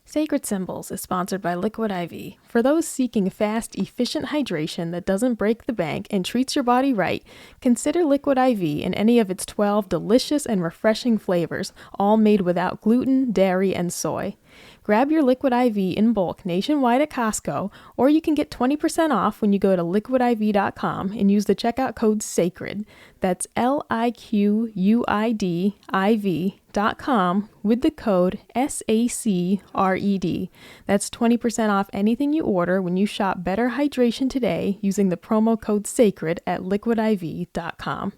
Sacred Symbols is sponsored by Liquid IV. For those seeking fast, efficient hydration that doesn't break the bank and treats your body right, consider Liquid IV in any of its 12 delicious and refreshing flavors, all made without gluten, dairy, and soy. Grab your Liquid IV in bulk nationwide at Costco, or you can get 20% off when you go to liquidiv.com and use the checkout code SACRED. That's LIQUIDIV.com with the code SACRED. That's 20% off anything you order when you shop Better Hydration today using the promo code SACRED at liquidiv.com.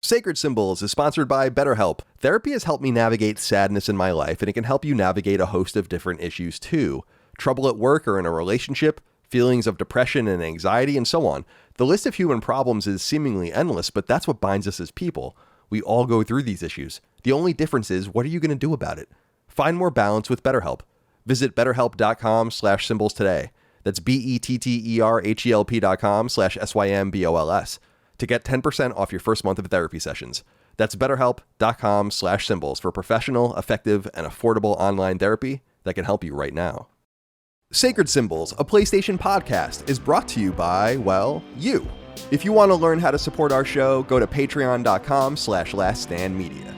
Sacred Symbols is sponsored by BetterHelp. Therapy has helped me navigate sadness in my life, and it can help you navigate a host of different issues too. Trouble at work or in a relationship, feelings of depression and anxiety, and so on. The list of human problems is seemingly endless, but that's what binds us as people. We all go through these issues. The only difference is, what are you going to do about it? Find more balance with BetterHelp. Visit betterhelp.com/symbols today. That's BETTERHELP.com/SYMBOLS to get 10% off your first month of therapy sessions. That's betterhelp.com/symbols for professional, effective, and affordable online therapy that can help you right now. Sacred Symbols, a PlayStation podcast, is brought to you by, well, you. If you want to learn how to support our show, go to patreon.com/laststandmedia.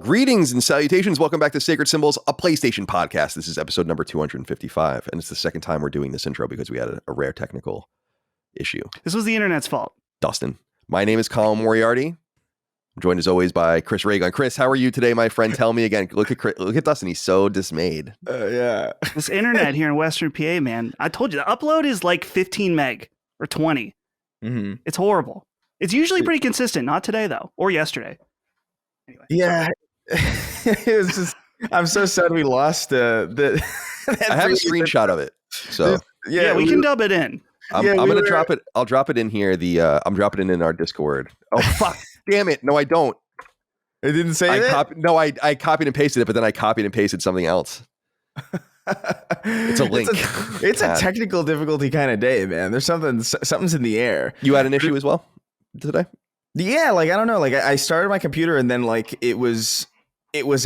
Greetings and salutations. Welcome back to Sacred Symbols, a PlayStation podcast. This is episode number 255, and it's the second time we're doing this intro because we had a rare technical issue. This was the internet's fault. Dustin. My name is Colin Moriarty. I'm joined as always by Chris Reagan. Chris, how are you today, my friend? Tell me again. Look at Dustin. He's so dismayed. Yeah. This internet here in Western PA, man. I told you, the upload is like 15 meg or 20. Mm-hmm. It's horrible. It's usually pretty consistent. Not today, though, or yesterday. Anyway, yeah. It's just, I'm so sad we lost the I have a screenshot of it. So yeah, we can dub it in. I'm gonna drop it. I'll drop it in here. I'm dropping it in our Discord. Oh fuck! Damn it! No, I don't. It didn't say that. I copied and pasted it, but then I copied and pasted something else. It's a link. It's a technical difficulty kind of day, man. There's something's in the air. You had an issue as well today? Yeah, like I don't know. Like I started my computer and then like it was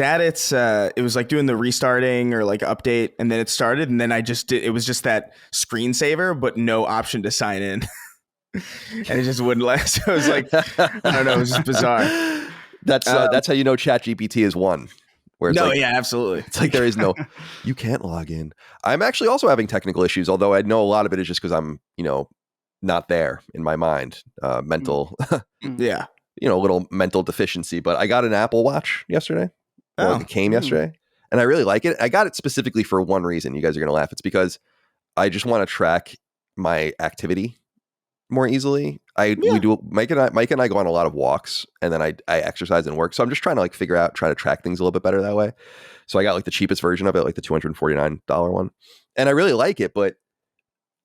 at its it was like doing the restarting or like update, and then it started, and then it was just that screensaver but no option to sign in. And it just wouldn't let. So it was like, I don't know, it was just bizarre. That's how you know ChatGPT is one. Where it's yeah, absolutely. It's like there is no, you can't log in. I'm actually also having technical issues, although I know a lot of it is just because I'm, not there in my mind, mental, yeah, a little mental deficiency. But I got an Apple Watch yesterday. It came yesterday, and I really like it. I got it specifically for one reason. You guys are gonna laugh. It's because I just want to track my activity more easily. We do. Mike and I go on a lot of walks, and then I exercise and work. So I'm just trying to try to track things a little bit better that way. So I got the cheapest version of it, the $249 one, and I really like it. But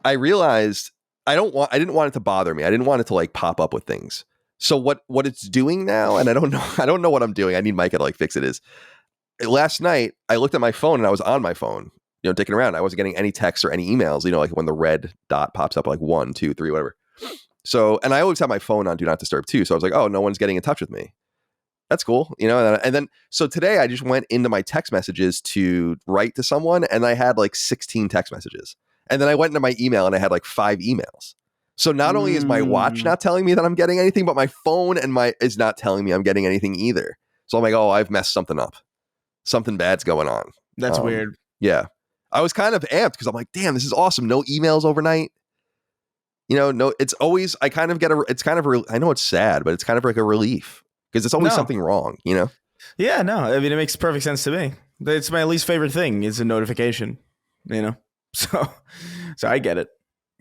I realized I didn't want it to bother me. I didn't want it to pop up with things. So what it's doing now, and I don't know what I'm doing. I need Micah to fix it. Is last night I looked at my phone and I was on my phone, dicking around. I wasn't getting any texts or any emails. When the red dot pops up 1, 2, 3, whatever. So, and I always have my phone on Do Not Disturb too. So I was like, oh, no one's getting in touch with me. That's cool, And then so today I just went into my text messages to write to someone, and I had 16 text messages. And then I went into my email and I had 5 emails. So not only is my watch not telling me that I'm getting anything, but my phone is not telling me I'm getting anything either. So I'm like, oh, I've messed something up. Something bad's going on. That's weird. Yeah. I was kind of amped because I'm like, damn, this is awesome. No emails overnight. No, it's always, I kind of get I know it's sad, but it's kind of like a relief because it's always something wrong, Yeah, no, I mean, it makes perfect sense to me. It's my least favorite thing is a notification, So I get it.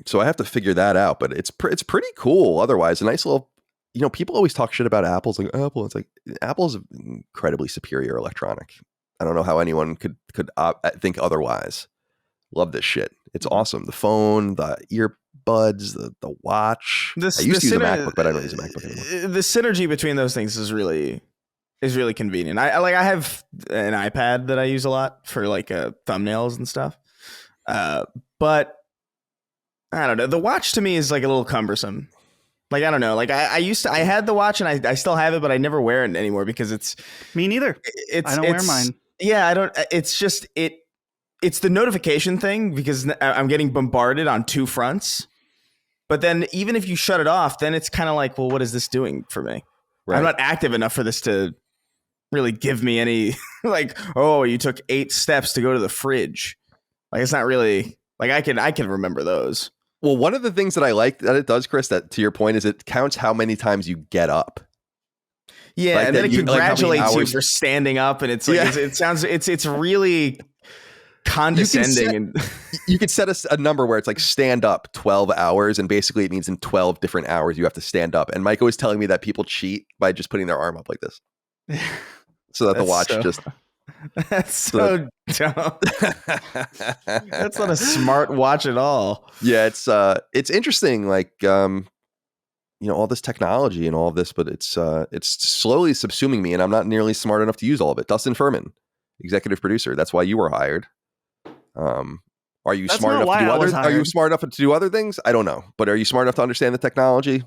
So I have to figure that out, but it's pretty cool. Otherwise, a nice little, people always talk shit about Apple's Apple. It's Apple's incredibly superior electronic. I don't know how anyone could think otherwise. Love this shit. It's awesome. The phone, the earbuds, the watch. I used to use a MacBook, but I don't use a MacBook anymore. The synergy between those things is really convenient. I have an iPad that I use a lot for thumbnails and stuff. But I don't know. The watch to me is a little cumbersome Like, I don't know. Like, I had the watch and I still have it, but I never wear it anymore because it's me neither. I don't wear mine. Yeah, I don't. It's just it's the notification thing because I'm getting bombarded on two fronts. But then even if you shut it off, then it's kind of like, well, what is this doing for me? Right. I'm not active enough for this to really give me any like, oh, you took 8 steps to go to the fridge. Like, it's not really like I can remember those. Well, one of the things that I like that it does, Chris, that to your point is it counts how many times you get up. Yeah, like and then it congratulates you for standing up, and it's like it's really condescending. You could set a number where it's like stand up 12 hours, and basically it means in 12 different hours you have to stand up. And Micah was telling me that people cheat by just putting their arm up like this, so that the watch just. That's so dumb. That's not a smart watch at all. Yeah, it's interesting, like all this technology and all of this, but it's slowly subsuming me, and I'm not nearly smart enough to use all of it. Dustin Furman, executive producer. That's why you were hired. Are you smart enough to do other? Are you smart enough to do other things? I don't know, but are you smart enough to understand the technology?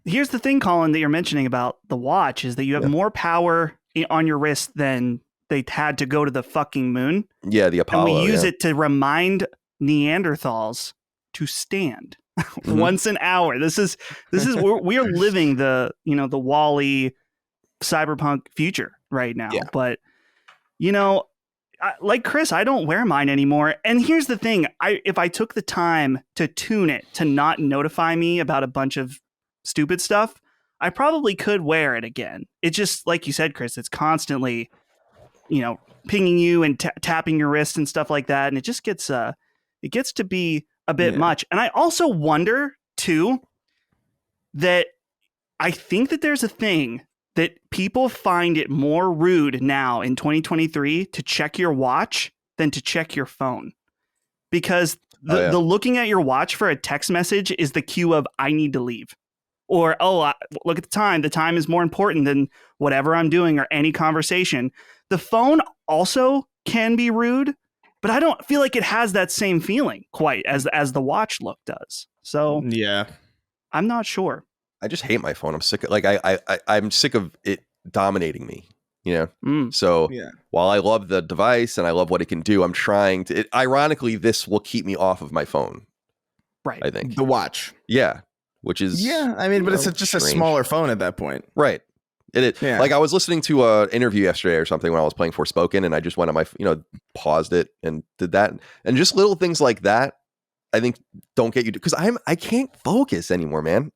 Here's the thing, Colin, that you're mentioning about the watch is that you have more power on your wrist than they had to go to the fucking moon. Yeah, the Apollo. And we use it to remind Neanderthals to stand once an hour. This is we are living the the Wall-E cyberpunk future right now. Yeah. But like Chris, I don't wear mine anymore. And here's the thing: if I took the time to tune it to not notify me about a bunch of stupid stuff, I probably could wear it again. It's just like you said, Chris. It's constantly pinging you and tapping your wrist and stuff like that. And it just gets to be a bit much. And I also wonder too, that I think that there's a thing that people find it more rude now in 2023 to check your watch than to check your phone, because the looking at your watch for a text message is the cue of I need to leave. Or, look at the time. The time is more important than whatever I'm doing or any conversation. The phone also can be rude, but I don't feel like it has that same feeling quite as the watch look does. So yeah, I'm not sure. I just hate my phone. I'm sick of I'm sick of it dominating me. So while I love the device and I love what it can do, I'm trying to. Ironically, this will keep me off of my phone. Right. I think the watch. Yeah. Which is I mean, but it's just strange. A smaller phone at that point, right? Like I was listening to an interview yesterday or something when I was playing Forspoken, and I just went on my paused it and did that, and just little things like that. I think don't get you because I can't focus anymore, man.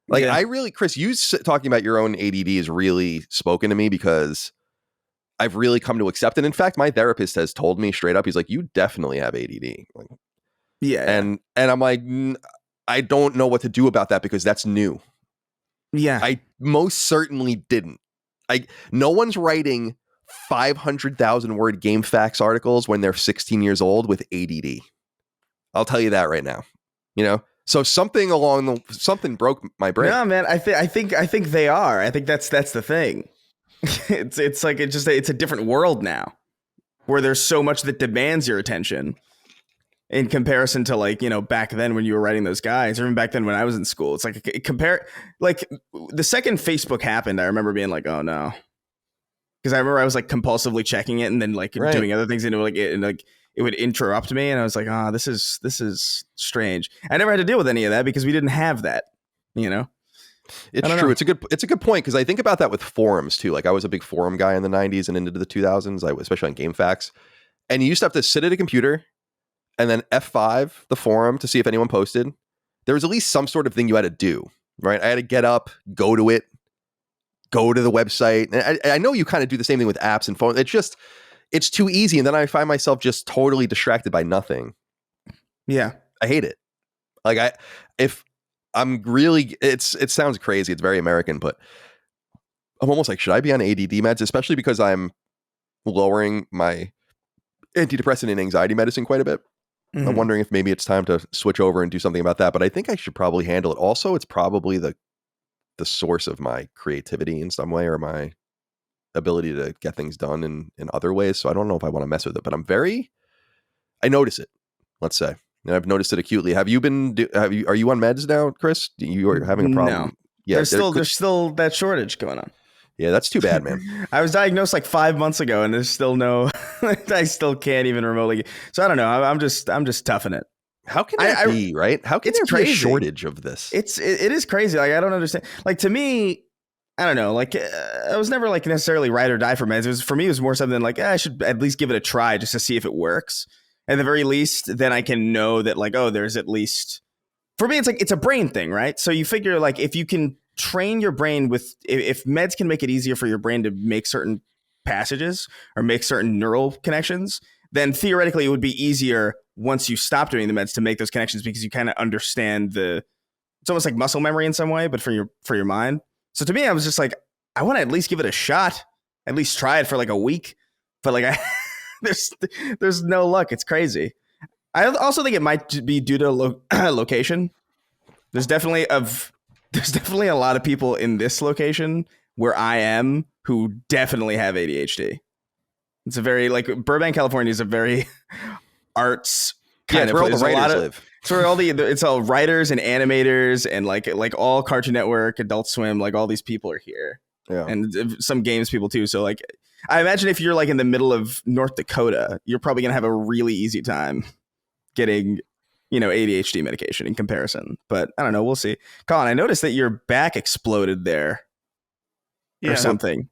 Like I really, Chris, you talking about your own ADD has really spoken to me because I've really come to accept it. In fact, my therapist has told me straight up, he's like, "You definitely have ADD." Like, and I'm like. I don't know what to do about that because that's new. Yeah. I most certainly didn't. No one's writing 500,000 word game facts articles when they're 16 years old with ADD. I'll tell you that right now. So something broke my brain. No, man, I think they are. I think that's the thing. It's like it's a different world now where there's so much that demands your attention. In comparison to back then when you were writing those guides, or even back then when I was in school, it's like the second Facebook happened, I remember being like, oh no, because I remember I was like compulsively checking it and then doing other things and it would interrupt me, and I was like, this is strange. I never had to deal with any of that because we didn't have that, It's true. It's a good point because I think about that with forums too. Like I was a big forum guy in the 90s and into the 2000s, especially on GameFAQs, and you used to have to sit at a computer. And then F5, the forum, to see if anyone posted. There was at least some sort of thing you had to do, right? I had to get up, go to it, go to the website. And I know you kind of do the same thing with apps and phones. It's too easy. And then I find myself just totally distracted by nothing. Yeah. I hate it. Like if I'm really, it sounds crazy. It's very American, but I'm almost like, should I be on ADD meds? Especially because I'm lowering my antidepressant and anxiety medicine quite a bit. Mm-hmm. I'm wondering if maybe it's time to switch over and do something about that, but I think I should probably handle it. Also, it's probably the source of my creativity in some way, or my ability to get things done in other ways. So I don't know if I want to mess with it, but I notice it, let's say. And I've noticed it acutely. Are you on meds now, Chris? You are having a problem? No. Yeah, There's still that shortage going on. Yeah, that's too bad, man. I was diagnosed like 5 months ago, and there's still no. I still can't even remotely. So I don't know. I'm just toughing it. How can that be, right? How can there be a shortage of this? It is crazy. Like, I don't understand. Like, to me, I don't know. Like, I was never like necessarily ride or die for meds. For me, it was more something like, I should at least give it a try just to see if it works. At the very least, then I can know that, like, oh, there's at least, for me, it's like, it's a brain thing, right? So you figure, like, if you can train your brain with, if meds can make it easier for your brain to make certain passages or make certain neural connections, then theoretically it would be easier once you stop doing the meds to make those connections, because you kind of understand it's almost like muscle memory in some way, but for your mind. So to me, I was just like, I want to at least give it a shot, at least try it for like a week. But like, there's no luck. It's crazy. I also think it might be due to location. There's definitely a lot of people in this location where I am who definitely have ADHD. It's a very, like, Burbank, California is a very arts kind of where all place. the writers live. It's where it's all writers and animators and like all Cartoon Network, Adult Swim, like all these people are here. Yeah. And some games people too. So like, I imagine if you're like in the middle of North Dakota, you're probably gonna have a really easy time getting, ADHD medication in comparison. But I don't know. We'll see. Colin, I noticed that your back exploded there or something.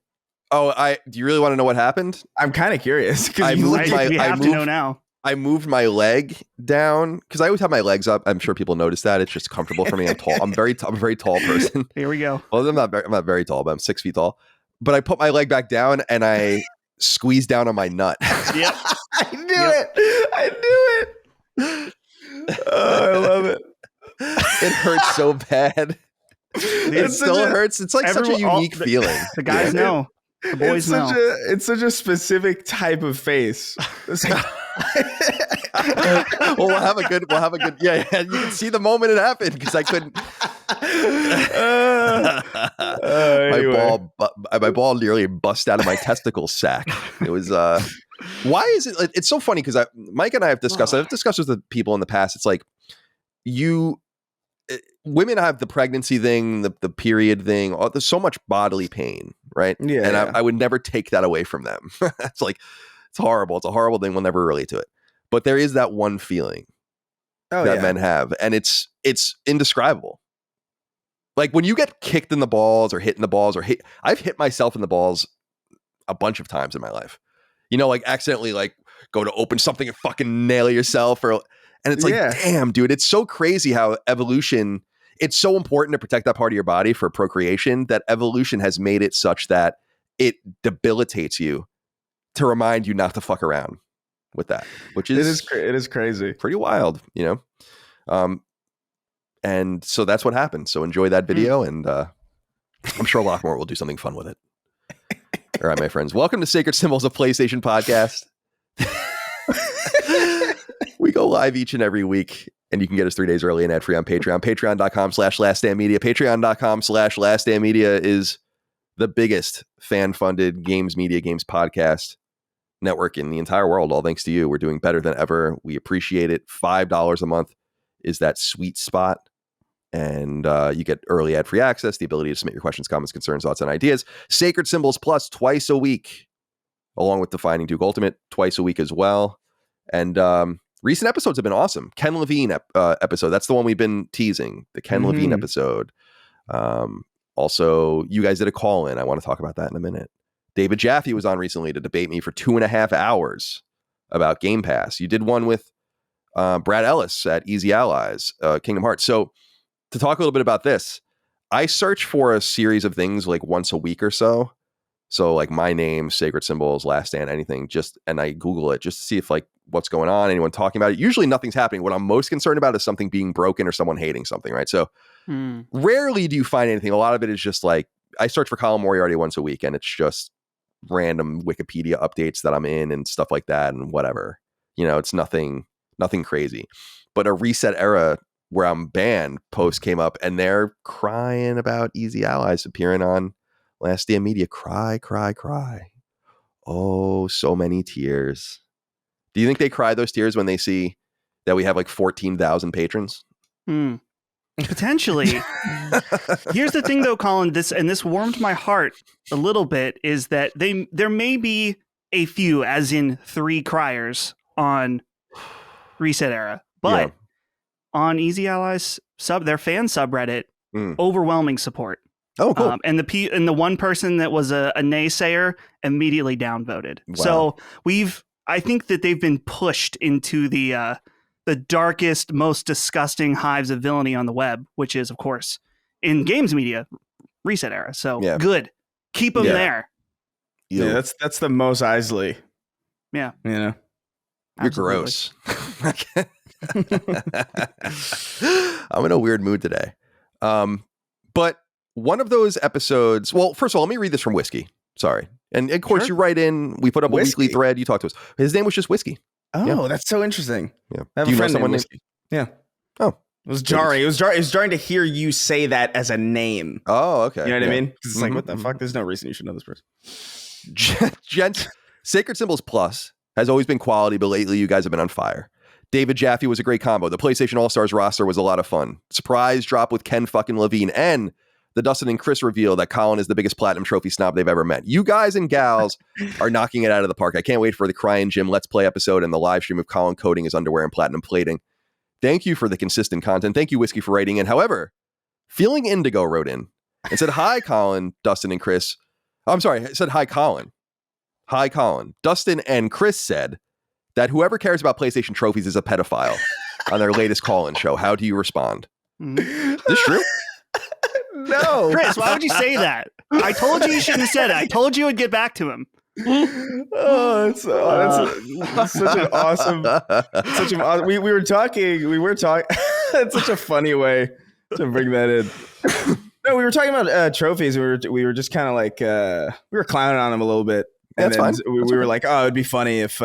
Oh, do you really want to know what happened? I'm kind of curious. We have to know now. I moved my leg down because I always have my legs up. I'm sure people notice that. It's just comfortable for me. I'm tall. I'm a very tall person. Here we go. Well, I'm not very tall, but I'm 6 feet tall. But I put my leg back down and I squeezed down on my nut. Yep. I knew it. Oh, I love it. It hurts so bad. It still hurts. It's like such a unique feeling. The guys know. The boys know. It's such a specific type of face. It's like, well, we'll have a good. Yeah. You can see the moment it happened because I couldn't. Anyway. My ball nearly bust out of my testicle sack. It was. Why is it? It's so funny because Mike and I have discussed. I've discussed with the people in the past. It's like women have the pregnancy thing, the period thing. There's so much bodily pain, right? Yeah. And I would never take that away from them. It's like, it's horrible. It's a horrible thing. We'll never relate to it. But there is that one feeling that men have, and it's indescribable. Like when you get kicked in the balls or hit in the balls I've hit myself in the balls a bunch of times in my life. Like accidentally like go to open something and fucking nail yourself and it's like, damn, dude, it's so crazy how evolution, it's so important to protect that part of your body for procreation that evolution has made it such that it debilitates you to remind you not to fuck around with that, which is it is crazy, pretty wild, and so that's what happened. So enjoy that video, and I'm sure Lockmore will do something fun with it. All right, my friends, welcome to Sacred Symbols of PlayStation podcast. We go live each and every week, and you can get us 3 days early and ad-free on Patreon. Patreon.com/LastStandMedia. Patreon.com/LastStandMedia is the biggest fan-funded games podcast network in the entire world. All thanks to you. We're doing better than ever. We appreciate it. $5 a month is that sweet spot. And you get early ad-free access, the ability to submit your questions, comments, concerns, thoughts, and ideas. Sacred Symbols Plus twice a week, along with Defining Duke Ultimate twice a week as well. And recent episodes have been awesome. Ken Levine episode, that's the one we've been teasing, the Ken Levine episode. Also, you guys did a call-in. I want to talk about that in a minute. David Jaffe was on recently to debate me for 2.5 hours about Game Pass. You did one with Brad Ellis at Easy Allies, Kingdom Hearts. So to talk a little bit about this, I search for a series of things like once a week or so. So like my name, Sacred Symbols, Last Stand, anything, and I Google it just to see if like what's going on, anyone talking about it. Usually nothing's happening. What I'm most concerned about is something being broken or someone hating something, right? So rarely do you find anything. A lot of it is just like, I search for Colin Moriarty once a week and it's just random Wikipedia updates that I'm in and stuff like that and whatever. It's nothing crazy. But a Reset Era where I'm banned post came up and they're crying about Easy Allies appearing on Last Stand Media. Cry. Oh, so many tears. Do you think they cry those tears when they see that we have like 14,000 patrons? Potentially. Here's the thing though, Colin, this warmed my heart a little bit, is that there may be a few, as in 3 criers on Reset Era, but on Easy Allies their fan subreddit, overwhelming support. Oh, cool. And the one person that was a naysayer immediately downvoted. Wow. So I think that they've been pushed into the darkest, most disgusting hives of villainy on the web, which is, of course, in games media, Reset Era. So good. Keep them there. Yeah, that's the Mos Eisley. Yeah. You know, you're gross. I'm in a weird mood today. But one of those episodes, well, first of all, let me read this from Whiskey. Sorry. And of course, you write in, we put up a weekly thread, you talk to us. His name was just Whiskey. Oh, that's so interesting. Yeah. I have Do you a friend know someone named Whiskey. Yeah. Oh. It was jarring. It was jarring to hear you say that as a name. Oh, okay. You know what I mean? Because it's like, what the fuck? There's no reason you should know this person. Gents, Sacred Symbols Plus has always been quality, but lately you guys have been on fire. David Jaffe was a great combo. The PlayStation All-Stars roster was a lot of fun. Surprise drop with Ken fucking Levine, and the Dustin and Chris reveal that Colin is the biggest platinum trophy snob they've ever met. You guys and gals are knocking it out of the park. I can't wait for the Crying Jim Let's Play episode and the live stream of Colin coating his underwear and platinum plating. Thank you for the consistent content. Thank you, Whiskey, for writing in. However, Feeling Indigo wrote in and said, hi, Colin, Dustin, and Chris. Oh, I'm sorry. I said, hi, Colin. Hi, Colin. Dustin and Chris said that whoever cares about PlayStation trophies is a pedophile on their latest call-in show. How do you respond? Is this true? No. Chris, why would you say that? I told you shouldn't have said it. I told you I'd get back to him. That's such an awesome. We were talking. It's such a funny way to bring that in. No, we were talking about trophies. We were just kind of like we were clowning on him a little bit, and then we were like, oh, it'd be funny if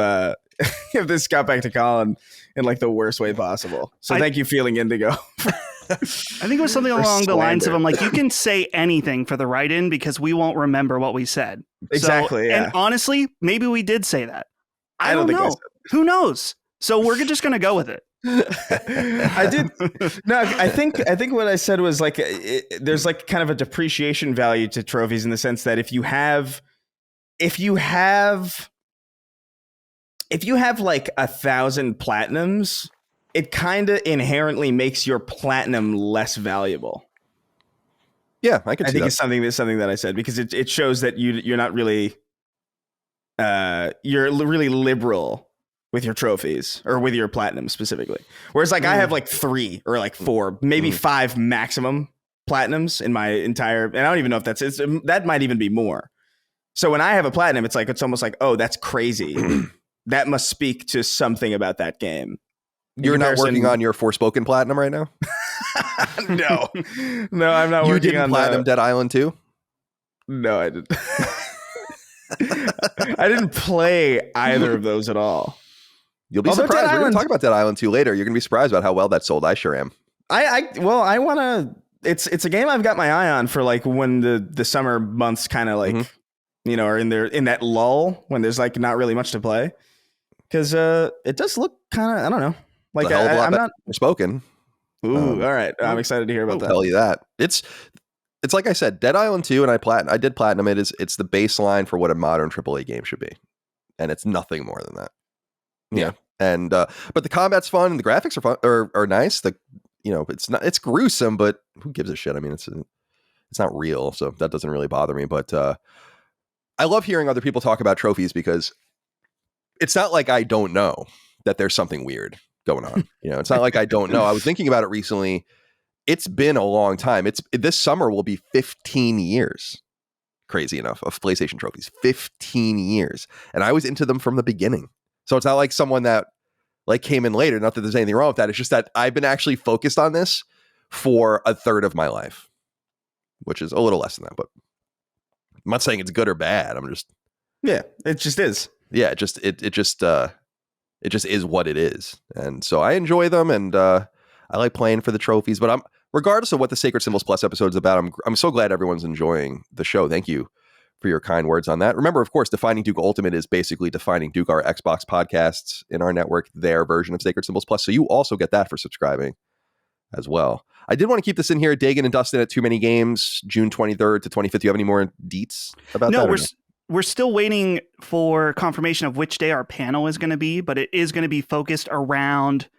this got back to Colin in like the worst way possible. So thank you, Feeling Indigo. I think it was something along the lines of, I'm like, you can say anything for the write-in because we won't remember what we said. Exactly. And honestly, maybe we did say that. I don't think know. Who knows? So we're just going to go with it. I did. No, I think what I said was like, there's like kind of a depreciation value to trophies in the sense that if you have like 1,000 platinums, it kind of inherently makes your platinum less valuable. Yeah, I think it's something that I said because it shows that you're not really you're really liberal with your trophies or with your platinum specifically. Whereas like I have like 3 or like 4, maybe 5 maximum platinums in my entire, and I don't even know if that might even be more. So when I have a platinum, it's almost like, oh, that's crazy. That must speak to something about that game. You're not working on your Forspoken platinum right now? No, I'm not. You didn't platinum Dead Island 2? No, I didn't. I didn't play either of those at all. You'll be surprised. We're going to talk about Dead Island 2 later. You're going to be surprised about how well that sold. I sure am. I want to. It's a game I've got my eye on for like when the summer months kind of like are in that lull when there's like not really much to play, because it does look kind of, I don't know. Like I'm not spoken. Ooh, all right. I'm excited to hear about that. I'll tell you that. It's like I said, Dead Island 2, and I did platinum. It's the baseline for what a modern AAA game should be, and it's nothing more than that. Yeah. And but the combat's fun and the graphics are fun are nice. It's gruesome, but who gives a shit? I mean, it's not real, so that doesn't really bother me. But I love hearing other people talk about trophies because it's not like I don't know that there's something weird going on. It's not like I don't know. I was thinking about it recently. It's been a long time. This summer will be 15 years. Crazy enough, of PlayStation trophies. 15 years. And I was into them from the beginning. So it's not like someone that like came in later. Not that there's anything wrong with that. It's just that I've been actually focused on this for a third of my life, which is a little less than that, but I'm not saying it's good or bad. I'm just, it just is. Yeah. It just is what it is. And so I enjoy them, and I like playing for the trophies, but regardless of what the Sacred Symbols Plus episode is about, I'm so glad everyone's enjoying the show. Thank you for your kind words on that. Remember, of course, Defining Duke Ultimate is basically Defining Duke, our Xbox podcasts in our network, their version of Sacred Symbols Plus. So you also get that for subscribing as well. I did want to keep this in here. Dagan and Dustin at Too Many Games, June 23rd to 25th. Do you have any more deets about that? No, we're still waiting for confirmation of which day our panel is going to be, but it is going to be focused around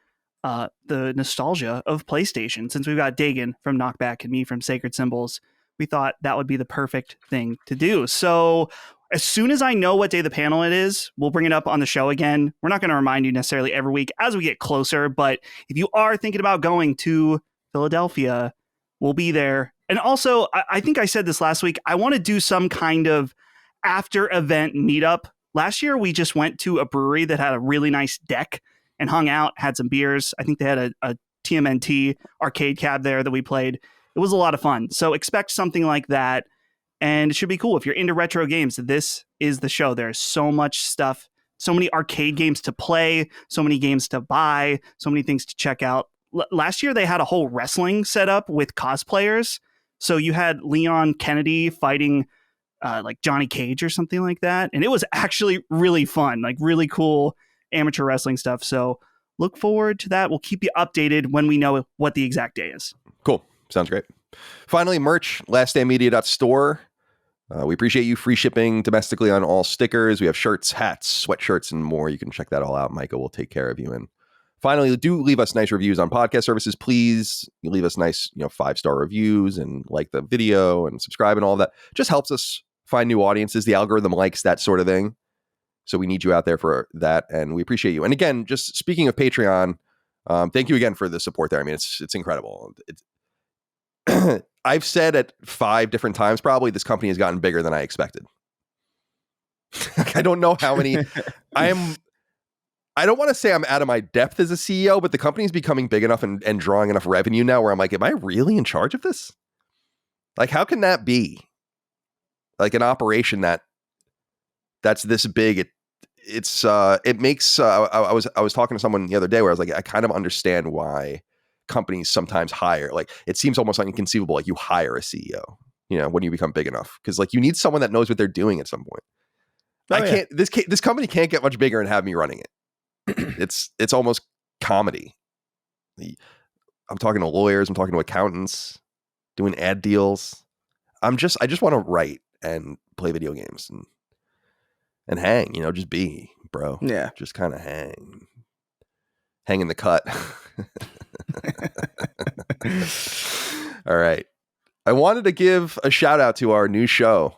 the nostalgia of PlayStation. Since we've got Dagan from Knockback and me from Sacred Symbols, we thought that would be the perfect thing to do. So as soon as I know what day the panel it is, we'll bring it up on the show again. We're not going to remind you necessarily every week as we get closer, but if you are thinking about going to Philadelphia, we'll be there. And also, I think I said this last week, I want to do some kind of after event meetup. Last year, we just went to a brewery that had a really nice deck and hung out, had some beers. I think they had a TMNT arcade cab there that we played. It was a lot of fun. So expect something like that. And it should be cool. If you're into retro games, this is the show. There's so much stuff, so many arcade games to play, so many games to buy, so many things to check out. Last year, they had a whole wrestling setup with cosplayers. So you had Leon Kennedy fighting like Johnny Cage or something like that. And it was actually really fun, like really cool amateur wrestling stuff. So look forward to that. We'll keep you updated when we know what the exact day is. Cool. Sounds great. Finally, merch, laststandmedia.store. We appreciate you. Free shipping domestically on all stickers. We have shirts, hats, sweatshirts, and more. You can check that all out. Micah will take care of you. And finally, do leave us nice reviews on podcast services, please. You leave us nice, 5-star reviews and like the video and subscribe and all of that. Just helps us find new audiences. The algorithm likes that sort of thing. So we need you out there for that. And we appreciate you. And again, just speaking of Patreon, thank you again for the support there. I mean, it's incredible. I've said at 5 different times, probably this company has gotten bigger than I expected. I don't know how many I don't want to say I'm out of my depth as a CEO, but the company's becoming big enough and drawing enough revenue now where I'm like, am I really in charge of this? Like, how can that be? Like an operation that's this big. It makes, I was talking to someone the other day where I was like, I kind of understand why companies sometimes hire, like, it seems almost inconceivable. Like you hire a CEO, when you become big enough, because like you need someone that knows what they're doing at some point. This company can't get much bigger and have me running it. It's almost comedy. I'm talking to lawyers. I'm talking to accountants, doing ad deals. I just want to write and play video games and hang, just be, bro. Yeah. Just kind of hang in the cut. All right. I wanted to give a shout out to our new show.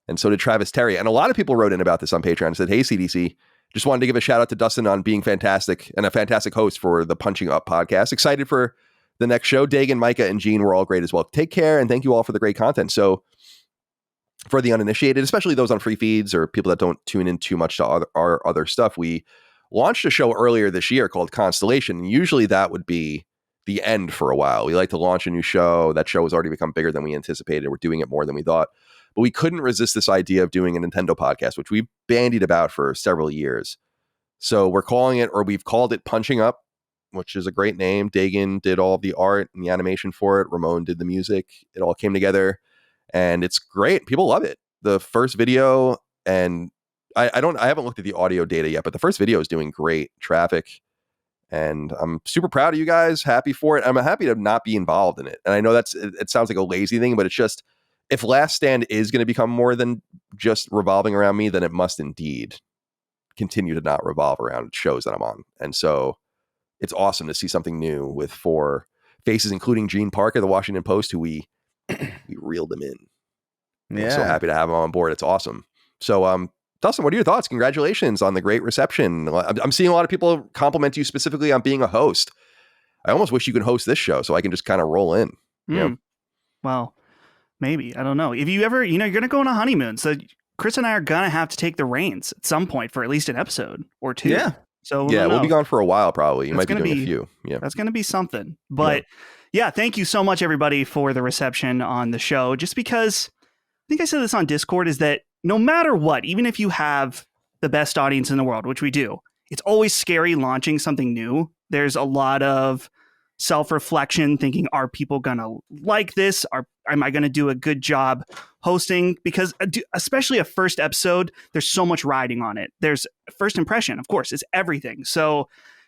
And so did Travis Terry. And a lot of people wrote in about this on Patreon and said, hey, CDC, just wanted to give a shout out to Dustin on being fantastic and a fantastic host for the Punching Up podcast. Excited for the next show. Dagan, Micah, and Gene were all great as well. Take care, and thank you all for the great content. So for the uninitiated, especially those on free feeds or people that don't tune in too much to our other stuff, we launched a show earlier this year called Constellation. And usually that would be the end for a while. We like to launch a new show. That show has already become bigger than we anticipated. We're doing it more than we thought. But we couldn't resist this idea of doing a Nintendo podcast, which we've bandied about for several years. So we're calling it, or we've called it, Punching Up, which is a great name. Dagan did all the art and the animation for it. Ramon did the music. It all came together, and it's great. People love it. The first video, and I haven't looked at the audio data yet, but the first video is doing great traffic, and I'm super proud of you guys. Happy for it. I'm happy to not be involved in it. And I know it sounds like a lazy thing, but it's just, if Last Stand is going to become more than just revolving around me, then it must indeed continue to not revolve around shows that I'm on. And so it's awesome to see something new with 4 faces, including Gene Parker, the Washington Post, who we reeled him in. Yeah. I'm so happy to have him on board. It's awesome. So, Dustin, what are your thoughts? Congratulations on the great reception. I'm seeing a lot of people compliment you specifically on being a host. I almost wish you could host this show so I can just kind of roll in. Well, maybe. I don't know. If you ever, you're going to go on a honeymoon. So Chris and I are going to have to take the reins at some point for at least an episode or 2. Yeah. So we'll be gone for a while probably. You might be doing a few. Yeah. That's going to be something. But yeah, thank you so much, everybody, for the reception on the show. Just because, I think I said this on Discord, is that no matter what, even if you have the best audience in the world, which we do, it's always scary launching something new. There's a lot of self-reflection, thinking, are people going to like this? Am I going to do a good job hosting? Because especially a first episode, there's so much riding on it. There's first impression, of course, is everything. So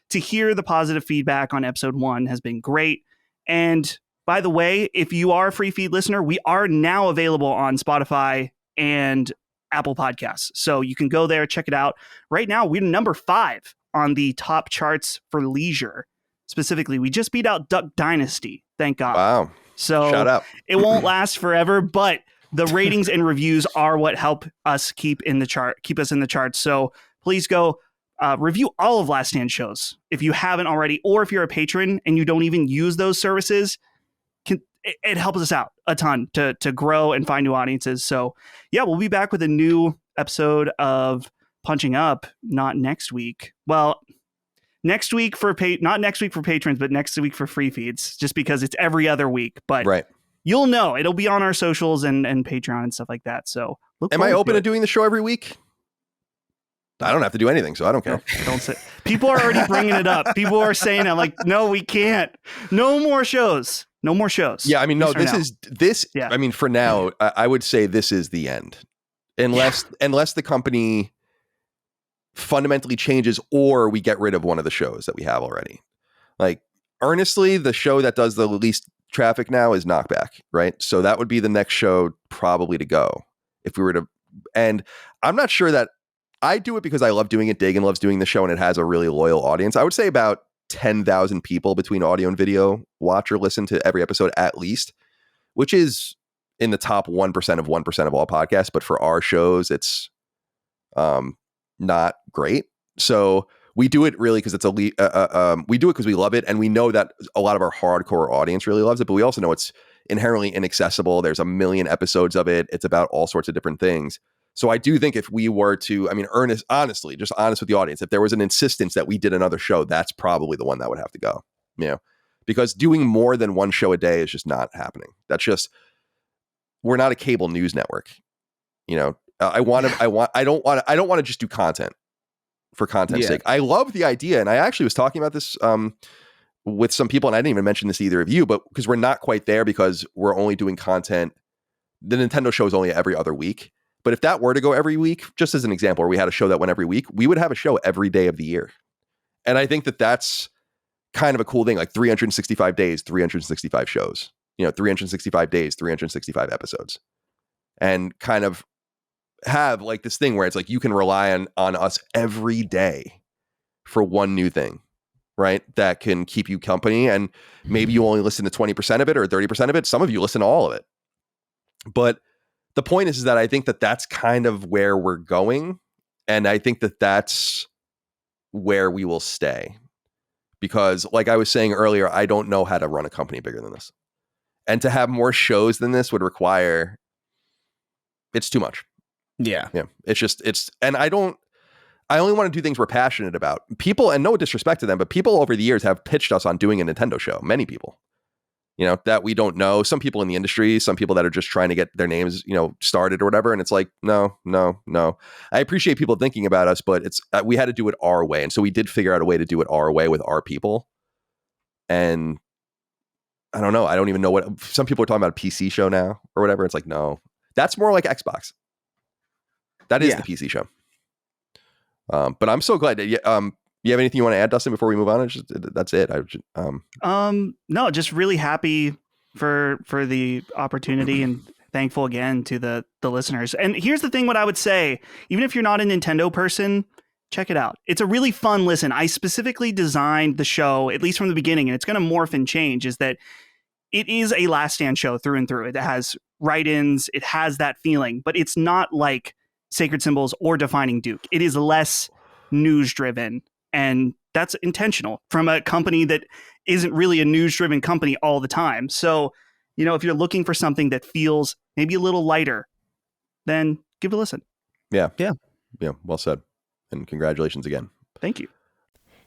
to hear the positive feedback on episode 1 has been great. And by the way, if you are a free feed listener, we are now available on Spotify and Apple Podcasts. So you can go there, check it out. Right now, we're number 5 on the top charts for leisure. Specifically, we just beat out Duck Dynasty. Thank God. Wow. So shout out. It won't last forever, but the ratings and reviews are what help us keep us in the charts. So please go review all of Last Stand shows if you haven't already, or if you're a patron and you don't even use those services. It helps us out a ton to grow and find new audiences. So yeah, we'll be back with a new episode of Punching Up, not next week. Well, next week not next week for patrons, but next week for free feeds, just because it's every other week. But right. You'll know. It'll be on our socials and Patreon and stuff like that. So am I open to doing the show every week? I don't have to do anything, so I don't care. No, don't say. People are already bringing it up. People are saying, I'm like, no, we can't. No more shows. No more shows. Yeah, I mean, no, this. Yeah. I mean, for now, I would say this is the end, unless the company fundamentally changes or we get rid of one of the shows that we have already. Like, earnestly, the show that does the least traffic now is Knockback, right? So that would be the next show probably to go if we were to. And I'm not sure that I do it because I love doing it. Dagan loves doing the show, and it has a really loyal audience. I would say about 10,000 people between audio and video watch or listen to every episode at least, which is in the top 1% of 1% of all podcasts. But for our shows, it's not great. So we do it really because we do it because we love it, and we know that a lot of our hardcore audience really loves it. But we also know it's inherently inaccessible. There's a million episodes of it. It's about all sorts of different things. So I do think if we were to, I mean, honestly, just honest with the audience, if there was an insistence that we did another show, that's probably the one that would have to go. You know, because doing more than one show a day is just not happening. That's just, we're not a cable news network. You know, I don't want to just do content for content's sake. I love the idea, and I actually was talking about this with some people, and I didn't even mention this to either of you, but because we're not quite there, because we're only doing content. The Nintendo show is only every other week. But if that were to go every week, just as an example, where we had a show that went every week, we would have a show every day of the year. And I think that that's kind of a cool thing, like 365 days, 365 shows, 365 days, 365 episodes, and kind of have like this thing where it's like you can rely on us every day for one new thing, right? That can keep you company. And maybe you only listen to 20% of it or 30% of it. Some of you listen to all of it. But the point is that I think that that's kind of where we're going. And I think that that's where we will stay. Because like I was saying earlier, I don't know how to run a company bigger than this. And to have more shows than this would require, it's too much. Yeah. And I only want to do things we're passionate about. People, and no disrespect to them, but people over the years have pitched us on doing a Nintendo show. Many people. That we don't know. Some people in the industry, some people that are just trying to get their names, started or whatever. And it's like, no. I appreciate people thinking about us, but it's we had to do it our way. And so we did figure out a way to do it our way with our people. And I don't know. I don't even know what some people are talking about a PC show now or whatever. It's like, no, that's more like Xbox. That is the PC show. But I'm so glad that you have anything you want to add, Dustin, before we move on? That's it. No, just really happy for the opportunity and thankful again to the listeners. And here's the thing, what I would say, even if you're not a Nintendo person, check it out. It's a really fun listen. I specifically designed the show, at least from the beginning, and it's going to morph and change, is that it is a Last Stand show through and through. It has write-ins. It has that feeling, but it's not like Sacred Symbols or Defining Duke. It is less news-driven. And that's intentional from a company that isn't really a news-driven company all the time. So, if you're looking for something that feels maybe a little lighter, then give it a listen. Yeah. Well said. And congratulations again. Thank you.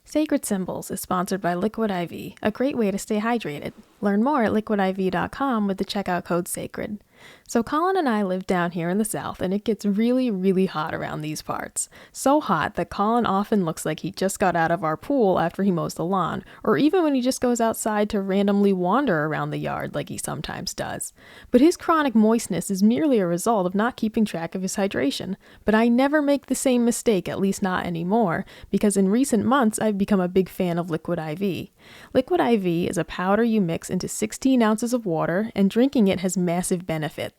Sacred Symbols is sponsored by Liquid IV, a great way to stay hydrated. Learn more at liquidiv.com with the checkout code SACRED. So Colin and I live down here in the south, and it gets really, really hot around these parts. So hot that Colin often looks like he just got out of our pool after he mows the lawn, or even when he just goes outside to randomly wander around the yard like he sometimes does. But his chronic moistness is merely a result of not keeping track of his hydration. But I never make the same mistake, at least not anymore, because in recent months I've become a big fan of Liquid IV. Liquid IV is a powder you mix into 16 ounces of water, and drinking it has massive benefits.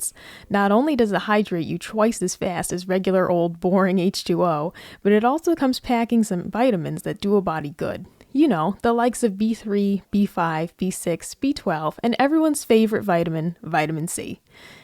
Not only does it hydrate you twice as fast as regular old boring H2O, but it also comes packing some vitamins that do a body good. You know, the likes of B3, B5, B6, B12, and everyone's favorite vitamin, vitamin C.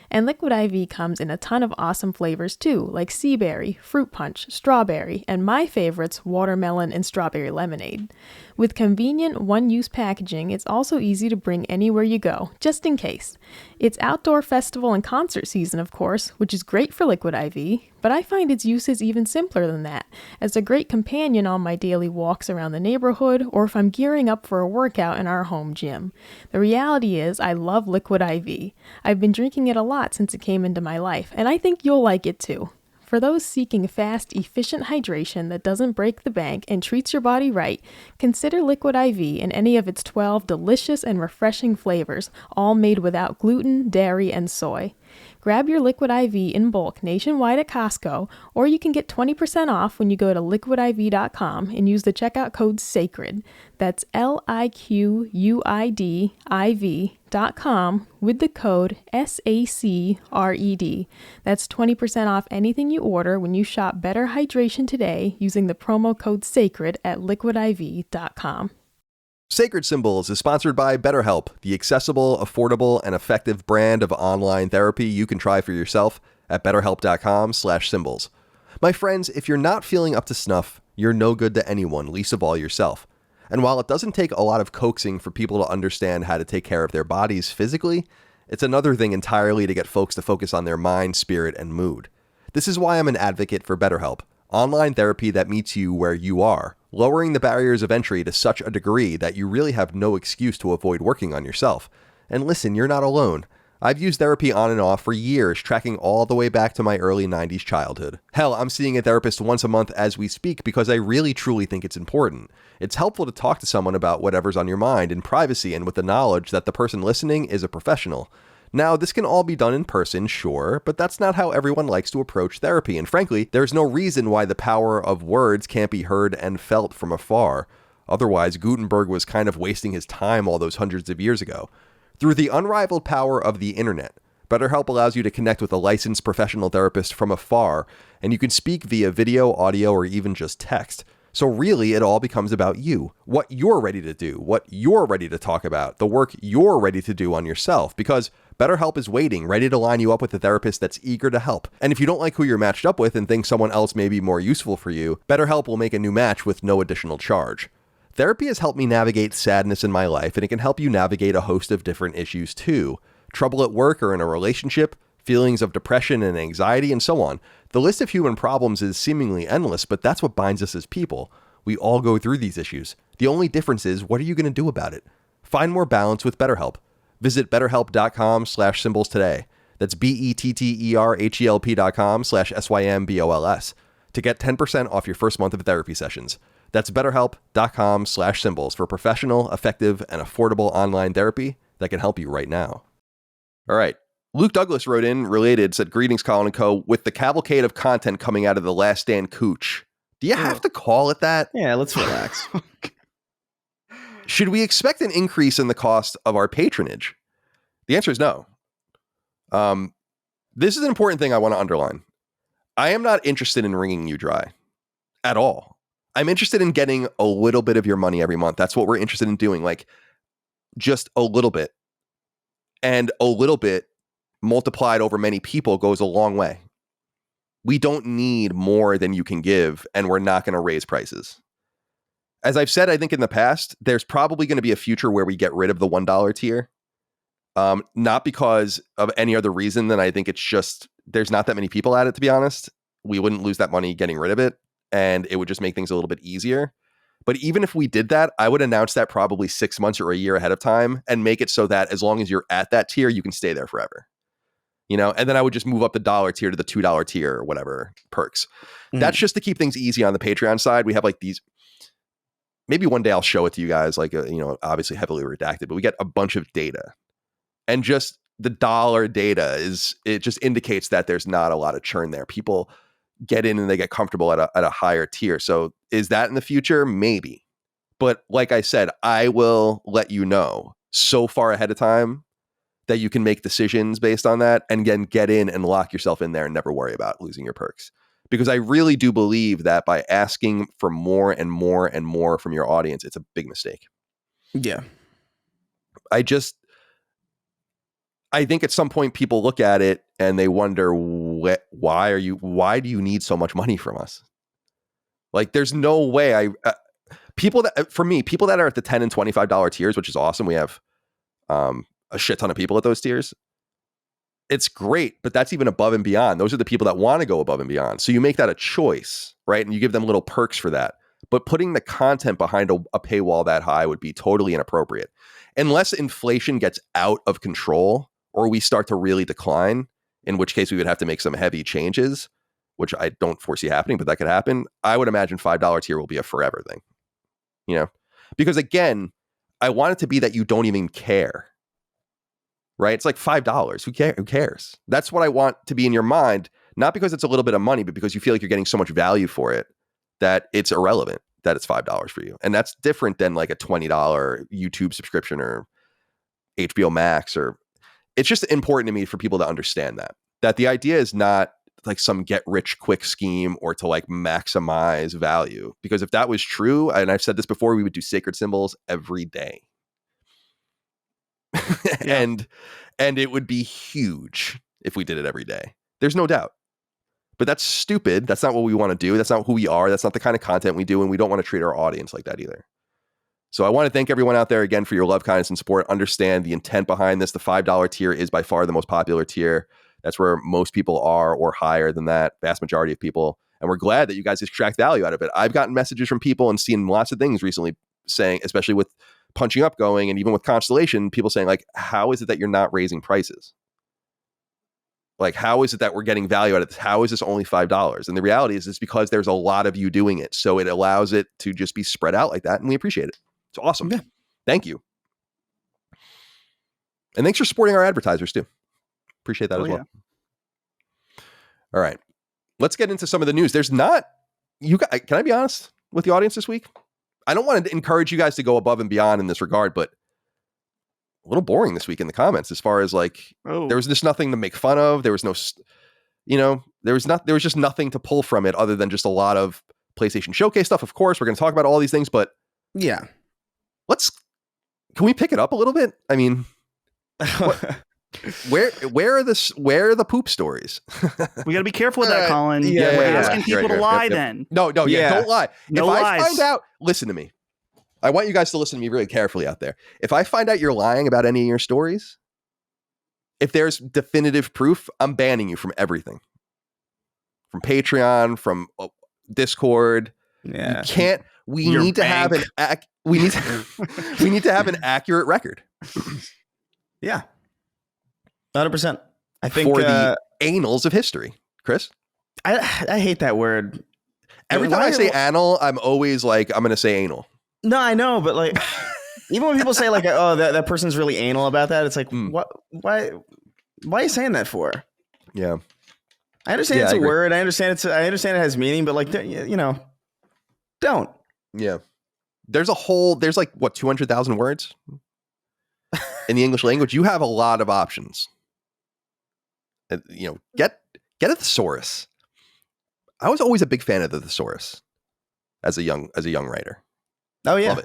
And Liquid IV comes in a ton of awesome flavors too, like sea berry, fruit punch, strawberry, and my favorites, watermelon and strawberry lemonade. With convenient one-use packaging, it's also easy to bring anywhere you go, just in case. It's outdoor festival and concert season, of course, which is great for Liquid IV, but I find its uses even simpler than that, as a great companion on my daily walks around the neighborhood or if I'm gearing up for a workout in our home gym. The reality is, I love Liquid IV. I've been drinking it a lot since it came into my life, and I think you'll like it too. For those seeking fast, efficient hydration that doesn't break the bank and treats your body right, consider Liquid IV in any of its 12 delicious and refreshing flavors, all made without gluten, dairy, and soy. Grab your Liquid IV in bulk nationwide at Costco, or you can get 20% off when you go to liquidiv.com and use the checkout code SACRED. That's LIQUIDIV.com with the code SACRED. That's 20% off anything you order when you shop Better Hydration today using the promo code SACRED at liquidiv.com. Sacred Symbols is sponsored by BetterHelp, the accessible, affordable, and effective brand of online therapy you can try for yourself at betterhelp.com/symbols. My friends, if you're not feeling up to snuff, you're no good to anyone, least of all yourself. And while it doesn't take a lot of coaxing for people to understand how to take care of their bodies physically, it's another thing entirely to get folks to focus on their mind, spirit, and mood. This is why I'm an advocate for BetterHelp, online therapy that meets you where you are, lowering the barriers of entry to such a degree that you really have no excuse to avoid working on yourself. And listen, you're not alone. I've used therapy on and off for years, tracking all the way back to my early 90s childhood. Hell, I'm seeing a therapist once a month as we speak because I really truly think it's important. It's helpful to talk to someone about whatever's on your mind in privacy and with the knowledge that the person listening is a professional. Now, this can all be done in person, sure, but that's not how everyone likes to approach therapy, and frankly, there's no reason why the power of words can't be heard and felt from afar. Otherwise, Gutenberg was kind of wasting his time all those hundreds of years ago. Through the unrivaled power of the internet, BetterHelp allows you to connect with a licensed professional therapist from afar, and you can speak via video, audio, or even just text. So really, it all becomes about you, what you're ready to do, what you're ready to talk about, the work you're ready to do on yourself, because BetterHelp is waiting, ready to line you up with a therapist that's eager to help. And if you don't like who you're matched up with and think someone else may be more useful for you, BetterHelp will make a new match with no additional charge. Therapy has helped me navigate sadness in my life, and it can help you navigate a host of different issues too. Trouble at work or in a relationship, feelings of depression and anxiety, and so on. The list of human problems is seemingly endless, but that's what binds us as people. We all go through these issues. The only difference is, what are you going to do about it? Find more balance with BetterHelp. Visit betterhelp.com/symbols today. That's BETTERHELP.com/SYMBOLS to get 10% off your first month of therapy sessions. That's betterhelp.com/symbols for professional, effective, and affordable online therapy that can help you right now. All right. Luke Douglas wrote in, related, said, "Greetings, Colin and Co. With the cavalcade of content coming out of The Last Stand Cooch, do you have to call it that? Yeah, let's relax. Should we expect an increase in the cost of our patronage?" The answer is no. This is an important thing I want to underline. I am not interested in wringing you dry at all. I'm interested in getting a little bit of your money every month. That's what we're interested in doing. Like, just a little bit. And a little bit multiplied over many people goes a long way. We don't need more than you can give, and we're not going to raise prices. As I've said, I think in the past, there's probably going to be a future where we get rid of the $1 tier. Not because of any other reason than I think it's just, there's not that many people at it, to be honest. We wouldn't lose that money getting rid of it, and it would just make things a little bit easier. But even if we did that, I would announce that probably 6 months or a year ahead of time and make it so that as long as you're at that tier, you can stay there forever. you know, and then I would just move up the $1 tier to the $2 tier or whatever perks. That's just to keep things easy on the Patreon side. We have like these, maybe one day I'll show it to you guys, like, you know, obviously heavily redacted, but we get a bunch of data, and just the dollar data it just indicates that there's not a lot of churn there. People get in and they get comfortable at a higher tier. So is that in the future? Maybe. But like I said, I will let you know so far ahead of time that you can make decisions based on that, and then get in and lock yourself in there and never worry about losing your perks. Because I really do believe that by asking for more and more and more from your audience, it's a big mistake. Yeah. I think at some point people look at it and they wonder, why do you need so much money from us? Like, there's no way people that are at the $10 and $25 tiers, which is awesome. We have a shit ton of people at those tiers. It's great, but that's even above and beyond. Those are the people that want to go above and beyond. So you make that a choice, right? And you give them little perks for that. But putting the content behind a paywall that high would be totally inappropriate. Unless inflation gets out of control or we start to really decline, in which case we would have to make some heavy changes, which I don't foresee happening, but that could happen. I would imagine $5 tier will be a forever thing, you know, because again, I want it to be that you don't even care, right? It's like $5. Who cares? That's what I want to be in your mind, not because it's a little bit of money, but because you feel like you're getting so much value for it that it's irrelevant that it's $5 for you. And that's different than like a $20 YouTube subscription or HBO Max, or it's just important to me for people to understand that the idea is not like some get rich quick scheme or to like maximize value. Because if that was true, and I've said this before, we would do sacred symbols every day. Yeah. and it would be huge if we did it every day. There's no doubt. But that's stupid. That's not what we want to do. That's not who we are. That's not the kind of content we do. And we don't want to treat our audience like that either. So I want to thank everyone out there again for your love, kindness, and support. Understand the intent behind this. The $5 tier is by far the most popular tier. That's where most people are, or higher than that, vast majority of people. And we're glad that you guys extract value out of it. I've gotten messages from people and seen lots of things recently saying, especially with Punching Up going and even with Constellation, people saying like, how is it that you're not raising prices? Like, how is it that we're getting value out of this? How is this only $5? And the reality is it's because there's a lot of you doing it. So it allows it to just be spread out like that. And we appreciate it. It's awesome. Yeah. Thank you. And thanks for supporting our advertisers too. Appreciate that as well. Yeah. All right. Let's get into some of the news. There's not, can I be honest with the audience this week? I don't want to encourage you guys to go above and beyond in this regard, but a little boring this week in the comments as far as like, there was just nothing to make fun of. There was no, there was just nothing to pull from it other than just a lot of PlayStation Showcase stuff. Of course, we're going to talk about all these things, but yeah, can we pick it up a little bit? I mean, where are the poop stories? We got to be careful with that, Colin. Yeah, we're asking people to lie then. No, don't lie. No if lies. I find out, listen to me. I want you guys to listen to me really carefully out there. If I find out you're lying about any of your stories, if there's definitive proof, I'm banning you from everything. From Patreon, from Discord. Yeah. You can't. We need to have an accurate record. Yeah. 100%. I think for the annals of history. Chris? I hate that word. Every time I say anal, I'm always like, I'm going to say anal. No, I know, but like, even when people say like, oh, that person's really anal about that, it's like, what? Why are you saying that for? Yeah. I understand it's a word. I understand it has meaning, but like, don't. Yeah. There's like what, 200,000 words in the English language. You have a lot of options. Get a thesaurus. I was always a big fan of the thesaurus as a young writer. Oh yeah.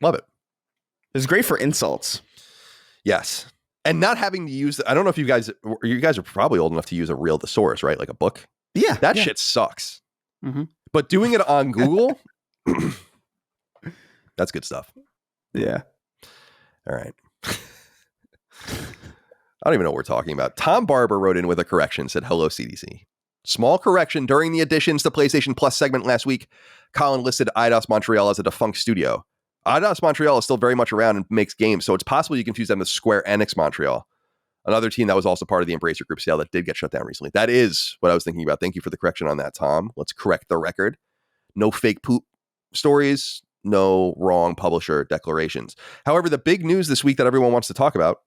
Love it. It's great for insults. Yes. And not having to use, I don't know if you guys are probably old enough to use a real thesaurus, right? Like a book. Yeah. That shit sucks. Mm-hmm. But doing it on Google, that's good stuff. Yeah. All right. I don't even know what we're talking about. Tom Barber wrote in with a correction, said, hello, CDC. Small correction. During the additions to PlayStation Plus segment last week, Colin listed Eidos Montreal as a defunct studio. Eidos Montreal is still very much around and makes games, so it's possible you confuse them with Square Enix Montreal. another team that was also part of the Embracer Group sale that did get shut down recently. That is what I was thinking about. Thank you for the correction on that, Tom. Let's correct the record. No fake poop stories, no wrong publisher declarations. However, the big news this week that everyone wants to talk about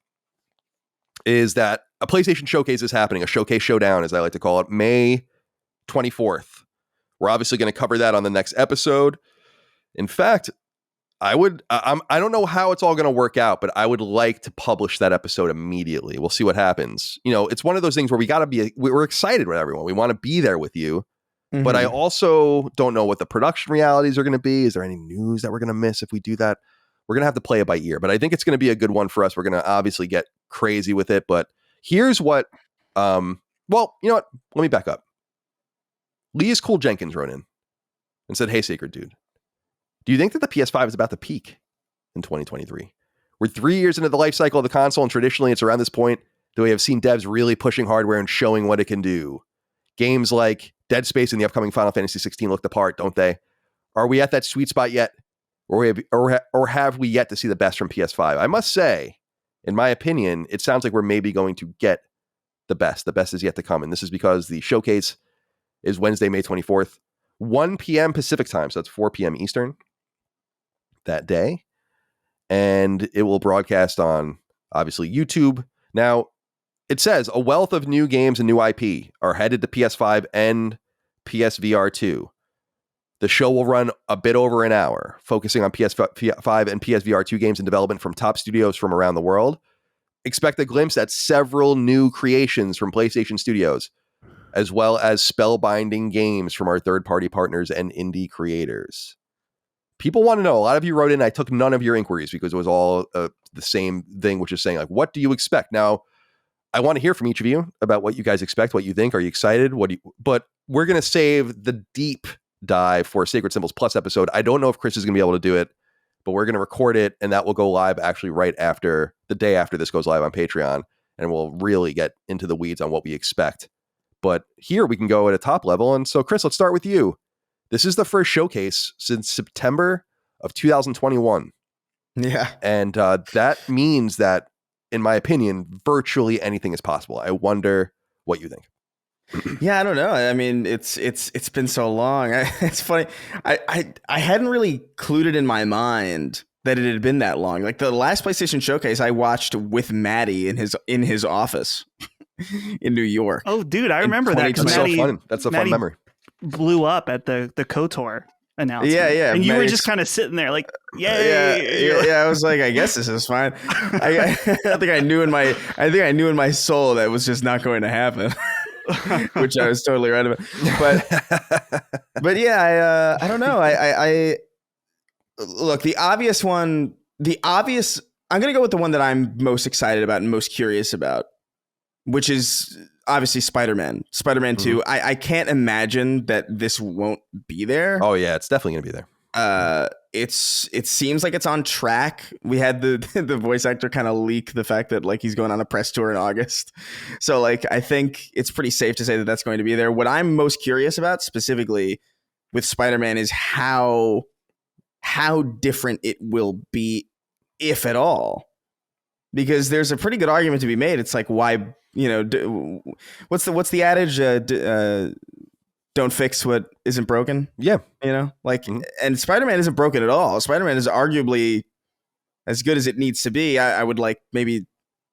is that a PlayStation showcase is happening, a showcase showdown, as I like to call it, May 24th. We're obviously going to cover that on the next episode. In fact, I don't know how it's all going to work out, but I would like to publish that episode immediately. We'll see what happens. You know, it's one of those things where we're excited with everyone. We want to be there with you. Mm-hmm. But I also don't know what the production realities are going to be. Is there any news that we're going to miss if we do that? We're going to have to play it by ear, but I think it's going to be a good one for us. We're going to obviously get crazy with it, but here's what, well, you know what? Let me back up. Leah's Cool Jenkins wrote in and said, "Hey, Sacred Dude, do you think that the PS5 is about to peak in 2023? We're 3 years into the life cycle of the console, and traditionally it's around this point that we have seen devs really pushing hardware and showing what it can do. Games like Dead Space and the upcoming Final Fantasy 16 look the part, don't they? Are we at that sweet spot yet? Or have we yet to see the best from PS5? I must say, in my opinion, it sounds like we're maybe going to get the best. The best is yet to come. And this is because the showcase is Wednesday, May 24th, 1 p.m. Pacific time. So that's 4 p.m. Eastern that day. And it will broadcast on, obviously, YouTube. Now, it says a wealth of new games and new IP are headed to PS5 and PSVR 2. The show will run a bit over an hour, focusing on PS5 and PSVR 2 games in development from top studios from around the world. Expect a glimpse at several new creations from PlayStation Studios, as well as spellbinding games from our third-party partners and indie creators." People want to know. A lot of you wrote in. I took none of your inquiries because it was all the same thing, which is saying, like, what do you expect? Now, I want to hear from each of you about what you guys expect, what you think. Are you excited? But we're going to save the deep dive for Sacred Symbols Plus episode. I don't know if Chris is going to be able to do it, but we're going to record it, and that will go live actually right after, the day after this goes live on Patreon, and we'll really get into the weeds on what we expect. But here we can go at a top level. And so, Chris, let's start with you. This is the first showcase since September of 2021. Yeah. And that means that, in my opinion, virtually anything is possible. I wonder what you think. Yeah, I don't know. I mean, it's been so long. It's funny. I hadn't really clued it in my mind that it had been that long. Like the last PlayStation showcase I watched with Maddie in his office in New York. Oh, dude, I remember that. That's so fun. That's a fun memory. Blew up at the KOTOR announcement. Yeah. And you were just kind of sitting there like, yay. Yeah. I was like, I guess this is fine. I think I knew in my soul that was just not going to happen. Which I was totally right about. But yeah, I don't know. I look, the obvious one, I'm going to go with the one that I'm most excited about and most curious about, which is obviously Spider-Man 2. I can't imagine that this won't be there. Oh yeah, it's definitely going to be there. It seems like it's on track. We had the voice actor kind of leak the fact that like he's going on a press tour in August. So like I think it's pretty safe to say that that's going to be there. What I'm most curious about specifically with Spider-Man is how different it will be, if at all. Because there's a pretty good argument to be made. It's like, why, what's the adage? Don't fix what isn't broken. Yeah. And Spider-Man isn't broken at all. Spider-Man is arguably as good as it needs to be. I would like maybe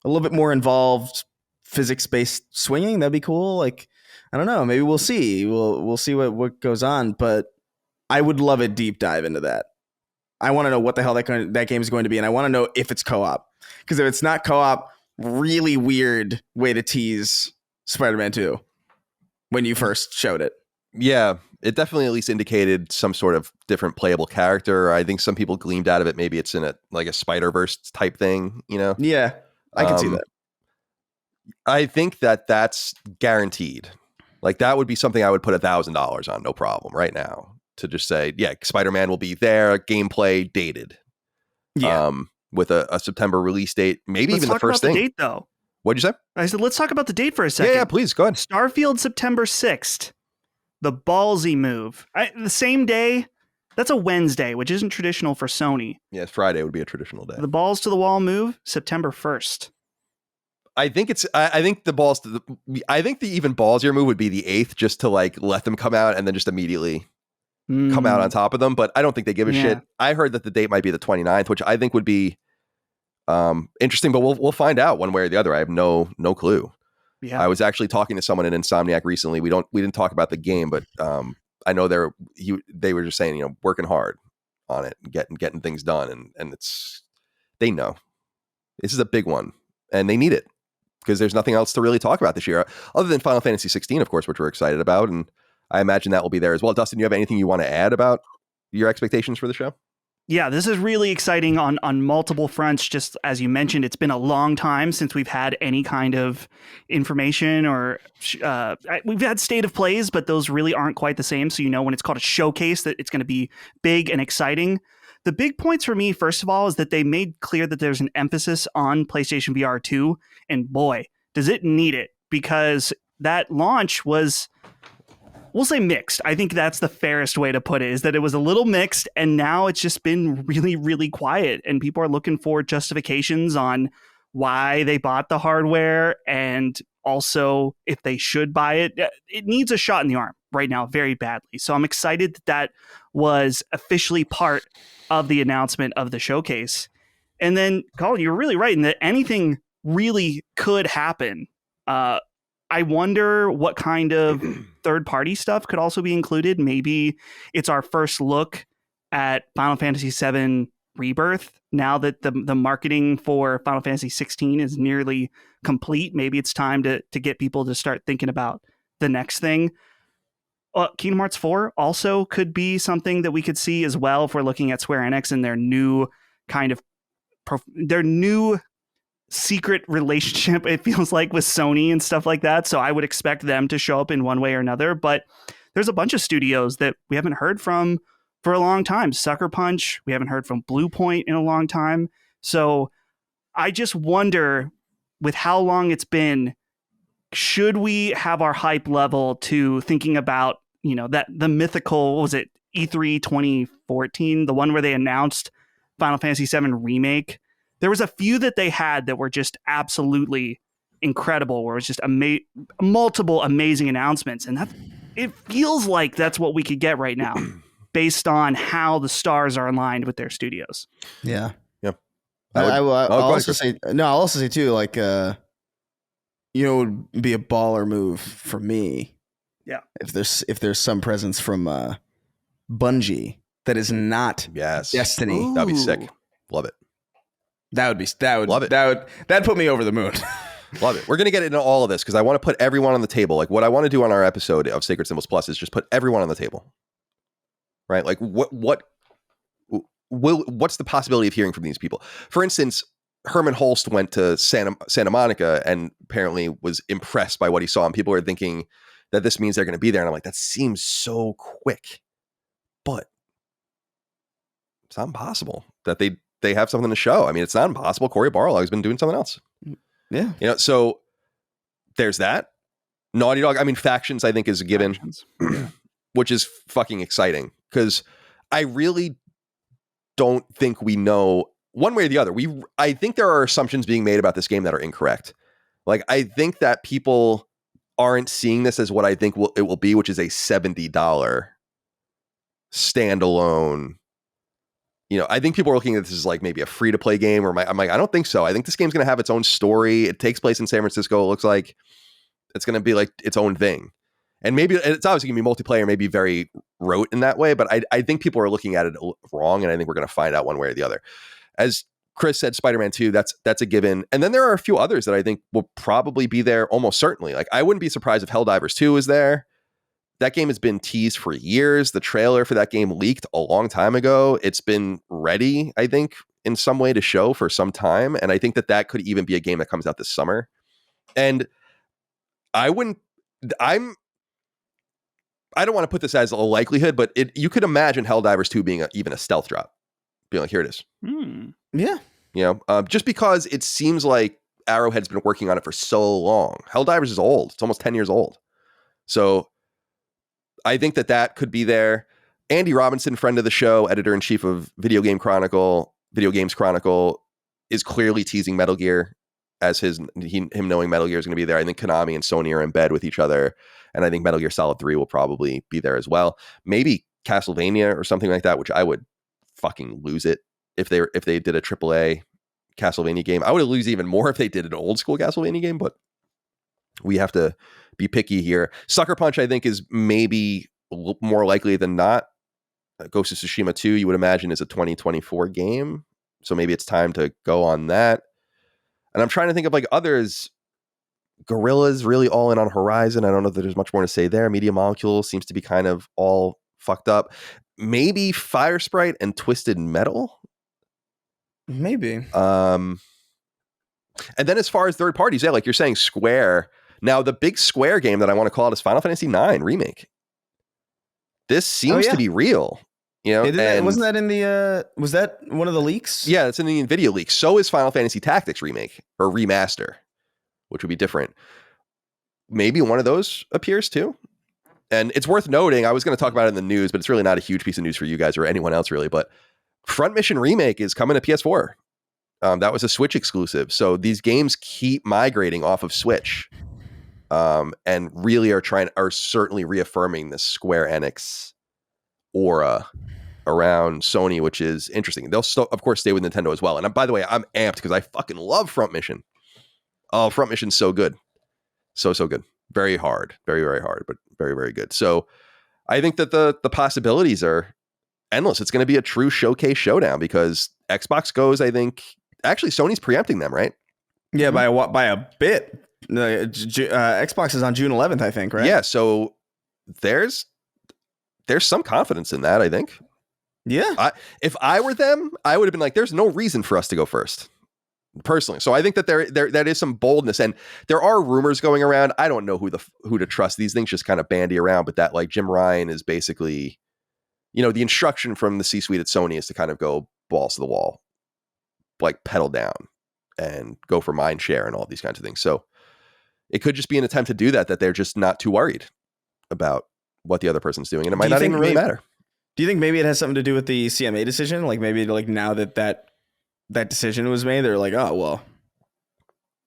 a little bit more involved physics-based swinging. That'd be cool. Like, I don't know. Maybe we'll see. We'll see what goes on. But I would love a deep dive into that. I want to know what the hell that game is going to be. And I want to know if it's co-op. Because if it's not co-op, really weird way to tease Spider-Man 2 when you first showed it. Yeah, it definitely at least indicated some sort of different playable character. I think some people gleamed out of it. Maybe it's in a Spider-Verse type thing, Yeah, I can see that. I think that's guaranteed. Like that would be something I would put $1,000 on, no problem, right now. To just say, yeah, Spider-Man will be there, gameplay dated. Yeah. With a September release date, maybe Let's even the first thing. The date, though. What'd you say? I said, let's talk about the date for a second. Yeah, please, go ahead. Starfield, September 6th. The ballsy move. The same day, that's a Wednesday, which isn't traditional for Sony. Yeah, Friday would be a traditional day. The balls to the wall move, September 1st. I think I think the even ballsier move would be the 8th, just to like let them come out and then just immediately come out on top of them. But I don't think they give a shit. I heard that the date might be the 29th, which I think would be interesting, but we'll find out one way or the other. I have no clue. Yeah. I was actually talking to someone in Insomniac recently. We didn't talk about the game, but I know they were just saying, working hard on it, getting things done, and they know this is a big one and they need it because there's nothing else to really talk about this year other than Final Fantasy 16, of course, which we're excited about, and I imagine that will be there as well. Dustin, you have anything you want to add about your expectations for the show? Yeah, this is really exciting on multiple fronts. Just as you mentioned, it's been a long time since we've had any kind of information or we've had state of plays, but those really aren't quite the same. So, when it's called a showcase, that it's going to be big and exciting. The big points for me, first of all, is that they made clear that there's an emphasis on PlayStation VR 2. And boy, does it need it, because that launch was, we'll say, mixed. I think that's the fairest way to put it, is that it was a little mixed, and now it's just been really, really quiet, and people are looking for justifications on why they bought the hardware, and also if they should buy it. It needs a shot in the arm right now very badly. So I'm excited that was officially part of the announcement of the showcase. And then, Colin, you're really right in that anything really could happen. I wonder what kind of third-party stuff could also be included. Maybe it's our first look at Final Fantasy VII Rebirth. Now that the marketing for Final Fantasy 16 is nearly complete, maybe it's time to get people to start thinking about the next thing. Kingdom Hearts 4 also could be something that we could see as well if we're looking at Square Enix and their new kind of secret relationship, it feels like, with Sony and stuff like that. So I would expect them to show up in one way or another. But there's a bunch of studios that we haven't heard from for a long time. Sucker Punch, we haven't heard from Blue Point in a long time. So I just wonder, with how long it's been, should we have our hype level to thinking about, that the mythical, what was it, E3 2014, the one where they announced Final Fantasy VII Remake? There was a few that they had that were just absolutely incredible, where it was just multiple amazing announcements. And it feels like that's what we could get right now based on how the stars are aligned with their studios. Yeah. Yeah. I'll also say too, like, it would be a baller move for me. Yeah. If there's some presence from Bungie that is not Destiny. Ooh. That'd be sick. Love it. That'd love it. That'd put me over the moon. Love it. We're going to get into all of this because I want to put everyone on the table. Like, what I want to do on our episode of Sacred Symbols Plus is just put everyone on the table. Right? Like, what's the possibility of hearing from these people? For instance, Herman Holst went to Santa Monica and apparently was impressed by what he saw, and people are thinking that this means they're going to be there. And I'm like, that seems so quick, but it's not impossible that they have something to show. I mean, it's not impossible. Cory Barlog's been doing something else. Yeah. So there's that. Naughty Dog, I mean, Factions, I think, is a given, which is fucking exciting because I really don't think we know one way or the other. I think there are assumptions being made about this game that are incorrect. Like, I think that people aren't seeing this as what I think it will be, which is a $70 standalone. I think people are looking at this as like maybe a free-to-play game, or I'm like, I don't think so. I think this game's going to have its own story. It takes place in San Francisco. It looks like it's going to be like its own thing. And maybe it's obviously going to be multiplayer, maybe very rote in that way, but I think people are looking at it wrong, and I think we're going to find out one way or the other. As Chris said, Spider-Man 2, that's a given. And then there are a few others that I think will probably be there almost certainly. Like, I wouldn't be surprised if Helldivers 2 is there. That game has been teased for years. The trailer for that game leaked a long time ago. It's been ready, I think, in some way to show for some time. And I think that could even be a game that comes out this summer. And I don't want to put this as a likelihood, but you could imagine Helldivers 2 being even a stealth drop. Being like, here it is. Yeah. Just because it seems like Arrowhead's been working on it for so long. Helldivers is old. It's almost 10 years old. So I think that could be there. Andy Robinson, friend of the show, editor-in-chief of Video Games Chronicle, is clearly teasing Metal Gear as him knowing Metal Gear is going to be there. I think Konami and Sony are in bed with each other, and I think Metal Gear Solid 3 will probably be there as well. Maybe Castlevania or something like that, which I would fucking lose it if they did a AAA Castlevania game. I would lose even more if they did an old school Castlevania game, but we have to be picky here. Sucker Punch, I think, is maybe more likely than not. Ghost of Tsushima 2, you would imagine, is a 2024 game, so maybe it's time to go on that. And I'm trying to think of like others. Guerrilla's really all in on Horizon. I don't know if there's much more to say there. Media Molecule seems to be kind of all fucked up. Maybe Fire Sprite and Twisted Metal. Maybe. And then as far as third parties, yeah, like you're saying, Square. Now the big Square game that I want to call it is Final Fantasy IX Remake. This seems to be real. You know, wasn't that in the? Was that one of the leaks? Yeah, it's in the NVIDIA leak. So is Final Fantasy Tactics Remake or Remaster, which would be different. Maybe one of those appears too. And it's worth noting, I was going to talk about it in the news, but it's really not a huge piece of news for you guys or anyone else really, but Front Mission Remake is coming to PS4. That was a Switch exclusive. So these games keep migrating off of Switch, and really are certainly reaffirming this Square Enix aura around Sony, which is interesting. They'll still, of course, stay with Nintendo as well. And by the way, I'm amped because I fucking love Front Mission. Oh, Front Mission's so good. So good. Very hard. Very, very hard, but very, very good. So I think that the possibilities are endless. It's going to be a true showcase showdown because Xbox goes, I think, actually Sony's preempting them, right? Yeah, by a bit. Xbox is on June 11th, I think, right? Yeah, so there's some confidence in that, I think. Yeah. If I were them, I would have been like, there's no reason for us to go first. Personally. So I think that there that is some boldness, and there are rumors going around. I don't know who to trust. These things just kind of bandy around, but that like Jim Ryan is basically, you know, the instruction from the C-suite at Sony is to kind of go balls to the wall, like pedal down and go for mind share and all these kinds of things. So it could just be an attempt to do that they're just not too worried about what the other person's doing, and it might not even really matter. Do you think maybe it has something to do with the CMA decision? Like maybe like now that decision was made, they're like, oh, well,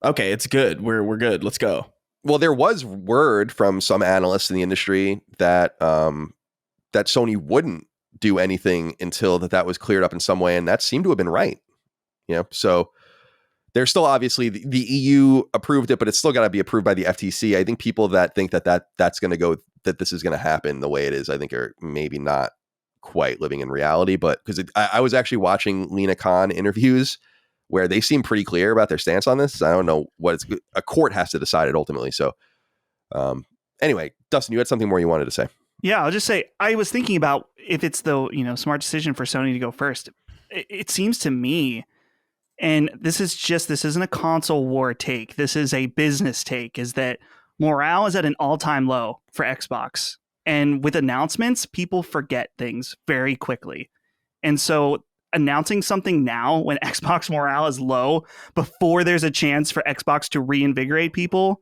okay, it's good. We're good. Let's go. Well, there was word from some analysts in the industry that that Sony wouldn't do anything until that was cleared up in some way, and that seemed to have been right. You know, so there's still obviously the EU approved it, but it's still got to be approved by the FTC. I think people that think that's going to go, that this is going to happen the way it is, I think are maybe not quite living in reality. But because I was actually watching Lena Khan interviews where they seem pretty clear about their stance on this. I don't know what a court has to decide it ultimately. So anyway, Dustin, you had something more you wanted to say. Yeah, I'll just say, I was thinking about if it's the, smart decision for Sony to go first. It seems to me, and this isn't a console war take, this is a business take, is that morale is at an all-time low for Xbox. And with announcements, people forget things very quickly. And so announcing something now when Xbox morale is low, before there's a chance for Xbox to reinvigorate people,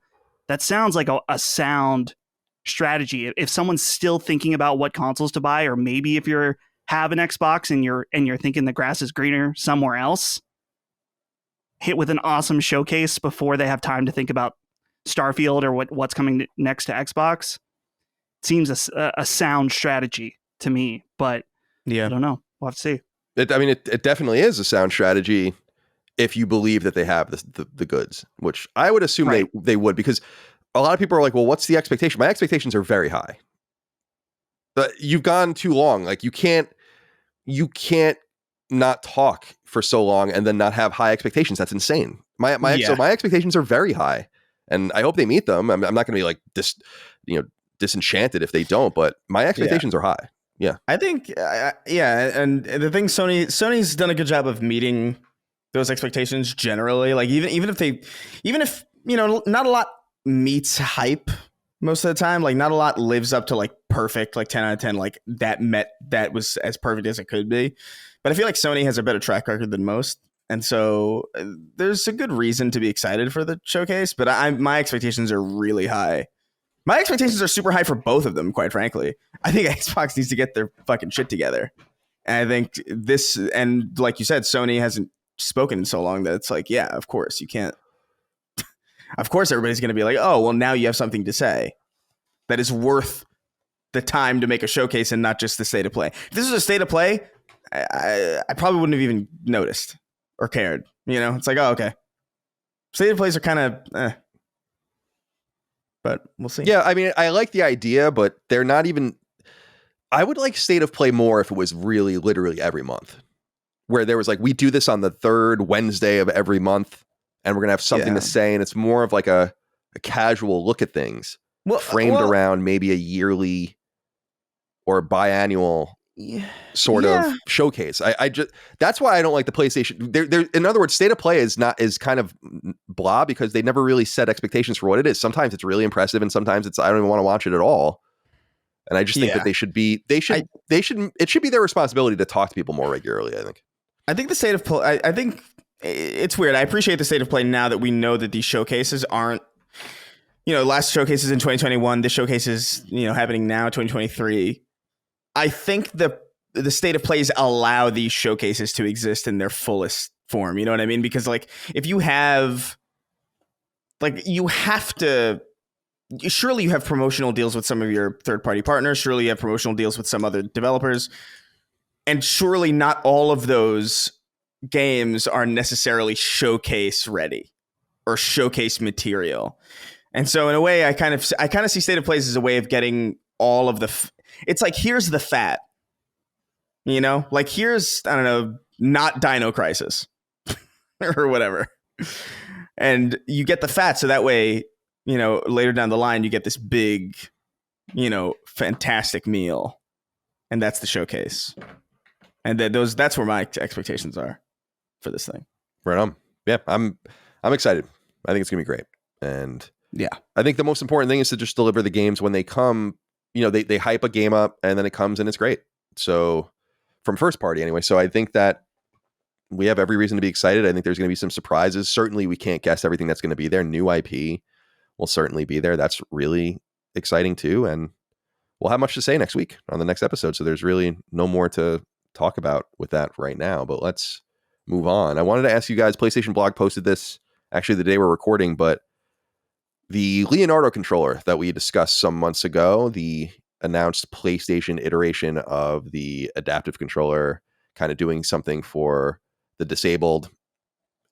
that sounds like a sound strategy. If someone's still thinking about what consoles to buy, or maybe if you have an Xbox and you're thinking the grass is greener somewhere else, hit with an awesome showcase before they have time to think about Starfield or what's coming next to Xbox. Seems a sound strategy to me, but yeah, I don't know. We'll have to see. It definitely is a sound strategy if you believe that they have the goods, which I would assume they would, because a lot of people are like, well, what's the expectation? My expectations are very high. But you've gone too long. Like you can't not talk for so long and then not have high expectations. That's insane. So my expectations are very high, and I hope they meet them. I'm not going to be like disenchanted if they don't, but my expectations are high. Yeah, I think and the thing, Sony's done a good job of meeting those expectations generally. Like even if not a lot meets hype most of the time, like not a lot lives up to like perfect, like 10 out of 10, like that was as perfect as it could be. But I feel like Sony has a better track record than most, and so there's a good reason to be excited for the showcase. But my expectations are really high. My expectations are super high for both of them, quite frankly. I think Xbox needs to get their fucking shit together. And I think this, and like you said, Sony hasn't spoken in so long that it's like, yeah, of course, you can't of course everybody's going to be like, oh, well, now you have something to say that is worth the time to make a showcase and not just the state of play. If this was a state of play, I probably wouldn't have even noticed or cared. It's like, oh, okay. State of plays are kind of but we'll see. Yeah, I mean, I like the idea, but they're not even... I would like state of play more if it was really literally every month, where there was like, we do this on the third Wednesday of every month and we're going to have something to say. And it's more of like a casual look at things framed around maybe a yearly or biannual sort of showcase. I just, that's why I don't like the PlayStation. There, in other words, state of play is kind of blah, because they never really set expectations for what it is. Sometimes it's really impressive and sometimes I don't even want to watch it at all. And I just think that it should be their responsibility to talk to people more regularly, I think the state of play, I think it's weird. I appreciate the state of play now that we know that these showcases aren't, last showcases in 2021, this showcase is, happening now, 2023. I think the state of plays allow these showcases to exist in their fullest form. You know what I mean? Because like, if you have, like, you have to, surely you have promotional deals with some of your third-party partners. Surely you have promotional deals with some other developers. And surely not all of those games are necessarily showcase ready or showcase material. And so in a way, I kind of see state of plays as a way of getting all of the... it's like, here's the fat. Like, here's, I don't know, not Dino Crisis or whatever. And you get the fat, so that way... later down the line, you get this big, fantastic meal, and that's the showcase. And that's where my expectations are for this thing. Right on. Yeah, I'm excited. I think it's gonna be great. And yeah, I think the most important thing is to just deliver the games when they come. They hype a game up and then it comes and it's great. So from first party anyway. So I think that we have every reason to be excited. I think there's going to be some surprises. Certainly we can't guess everything that's going to be there. New IP will certainly be there. That's really exciting too. And we'll have much to say next week on the next episode. So there's really no more to talk about with that right now, but let's move on. I wanted to ask you guys, PlayStation blog posted this actually the day we're recording, but the Leonardo controller that we discussed some months ago, the announced PlayStation iteration of the adaptive controller, kind of doing something for the disabled,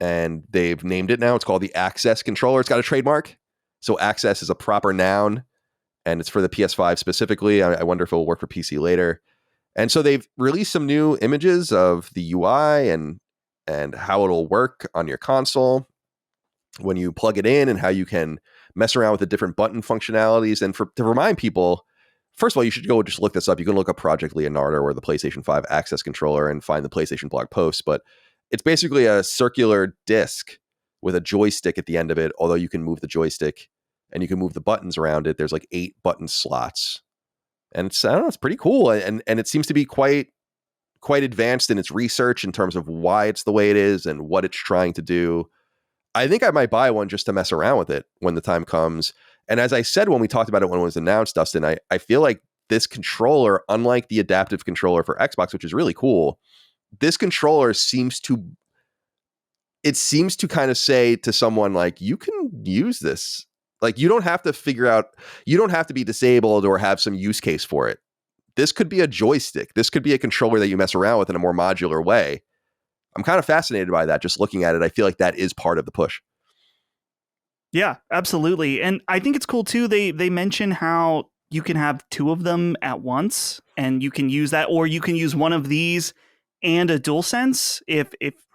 and they've named it now. It's called the Access controller. It's got a trademark. So Access is a proper noun, and it's for the PS5 specifically. I wonder if it will work for PC later. And so they've released some new images of the UI and how it'll work on your console when you plug it in, and how you can mess around with the different button functionalities. And to remind people, first of all, you should go just look this up. You can look up Projekt Leonardo or the PlayStation 5 Access controller and find the PlayStation blog post. But it's basically a circular disc with a joystick at the end of it, although you can move the joystick and you can move the buttons around it. There's like 8 button slots. And it's, I don't know, it's pretty cool. And it seems to be quite advanced in its research in terms of why it's the way it is and what it's trying to do. I think I might buy one just to mess around with it when the time comes. And as I said when we talked about it when it was announced, Dustin, I feel like this controller, unlike the adaptive controller for Xbox, which is really cool, this controller seems to kind of say to someone like, you can use this. Like, you don't have to you don't have to be disabled or have some use case for it. This could be a joystick. This could be a controller that you mess around with in a more modular way. I'm kind of fascinated by that. Just looking at it, I feel like that is part of the push. Yeah, absolutely. And I think it's cool too. They mention how you can have 2 of them at once, and you can use that, or you can use one of these and a DualSense if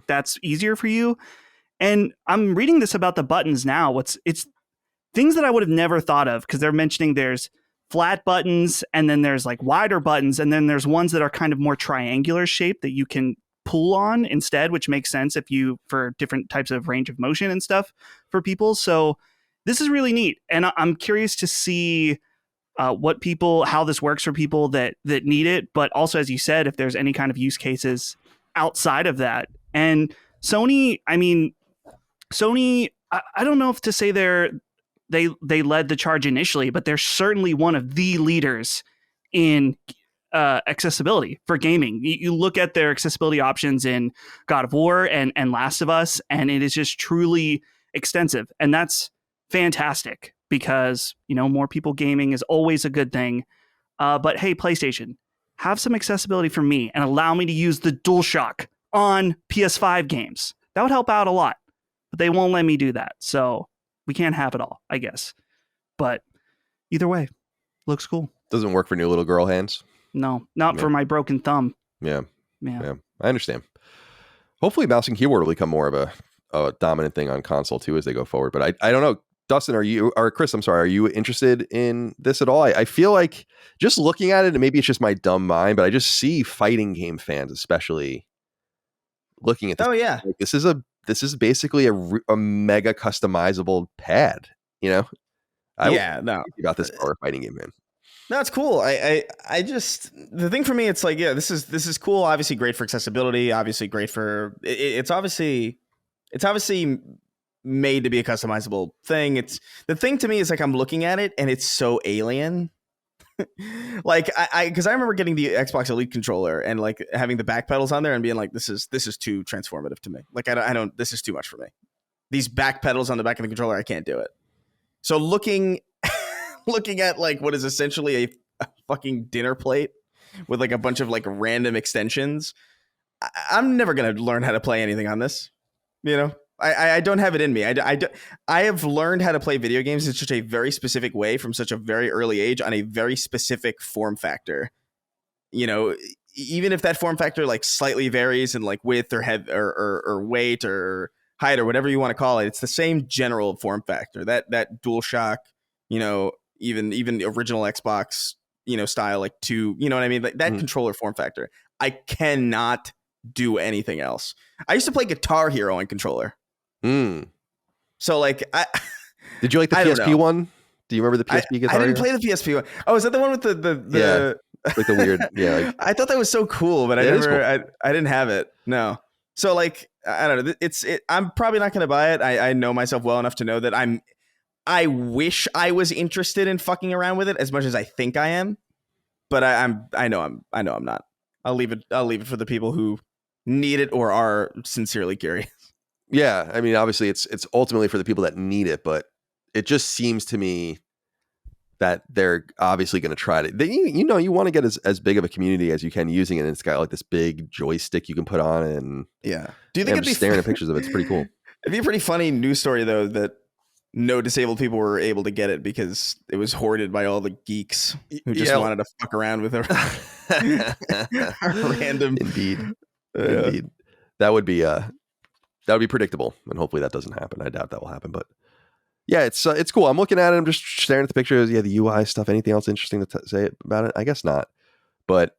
that's easier for you. And I'm reading this about the buttons now. It's things that I would have never thought of, because they're mentioning there's flat buttons, and then there's like wider buttons, and then there's ones that are kind of more triangular shape that you can pull on instead, which makes sense for different types of range of motion and stuff for people. So this is really neat, and I'm curious to see how this works for people that need it, but also, as you said, if there's any kind of use cases outside of that. And Sony, I don't know if to say they led the charge initially, but they're certainly one of the leaders in accessibility for gaming. You look at their accessibility options in God of War and Last of Us, and it is just truly extensive. And that's fantastic because, more people gaming is always a good thing. But hey, PlayStation, have some accessibility for me and allow me to use the DualShock on PS5 games. That would help out a lot, but they won't let me do that. So we can't have it all, I guess. But either way, looks cool. Doesn't work for new little girl hands. No, not for my broken thumb. Yeah. I understand. Hopefully mouse and keyboard will become more of a dominant thing on console too as they go forward. But I don't know. Dustin, Chris, I'm sorry, are you interested in this at all? I feel like just looking at it, and maybe it's just my dumb mind, but I just see fighting game fans, especially looking at this. Oh yeah. Like, this is basically a mega customizable pad, about this for a fighting game, man. No, it's cool. I just, the thing for me, it's like, yeah, this is cool. Obviously great for accessibility. Obviously great for, it's obviously made to be a customizable thing. It's the thing to me is like, I'm looking at it and it's so alien. Like because I remember getting the Xbox Elite controller and like having the back pedals on there and being like, this is too transformative to me. Like I don't, this is too much for me. These back pedals on the back of the controller, I can't do it. So looking at like what is essentially a fucking dinner plate with like a bunch of like random extensions, I'm never gonna learn how to play anything on this. I don't have it in me. I have learned how to play video games in such a very specific way from such a very early age on a very specific form factor. Even if that form factor like slightly varies in like width or head or weight or height or whatever you want to call it, it's the same general form factor. That DualShock, even original Xbox, style, like 2, you know what I mean? Like that controller form factor. I cannot do anything else. I used to play Guitar Hero on controller. So like did you like the PSP one? Do you remember the PSP Guitar Hero? I didn't play the PSP one. Oh, is that the one with the like the weird Like, I thought that was so cool, but I didn't have it. No. So like I don't know. I'm probably not going to buy it. I know myself well enough to know that I wish I was interested in fucking around with it as much as I think I am, but I know I'm not. I'll leave it for the people who need it or are sincerely curious. Yeah, I mean, obviously, it's ultimately for the people that need it, but it just seems to me that they're obviously going to try to. You want to get as big of a community as you can using it. And it's got like this big joystick you can put on, and yeah. Do you think it'd be staring at pictures of it? It's pretty cool. It'd be a pretty funny news story though that no disabled people were able to get it because it was hoarded by all the geeks who just wanted to fuck around with a random. Indeed. That would be predictable, and hopefully that doesn't happen. I doubt that will happen, but yeah, it's cool. I'm looking at it. I'm just staring at the pictures. Yeah, the UI stuff. Anything else interesting to say about it? I guess not. But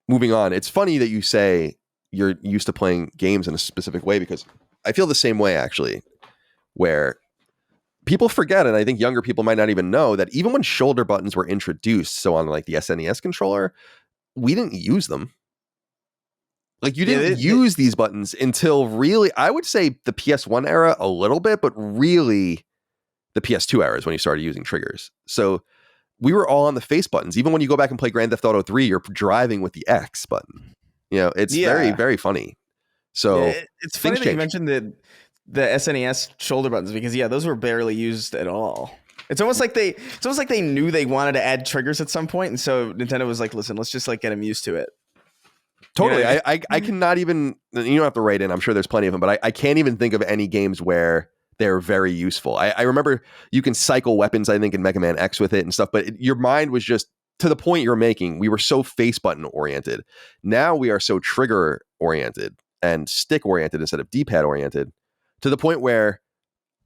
moving on, it's funny that you say you're used to playing games in a specific way, because I feel the same way actually, where people forget, and I think younger people might not even know, that even when shoulder buttons were introduced, so on like the SNES controller, we didn't use them. Like you didn't use these buttons until really, I would say the PS1 era a little bit, but really the PS2 era is when you started using triggers. So we were all on the face buttons. Even when you go back and play Grand Theft Auto 3, you're driving with the X button. It's very, very funny. So it's funny that you mentioned the SNES shoulder buttons, because those were barely used at all. It's almost like they knew they wanted to add triggers at some point, and so Nintendo was like, "Listen, let's just like get them used to it." Totally. Yeah. I cannot even, you don't have to write in, I'm sure there's plenty of them, but I can't even think of any games where they're very useful. I remember you can cycle weapons, I think, in Mega Man X with it and stuff, but your mind was just, to the point you're making, we were so face button oriented. Now we are so trigger oriented and stick oriented instead of D-pad oriented, to the point where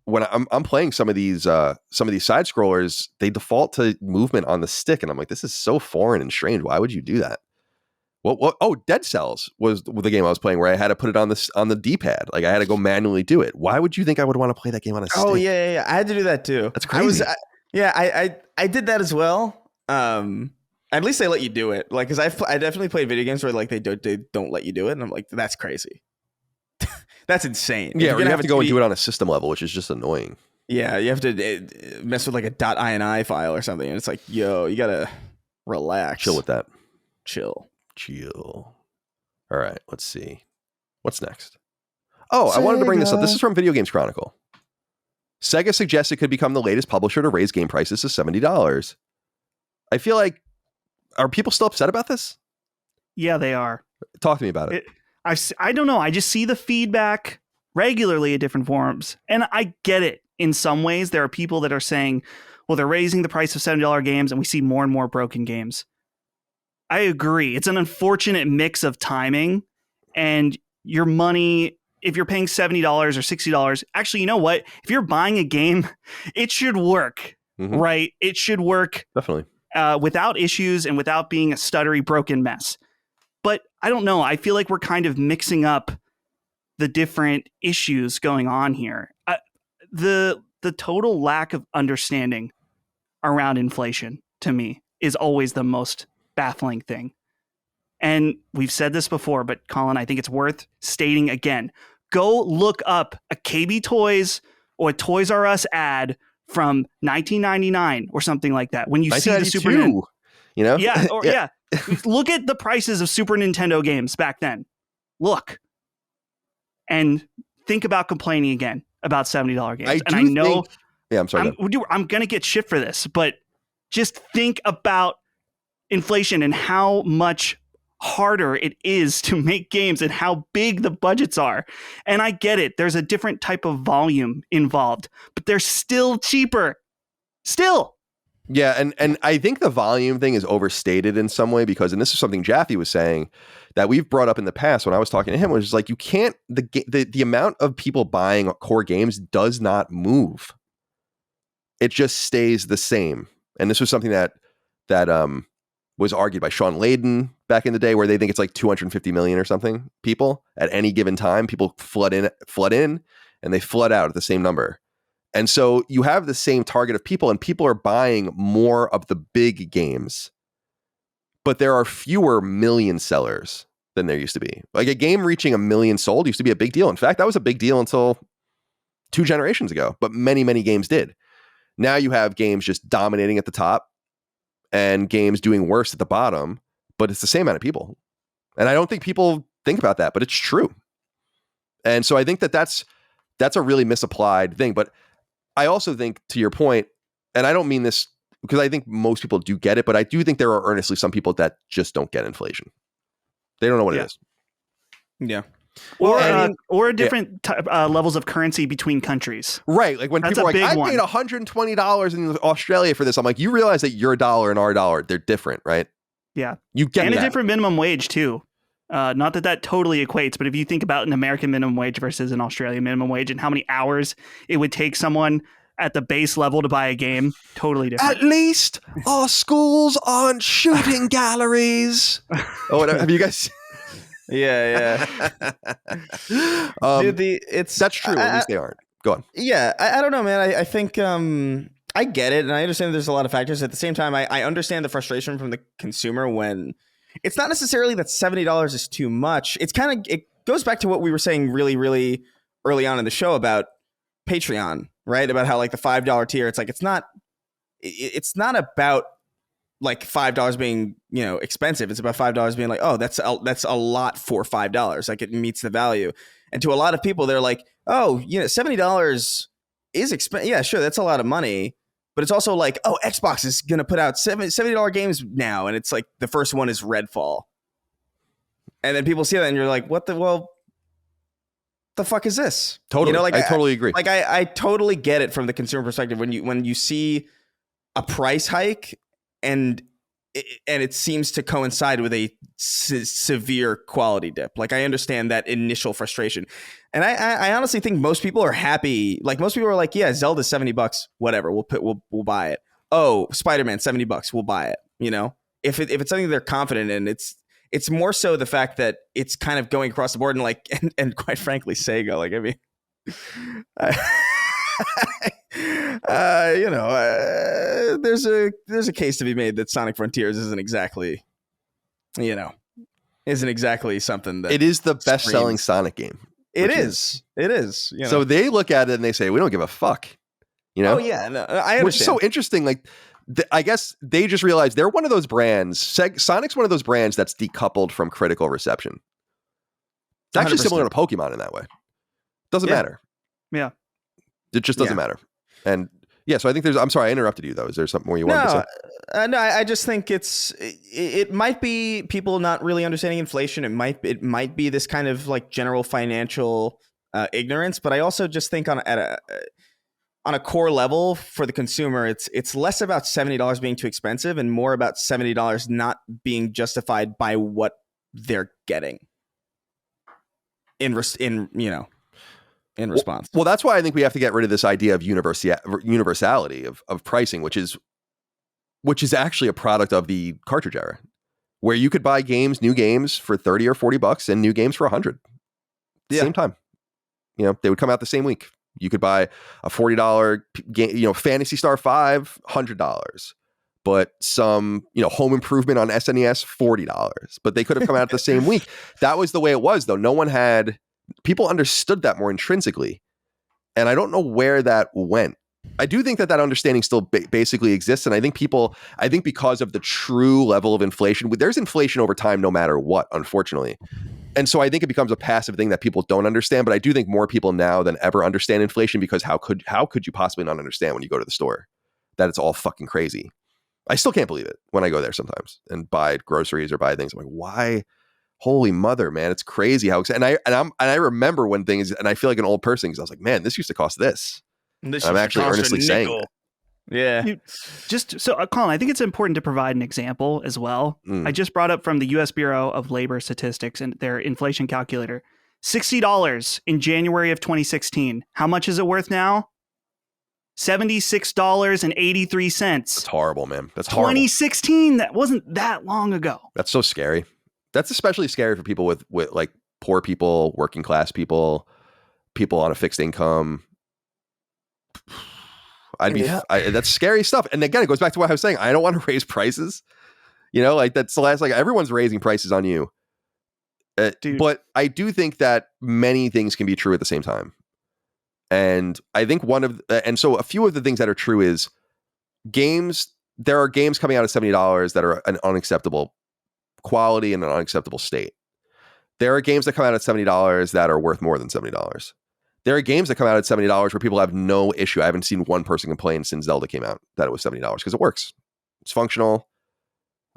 when I'm playing some of these side scrollers, they default to movement on the stick, and I'm like, this is so foreign and strange. Why would you do that? What? Oh, Dead Cells was the game I was playing where I had to put it on the D-pad. Like I had to go manually do it. Why would you think I would want to play that game on a stick? Oh yeah. I had to do that too. That's crazy. I did that as well. At least they let you do it. Like, because I definitely played video games where like they don't let you do it, and I'm like, that's crazy. That's insane. Yeah, you have to go and do it on a system level, which is just annoying. Yeah, you have to mess with like a .ini file or something, and it's like, yo, you gotta relax, chill with that, chill. All right, let's see. What's next? Oh, Sega. I wanted to bring this up. This is from Video Games Chronicle. Sega suggests it could become the latest publisher to raise game prices to $70. I feel like, are people still upset about this? Yeah, they are. Talk to me about it. I don't know. I just see the feedback regularly at different forums. And I get it. In some ways, there are people that are saying, well, they're raising the price of $70 games and we see more and more broken games. I agree. It's an unfortunate mix of timing and your money. If you're paying $70 or $60, actually, you know what? If you're buying a game, it should work, right? It should work definitely without issues and without being a stuttery, broken mess. But I don't know. I feel like we're kind of mixing up the different issues going on here. The total lack of understanding around inflation, to me, is always the most baffling thing. And we've said this before, but Colin, I think it's worth stating again. Go look up a KB Toys or a Toys R Us ad from 1999 or something like that. When you see the Super Nintendo, you know, yeah. Look at the prices of Super Nintendo games back then. Look, and think about complaining again about $70 games. I know. I'm sorry. I'm going to get shit for this, but just think about inflation and how much harder it is to make games and how big the budgets are. And I get it. There's a different type of volume involved, but they're still cheaper. Still. Yeah, and I think the volume thing is overstated in some way because, and this is something Jaffe was saying that we've brought up in the past when I was talking to him, which is like, you can't, the amount of people buying core games does not move. It just stays the same. And this was something that was argued by Sean Layden back in the day, where they think it's like 250 million or something people at any given time. People flood in, and they flood out at the same number. And so you have the same target of people, and people are buying more of the big games, but there are fewer million sellers than there used to be. Like a game reaching 1 million sold used to be a big deal. In fact, that was a big deal until 2 generations ago, but many, many games did. Now you have games just dominating at the top and games doing worse at the bottom, but it's the same amount of people. And I don't think people think about that, but it's true. And so I think that's a really misapplied thing. But I also think, to your point, and I don't mean this because I think most people do get it, but I do think there are earnestly some people that just don't get inflation. They don't know what it is. Yeah. Or different levels of currency between countries. Right. Like when people are like, I paid $120 in Australia for this. I'm like, you realize that your dollar and our dollar, they're different, right? Yeah. You get and that. A different minimum wage too. Not that totally equates, but if you think about an American minimum wage versus an Australian minimum wage and how many hours it would take someone at the base level to buy a game, totally different. At least our schools aren't shooting galleries. Oh, have you guys... Yeah. Dude, that's true. At least they aren't. Go on. Yeah, I don't know, man. I think I get it, and I understand there's a lot of factors. At the same time, I understand the frustration from the consumer when it's not necessarily that $70 is too much. It's kind of, it goes back to what we were saying really, really early on in the show about Patreon, right? About how like the $5 tier, it's like it's not about like $5 being, you know, expensive. It's about $5 being like, oh, that's a lot for $5. Like it meets the value. And to a lot of people, they're like, oh, you know, $70 is expensive. Yeah, sure, that's a lot of money. But it's also like, oh, Xbox is going to put out $70 games now. And it's like the first one is Redfall. And then people see that and you're like, what the fuck is this? Totally. You know, like, I totally agree. Like I totally get it from the consumer perspective when you see a price hike and it seems to coincide with a severe quality dip. Like I understand that initial frustration. And I honestly think most people are happy. Like most people are like, yeah, Zelda's $70, whatever. We'll buy it. Oh, Spider-Man, $70, we'll buy it. You know, if it's something they're confident in, it's more so the fact that it's kind of going across the board and like, and quite frankly, Sega, like, I mean, there's a case to be made that Sonic Frontiers isn't exactly something that it is the best selling Sonic game. It is. You know? So they look at it and they say, we don't give a fuck. You know? Oh yeah, no, I understand. Which is so interesting. Like, I guess they just realized they're one of those brands. Sonic's one of those brands that's decoupled from critical reception. It's actually 100%. Similar to Pokemon in that way. Doesn't matter. Yeah. It just doesn't matter. And yeah, so I think I'm sorry, I interrupted you though. Is there something more you wanted to say? No, I just think it might be people not really understanding inflation. It might be this kind of like general financial ignorance, but I also just think on a core level for the consumer, it's less about $70 being too expensive and more about $70 not being justified by what they're getting in response. Well, that's why I think we have to get rid of this idea of universality of pricing, which is actually a product of the cartridge era, where you could buy new games for $30 or $40 and new games for $100 same time. They would come out the same week. You could buy a $40 game, Phantasy Star 5, $100. But some, Home Improvement on SNES, $40. But they could have come out the same week. That was the way it was, though. People understood that more intrinsically. And I don't know where that went. I do think that understanding still basically exists. And I think because of the true level of inflation, there's inflation over time no matter what, unfortunately. And so I think it becomes a passive thing that people don't understand. But I do think more people now than ever understand inflation, because how could you possibly not understand when you go to the store that it's all fucking crazy? I still can't believe it when I go there sometimes and buy groceries or buy things. I'm like, why? Holy mother, man, it's crazy how and I remember when things, and I feel like an old person because I was like, man, this used to cost this. I'm actually earnestly saying that. Yeah. Just so, Colin, I think it's important to provide an example as well. I just brought up from the U.S. Bureau of Labor Statistics and their inflation calculator, $60 in January of 2016. How much is it worth now? $76.83. That's horrible, man. That's horrible. 2016. That wasn't that long ago. That's so scary. That's especially scary for people with like poor people, working class people on a fixed income. That's scary stuff. And again, it goes back to what I was saying. I don't want to raise prices. That's the last, everyone's raising prices on you. But I do think that many things can be true at the same time. And I think so a few of the things that are true is games. There are games coming out at $70 that are an unacceptable quality and an unacceptable state. There are games that come out at $70 that are worth more than $70. There are games that come out at $70 where people have no issue. I haven't seen one person complain since Zelda came out that it was $70 because it works. It's functional.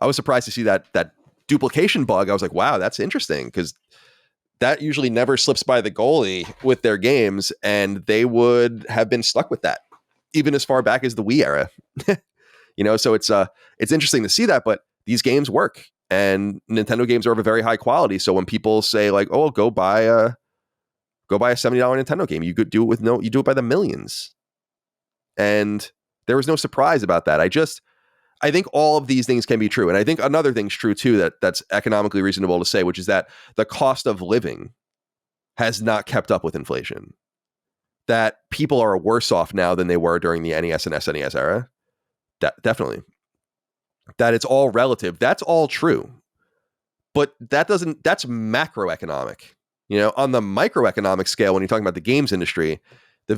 I was surprised to see that duplication bug. I was like, wow, that's interesting, because that usually never slips by the goalie with their games, and they would have been stuck with that even as far back as the Wii era. So it's interesting to see that, but these games work, and Nintendo games are of a very high quality. So when people say like, oh, go buy a $70 Nintendo game, you could do it you do it by the millions. And there was no surprise about that. I think all of these things can be true. And I think another thing's true too, that's economically reasonable to say, which is that the cost of living has not kept up with inflation. That people are worse off now than they were during the NES and SNES era. Definitely. That it's all relative. That's all true. But that's macroeconomic. On the microeconomic scale, when you're talking about the games industry, the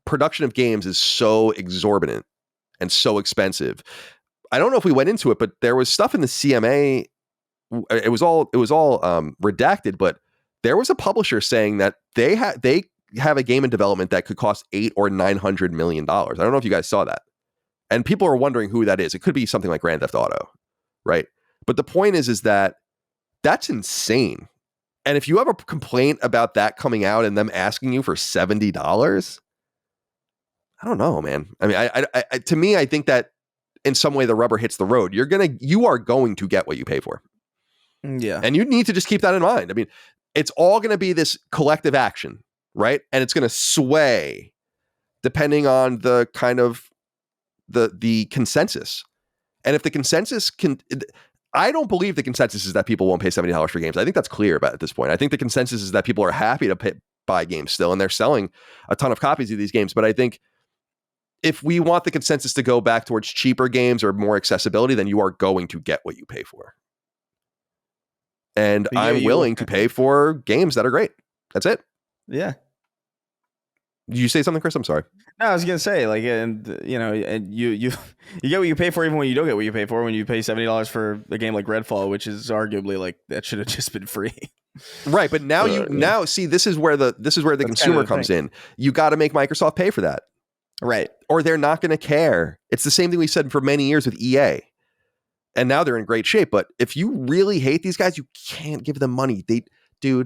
production of games is so exorbitant and so expensive. I don't know if we went into it, but there was stuff in the CMA. It was all redacted, but there was a publisher saying that they have a game in development that could cost $800 or $900 million. I don't know if you guys saw that. And people are wondering who that is. It could be something like Grand Theft Auto, right? But the point is that that's insane. And if you have a complaint about that coming out and them asking you for $70, I don't know, man. I mean, to me, I think that in some way the rubber hits the road. You are going to get what you pay for. Yeah. And you need to just keep that in mind. I mean, it's all going to be this collective action, right? And it's going to sway depending on the kind of the consensus. And if the consensus I don't believe the consensus is that people won't pay $70 for games. I think that's clear about at this point. I think the consensus is that people are happy to buy games still, and they're selling a ton of copies of these games. But I think if we want the consensus to go back towards cheaper games or more accessibility, then you are going to get what you pay for. And I'm willing to pay for games that are great. That's it. Yeah. Did you say something, Chris? I'm sorry. No, I was gonna say, like, and and you get what you pay for, even when you don't get what you pay for. When you pay $70 for a game like Redfall, which is arguably like that should have just been free. Right, but now see, this is where the consumer comes in. You got to make Microsoft pay for that, right? Or they're not going to care. It's the same thing we said for many years with EA, and now they're in great shape. But if you really hate these guys, you can't give them money. You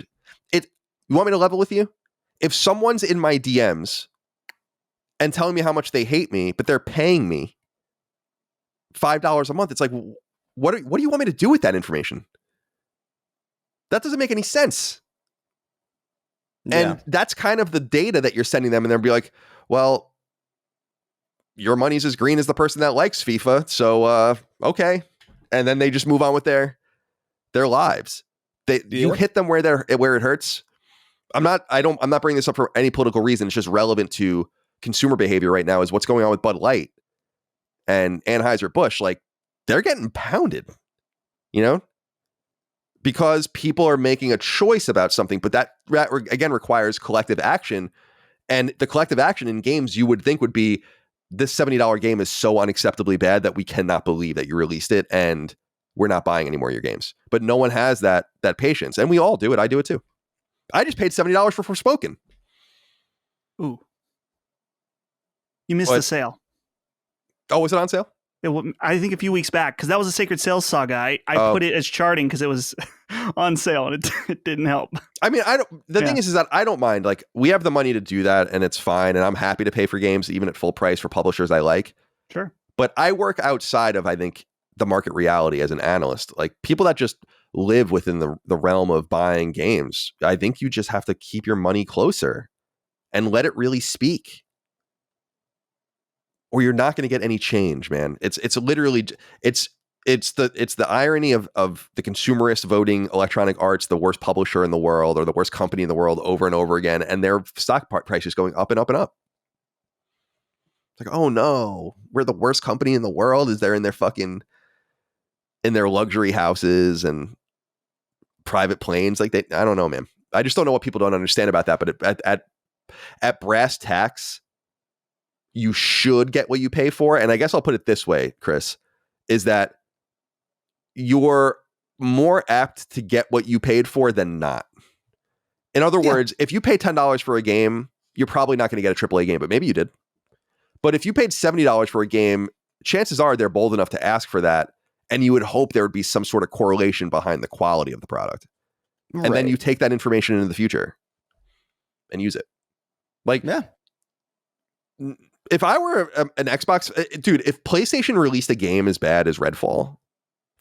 want me to level with you? If someone's in my DMs and telling me how much they hate me, but they're paying me $5 a month, it's like, what do you want me to do with that information? That doesn't make any sense. Yeah. And that's kind of the data that you're sending them, and they'll be like, well, your money's as green as the person that likes FIFA, so okay. And then they just move on with their lives. You hit them where it hurts. I'm not bringing this up for any political reason. It's just relevant to consumer behavior right now, is what's going on with Bud Light and Anheuser-Busch. Like, they're getting pounded, because people are making a choice about something, but that again requires collective action. And the collective action in games, you would think, would be, this $70 game is so unacceptably bad that we cannot believe that you released it, and we're not buying any more of your games. But no one has that patience, and we all do it. I do it too. I just paid $70 for Forspoken. Ooh. You missed the sale. Oh, was it on sale? I think a few weeks back, because that was a Sacred Sales saga. I put it as charting because it was on sale, and it didn't help. I mean, the thing is that I don't mind. Like, we have the money to do that, and it's fine, and I'm happy to pay for games even at full price for publishers I like. Sure. But I work outside of, I think, the market reality as an analyst. Like, people that just live within the realm of buying games, I think you just have to keep your money closer and let it really speak, or you're not going to get any change, man. It's literally it's the irony of the consumerist voting Electronic Arts the worst publisher in the world, or the worst company in the world, over and over again, and their stock price is going up and up and up. It's like, oh no, we're the worst company in the world. Is there in their luxury houses and private planes? Like, I don't know, man. I just don't know what people don't understand about that. But at brass tacks, you should get what you pay for. And I guess I'll put it this way, Chris, is that you're more apt to get what you paid for than not. In other words, if you pay $10 for a game, you're probably not going to get a AAA game, but maybe you did. But if you paid $70 for a game, chances are they're bold enough to ask for that. And you would hope there would be some sort of correlation behind the quality of the product. Right. And then you take that information into the future and use it. Like, if I were an Xbox, dude, if PlayStation released a game as bad as Redfall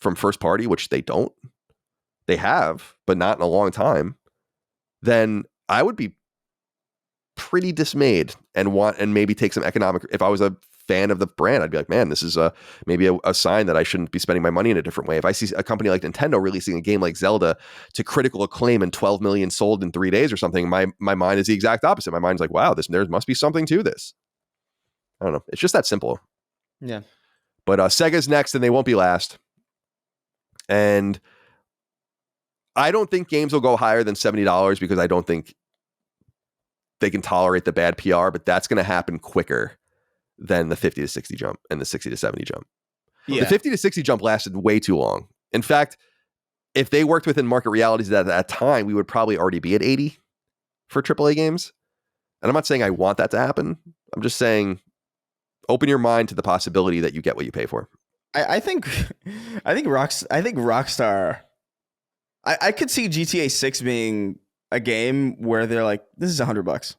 from first party, which they have, but not in a long time, then I would be pretty dismayed and maybe take some economic. If I was a fan of the brand, I'd be like, man, this is maybe a sign that I shouldn't be spending my money in a different way. If I see a company like Nintendo releasing a game like Zelda to critical acclaim and 12 million sold in 3 days or something, my mind is the exact opposite. My mind's like, wow, there must be something to this. I don't know. It's just that simple. Yeah. But Sega's next, and they won't be last. And I don't think games will go higher than $70 because I don't think they can tolerate the bad PR, but that's going to happen quicker than the 50 to 60 jump and the 60 to 70 jump. Yeah. The 50 to 60 jump lasted way too long. In fact, if they worked within market realities at that time, we would probably already be at 80 for AAA games. And I'm not saying I want that to happen. I'm just saying, open your mind to the possibility that you get what you pay for. I think Rockstar. I could see GTA 6 being a game where they're like, this is $100.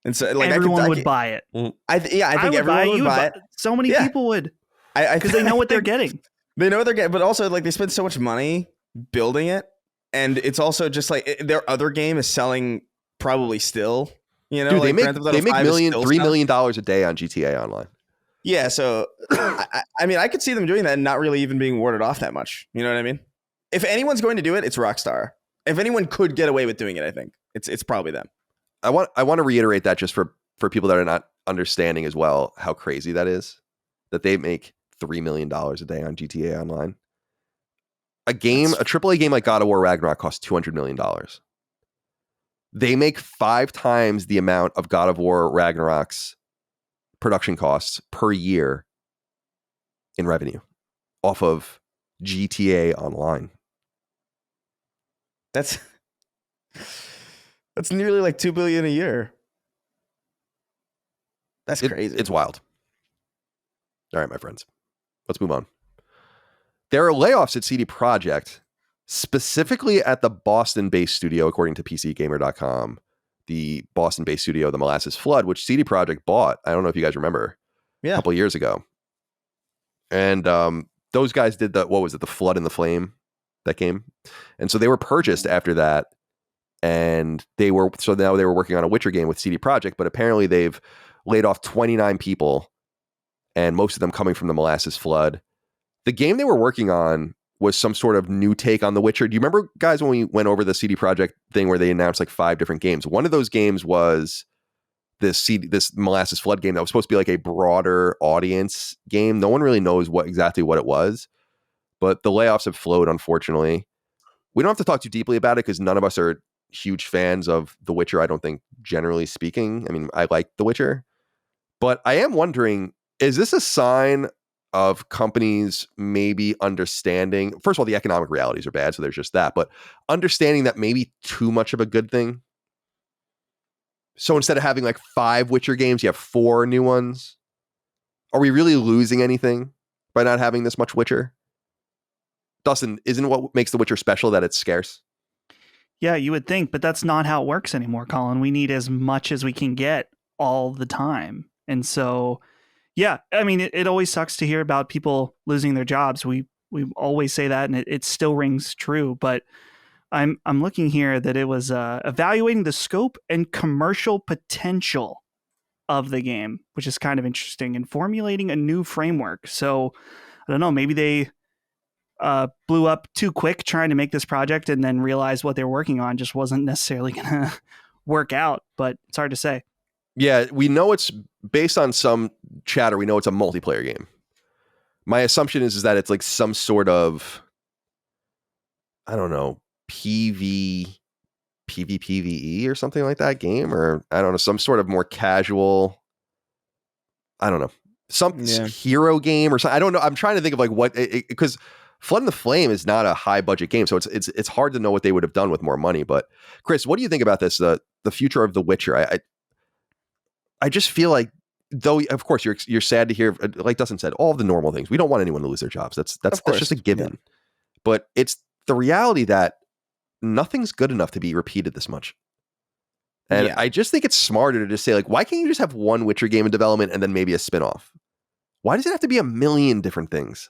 And so, like, everyone would buy it. I think everyone would buy it. So many people would, because they know what they're getting. They know what they're getting, but also, like, they spend so much money building it, and it's also just like their other game is selling probably still. You know, dude, like they make $3 million a day on GTA Online. Yeah, so I mean, I could see them doing that and not really even being warded off that much. You know what I mean? If anyone's going to do it, it's Rockstar. If anyone could get away with doing it, I think it's probably them. I want to reiterate that just for people that are not understanding as well how crazy that is, that they make $3 million a day on GTA Online. A AAA game like God of War Ragnarok costs $200 million. They make 5 times the amount of God of War Ragnarok's production costs per year in revenue off of GTA Online. That's nearly like $2 billion a year. That's crazy. It's wild. All right, my friends, let's move on. There are layoffs at CD Projekt, specifically at the Boston-based studio, according to PCGamer.com. The Boston-based studio, the Molasses Flood, which CD Projekt bought. I don't know if you guys remember. A couple of years ago. And those guys did the Flood and the Flame, that game. And so they were purchased after that. And now they were working on a Witcher game with CD Projekt, but apparently they've laid off 29 people, and most of them coming from the Molasses Flood. The game they were working on was some sort of new take on The Witcher. Do you remember, guys, when we went over the CD Projekt thing where they announced like 5 different games? One of those games was this Molasses Flood game that was supposed to be like a broader audience game. No one really knows exactly what it was, but the layoffs have flowed, unfortunately. We don't have to talk too deeply about it because none of us are huge fans of The Witcher, I don't think, generally speaking. I mean, I like The Witcher, but I am wondering, is this a sign of companies maybe understanding, first of all, the economic realities are bad, so there's just that, but understanding that maybe too much of a good thing? So instead of having like 5 Witcher games, you have 4 new ones. Are we really losing anything by not having this much Witcher? Dustin, isn't what makes The Witcher special that it's scarce? Yeah, you would think, but that's not how it works anymore, Colin. We need as much as we can get all the time. And so, yeah, I mean, it always sucks to hear about people losing their jobs. We always say that, and it still rings true. But I'm looking here that it was evaluating the scope and commercial potential of the game, which is kind of interesting, and formulating a new framework. So I don't know, maybe they blew up too quick trying to make this project and then realized what they were working on just wasn't necessarily going to work out, but it's hard to say. Yeah, we know it's based on some chatter. We know it's a multiplayer game. My assumption is that it's like some sort of, I don't know, PvPvE or something like that game, or I don't know, some sort of more casual, I don't know, some hero game or something. I don't know. I'm trying to think of like what, because Flood and the Flame is not a high budget game, so it's hard to know what they would have done with more money. But Chris, what do you think about this? The future of The Witcher. I just feel like, though, of course, you're sad to hear, like Dustin said, all of the normal things. We don't want anyone to lose their jobs. That's just a given. Yeah. But it's the reality that nothing's good enough to be repeated this much. And I just think it's smarter to just say, like, why can't you just have one Witcher game in development and then maybe a spinoff? Why does it have to be a million different things?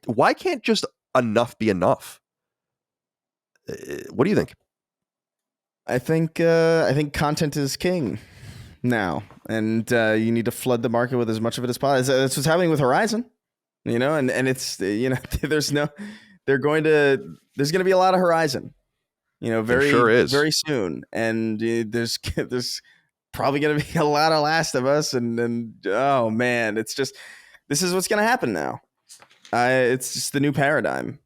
Why can't just enough be enough? What do you think? I think content is king now, and you need to flood the market with as much of it as possible. That's what's happening with Horizon, and it's there's going to be a lot of Horizon, very soon, and there's probably going to be a lot of Last of Us, and oh man, it's just, this is what's going to happen now. It's just the new paradigm.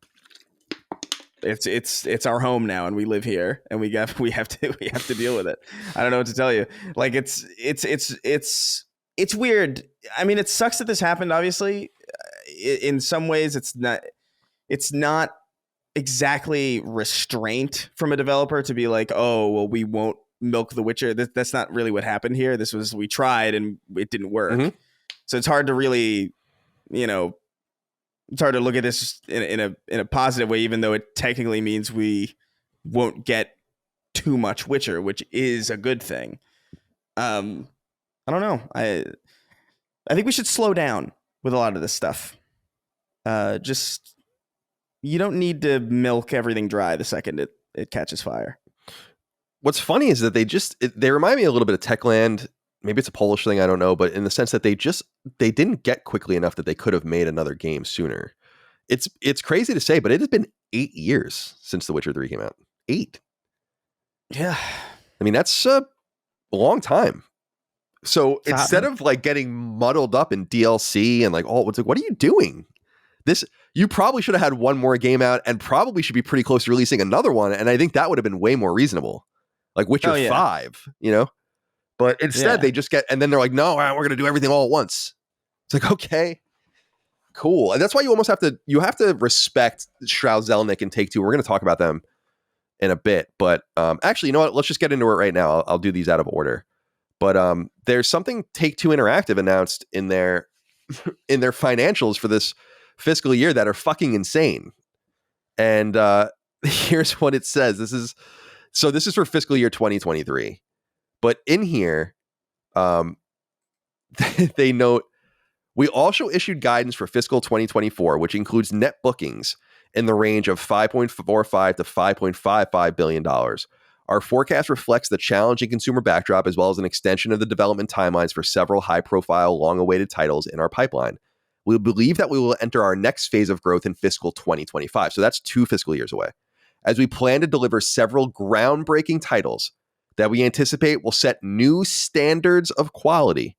It's our home now, and we live here, and we have to deal with it. I don't know what to tell you. Like it's weird. I mean, it sucks that this happened. Obviously, in some ways, it's not exactly restraint from a developer to be like, oh, well, we won't milk The Witcher. That's not really what happened here. This was, we tried and it didn't work. Mm-hmm. So it's hard to really, it's hard to look at this in a positive way, even though it technically means we won't get too much Witcher, which is a good thing. I don't know. I think we should slow down with a lot of this stuff. Just, you don't need to milk everything dry the second it catches fire. What's funny is that they remind me a little bit of Techland. Maybe it's a Polish thing, I don't know, but in the sense that they didn't get quickly enough that they could have made another game sooner. It's crazy to say, but it has been 8 years since The Witcher 3 came out. 8. Yeah. I mean, that's a long time. So instead of like getting muddled up in DLC and like, oh, it's like, what are you doing? You probably should have had one more game out and probably should be pretty close to releasing another one. And I think that would have been way more reasonable. like Witcher 5, you know? But instead they just get, and then they're like, no, we're going to do everything all at once. It's like, okay, cool. And that's why you almost have to respect Shroud Zelnick and Take-Two. We're going to talk about them in a bit, but actually, you know what? Let's just get into it right now. I'll do these out of order. But there's something Take-Two Interactive announced in their financials for this fiscal year that are fucking insane. And here's what it says. This is for fiscal year 2023. But in here, they note, we also issued guidance for fiscal 2024, which includes net bookings in the range of $5.45 to $5.55 billion. Our forecast reflects the challenging consumer backdrop as well as an extension of the development timelines for several high-profile, long-awaited titles in our pipeline. We believe that we will enter our next phase of growth in fiscal 2025. So that's 2 fiscal years away, as we plan to deliver several groundbreaking titles that we anticipate will set new standards of quality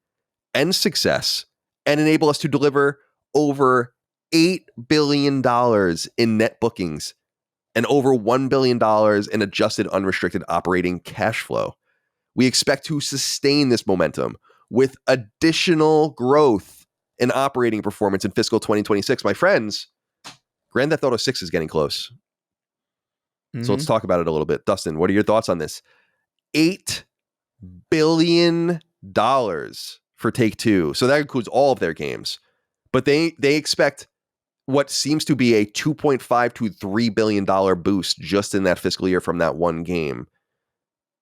and success and enable us to deliver over $8 billion in net bookings and over $1 billion in adjusted unrestricted operating cash flow. We expect to sustain this momentum with additional growth in operating performance in fiscal 2026. My friends, Grand Theft Auto 6 is getting close. So let's talk about it a little bit. Dustin, what are your thoughts on this? $8 billion for Take-Two. So that includes all of their games. But they expect what seems to be a $2.5 to $3 billion boost just in that fiscal year from that one game.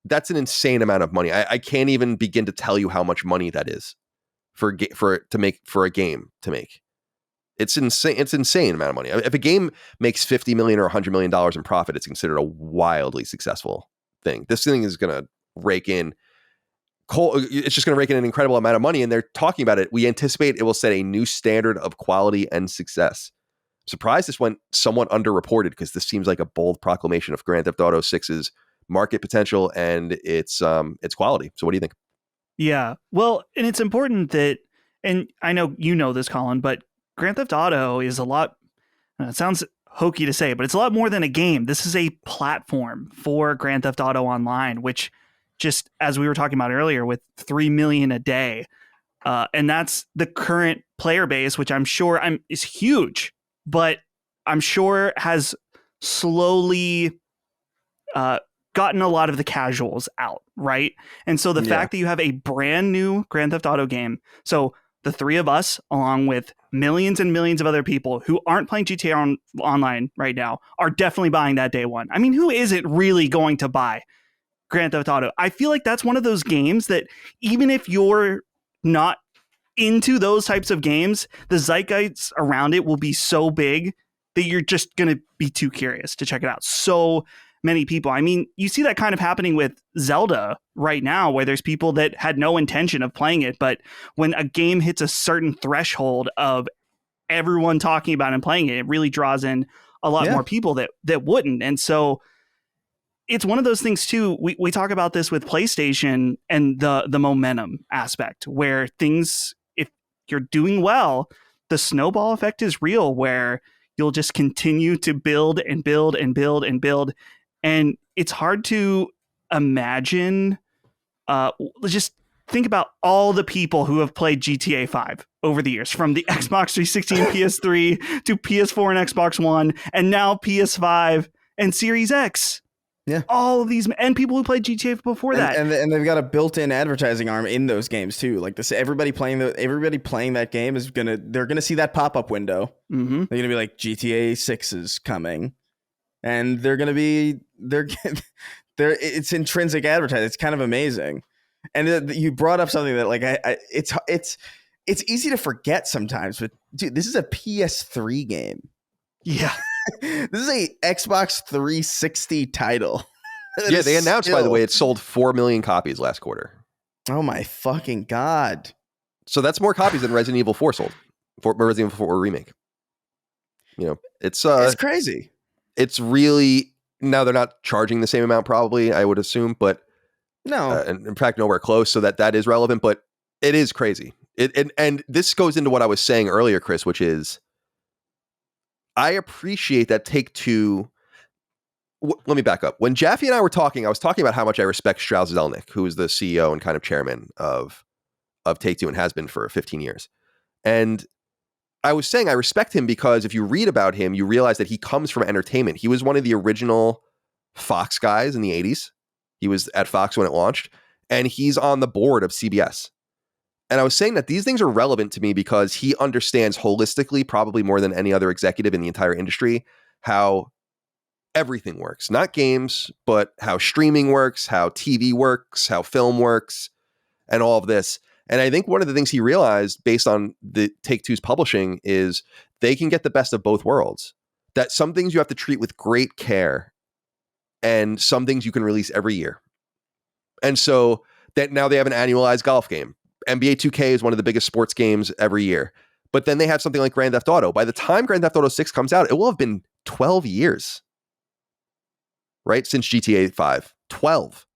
That's an insane amount of money. I can't even begin to tell you how much money that is for a game to make. It's insane. It's an insane amount of money. If a game makes $50 million or $100 million in profit, it's considered a wildly successful thing. This thing is going to rake in. It's just going to rake in an incredible amount of money, and they're talking about it. We anticipate it will set a new standard of quality and success. I'm surprised this went somewhat underreported, because this seems like a bold proclamation of Grand Theft Auto 6's market potential and its quality. So what do you think? Yeah, well, and it's important that, and I know you know this, Colin, but Grand Theft Auto is a lot, it sounds hokey to say, but it's a lot more than a game. This is a platform for Grand Theft Auto Online, which, just as we were talking about earlier, with 3 million a day, and that's the current player base, which I'm sure is huge, but I'm sure has slowly gotten a lot of the casuals out, right? And so the fact that you have a brand new Grand Theft Auto game, so the three of us, along with millions and millions of other people who aren't playing GTA Online right now, are definitely buying that day one. I mean, who isn't really going to buy Grand Theft Auto? I feel like that's one of those games that, even if you're not into those types of games, the zeitgeist around it will be so big that you're just going to be too curious to check it out. So many people. I mean, you see that kind of happening with Zelda right now, where there's people that had no intention of playing it, but when a game hits a certain threshold of everyone talking about and playing it, it really draws in a lot more people that wouldn't. And so it's one of those things too. We talk about this with PlayStation and the momentum aspect, where things, if you're doing well, the snowball effect is real, where you'll just continue to build and build and build and build. And it's hard to imagine. Just think about all the people who have played GTA 5 over the years, from the Xbox 360 and PS3 to PS4 and Xbox One, and now PS5 and Series X. Yeah, all of these, and people who played GTA before that, and they've got a built-in advertising arm in those games too. Like this, everybody playing that game they're gonna see that pop-up window. Mm-hmm. They're gonna be like, GTA 6 is coming. And it's intrinsic advertising. It's kind of amazing. And you brought up something that, like, it's easy to forget sometimes, but dude, this is a PS3 game. Yeah. This is a Xbox 360 title. Yeah, they announced, by the way, it sold 4 million copies last quarter. Oh my fucking God. So that's more copies than Resident Evil 4 sold. Resident Evil 4 Remake. You know, it's crazy. It's really, now they're not charging the same amount, probably, I would assume, but no, and in fact, nowhere close. So that is relevant, but it is crazy. And this goes into what I was saying earlier, Chris, which is, I appreciate that Take-Two let me back up. When Jaffe and I were talking, I was talking about how much I respect Strauss Zelnick, who is the CEO and kind of chairman of Take-Two and has been for 15 years. And I was saying I respect him because if you read about him, you realize that he comes from entertainment. He was one of the original Fox guys in the 80s. He was at Fox when it launched, and he's on the board of CBS. And I was saying that these things are relevant to me because he understands holistically, probably more than any other executive in the entire industry, how everything works. Not games, but how streaming works, how TV works, how film works, and all of this. And I think one of the things he realized based on the Take-Two's publishing is they can get the best of both worlds. That some things you have to treat with great care and some things you can release every year. And so that now they have an annualized golf game. NBA 2K is one of the biggest sports games every year. But then they have something like Grand Theft Auto. By the time Grand Theft Auto 6 comes out, it will have been 12 years. Right? Since GTA 5. 12.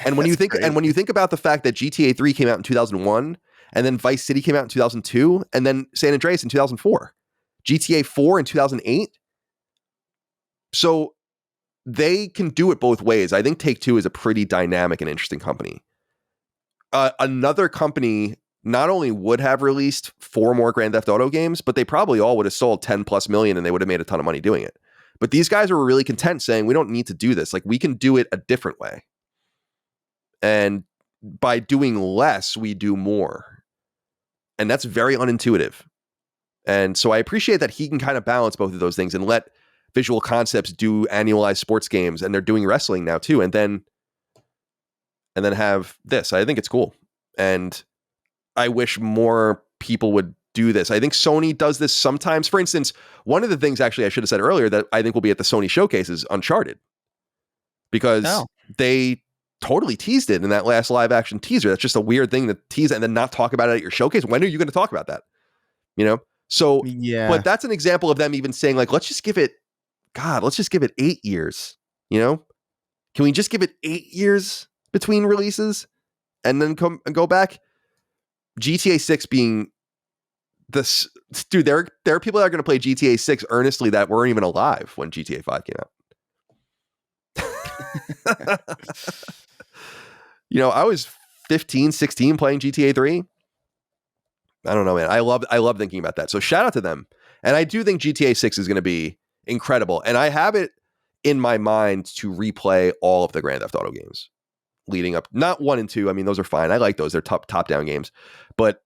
And when you think crazy. And when you think about the fact that GTA 3 came out in 2001 and then Vice City came out in 2002 and then San Andreas in 2004, GTA 4 in 2008. So they can do it both ways. I think Take-Two is a pretty dynamic and interesting company. Another company not only would have released 4 more Grand Theft Auto games, but they probably all would have sold 10 plus million and they would have made a ton of money doing it. But these guys were really content saying, we don't need to do this. Like, we can do it a different way. And by doing less, we do more. And that's very unintuitive. And so I appreciate that he can kind of balance both of those things and let Visual Concepts do annualized sports games. And they're doing wrestling now too. And then have this. I think it's cool. And I wish more people would do this. I think Sony does this sometimes. For instance, one of the things actually I should have said earlier that I think will be at the Sony showcase is Uncharted. Because they totally teased it in that last live action teaser. That's just a weird thing to tease and then not talk about it at your showcase. When are you going to talk about that? You know? So, yeah. But that's an example of them even saying like, let's just give it 8 years. You know? Can we just give it 8 years between releases and then come and go back? GTA 6 being this, dude, there are people that are going to play GTA 6 earnestly that weren't even alive when GTA 5 came out. You know, I was 15, 16 playing GTA 3. I don't know, man. I love thinking about that. So shout out to them. And I do think GTA 6 is going to be incredible. And I have it in my mind to replay all of the Grand Theft Auto games leading up. Not 1 and 2. I mean, those are fine. I like those. They're top-down games. But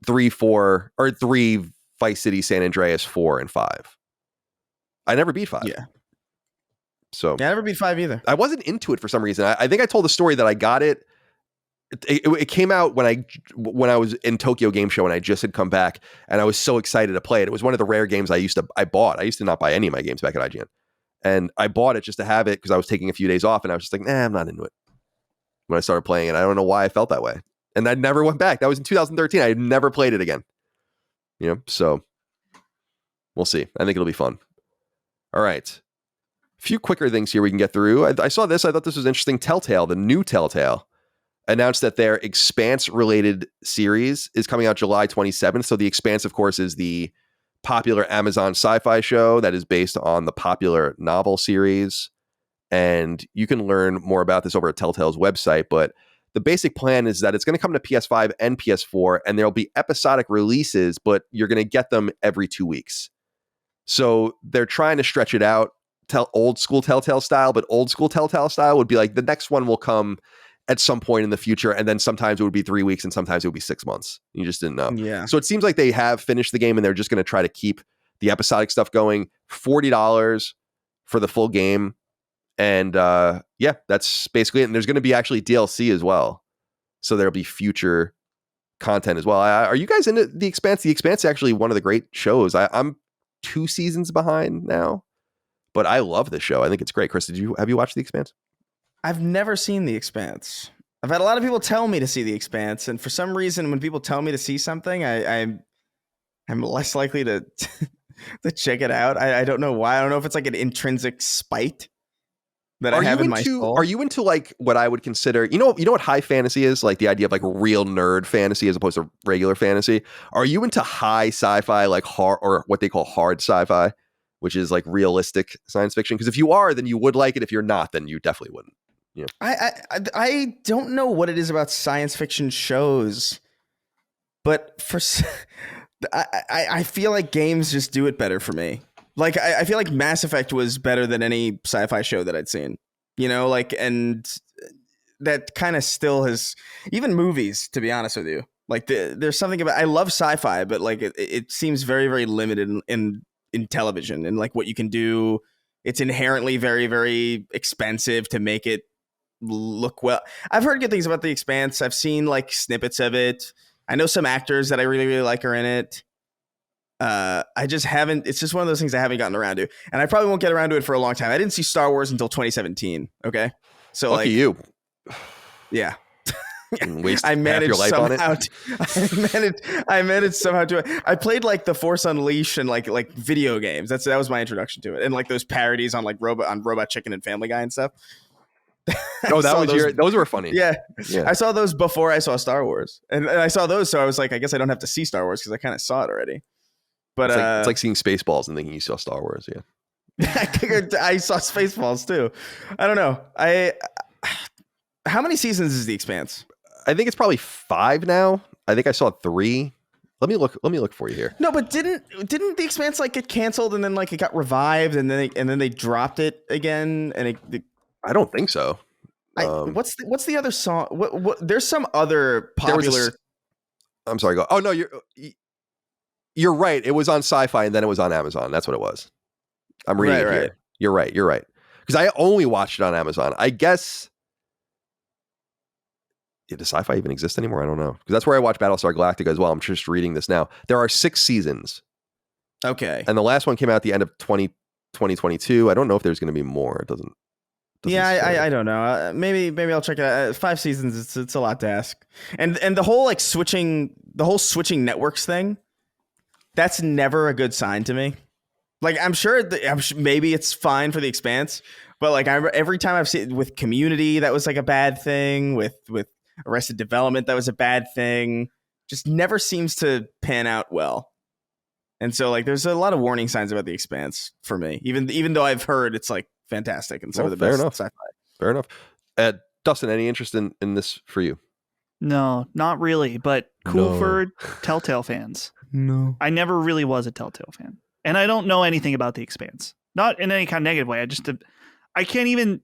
3, 4, or 3 Vice City, San Andreas, 4, and 5. I never beat 5. Yeah. So I never beat 5 either. I wasn't into it for some reason. I think I told the story that I got it. It came out when I was in Tokyo Game Show and I just had come back and I was so excited to play it. It was one of the rare games I bought. I used to not buy any of my games back at IGN. And I bought it just to have it because I was taking a few days off and I was just like, I'm not into it. When I started playing it, I don't know why I felt that way. And I never went back. That was in 2013. I never played it again. You know, so we'll see. I think it'll be fun. All right. A few quicker things here we can get through. I saw this. I thought this was interesting. Telltale, the new Telltale, announced that their Expanse-related series is coming out July 27th. So the Expanse, of course, is the popular Amazon sci-fi show that is based on the popular novel series. And you can learn more about this over at Telltale's website. But the basic plan is that it's going to come to PS5 and PS4, and there'll be episodic releases, but you're going to get them every 2 weeks. So they're trying to stretch it out. Old school Telltale style, but old school Telltale style would be like the next one will come at some point in the future, and then sometimes it would be 3 weeks and sometimes it would be 6 months. You just didn't know. Yeah. So it seems like they have finished the game and they're just going to try to keep the episodic stuff going. $40 for the full game. And yeah, that's basically it. And there's going to be actually DLC as well. So there'll be future content as well. Are you guys into The Expanse? The Expanse is actually one of the great shows. I'm 2 seasons behind now. But I love this show. I think it's great. Chris, have you watched The Expanse? I've never seen The Expanse. I've had a lot of people tell me to see The Expanse, and for some reason, when people tell me to see something, I'm less likely to to check it out. I don't know why. I don't know if it's like an intrinsic spite that I have in my soul. Are you into like what I would consider? You know what high fantasy is? Like the idea of like real nerd fantasy as opposed to regular fantasy. Are you into high sci-fi, like hard, or what they call hard sci-fi? which is like realistic science fiction. Because if you are, then you would like it. If you're not, then you definitely wouldn't. Yeah. I don't know what it is about science fiction shows, but I feel like games just do it better for me. Like I feel like Mass Effect was better than any sci-fi show that I'd seen. Like, and that kind of still has, even movies, to be honest with you. Like there's something about, I love sci-fi, but like it seems very, very limited in television and like what you can do. It's inherently very, very expensive to make it look well. I've heard good things about The Expanse. I've seen like snippets of it. I know some actors that I really, really like are in it. I just haven't, it's just one of those things I haven't gotten around to, and I probably won't get around to it for a long time. I didn't see Star Wars until 2017. Okay. So lucky like you. Yeah. Waste I managed half your life somehow on it. I managed somehow to, I played like The Force Unleashed and like video games. That was my introduction to it. And like those parodies on like Robot Chicken and Family Guy and stuff. Oh, those were funny. Yeah. I saw those before I saw Star Wars. And I saw those, so I was like, I guess I don't have to see Star Wars because I kind of saw it already. But it's like seeing Spaceballs and thinking you saw Star Wars. Yeah. I saw Spaceballs too. I don't know. How many seasons is The Expanse? I think it's probably 5 now. I think I saw 3. Let me look for you here. No, but didn't The Expanse like get canceled and then like it got revived and then they dropped it again and I don't think so. What's the other song? What there's some other popular. I'm sorry. Go. Oh no, you're right. It was on Sci-Fi and then it was on Amazon. That's what it was. I'm reading it here. You're right. Because I only watched it on Amazon. I guess. Does Sci-Fi even exist anymore? I don't know. Because that's where I watch Battlestar Galactica as well. I'm just reading this now. There are 6 seasons. Okay. And the last one came out at the end of 2022. I don't know if there's going to be more. It doesn't I don't know. Maybe I'll check it out. 5 seasons. It's a lot to ask. And the whole like switching networks thing. That's never a good sign to me. Like I'm sure maybe it's fine for The Expanse, but like every time I've seen with Community, that was like a bad thing. With Arrested Development, that was a bad thing. Just never seems to pan out well. And so like there's a lot of warning signs about The Expanse for me, even though I've heard it's like fantastic and some of the best sci-fi. Fair enough. Dustin, any interest in this for you? No, not really, but cool for Telltale fans. No. I never really was a Telltale fan. And I don't know anything about The Expanse. Not in any kind of negative way. I can't even,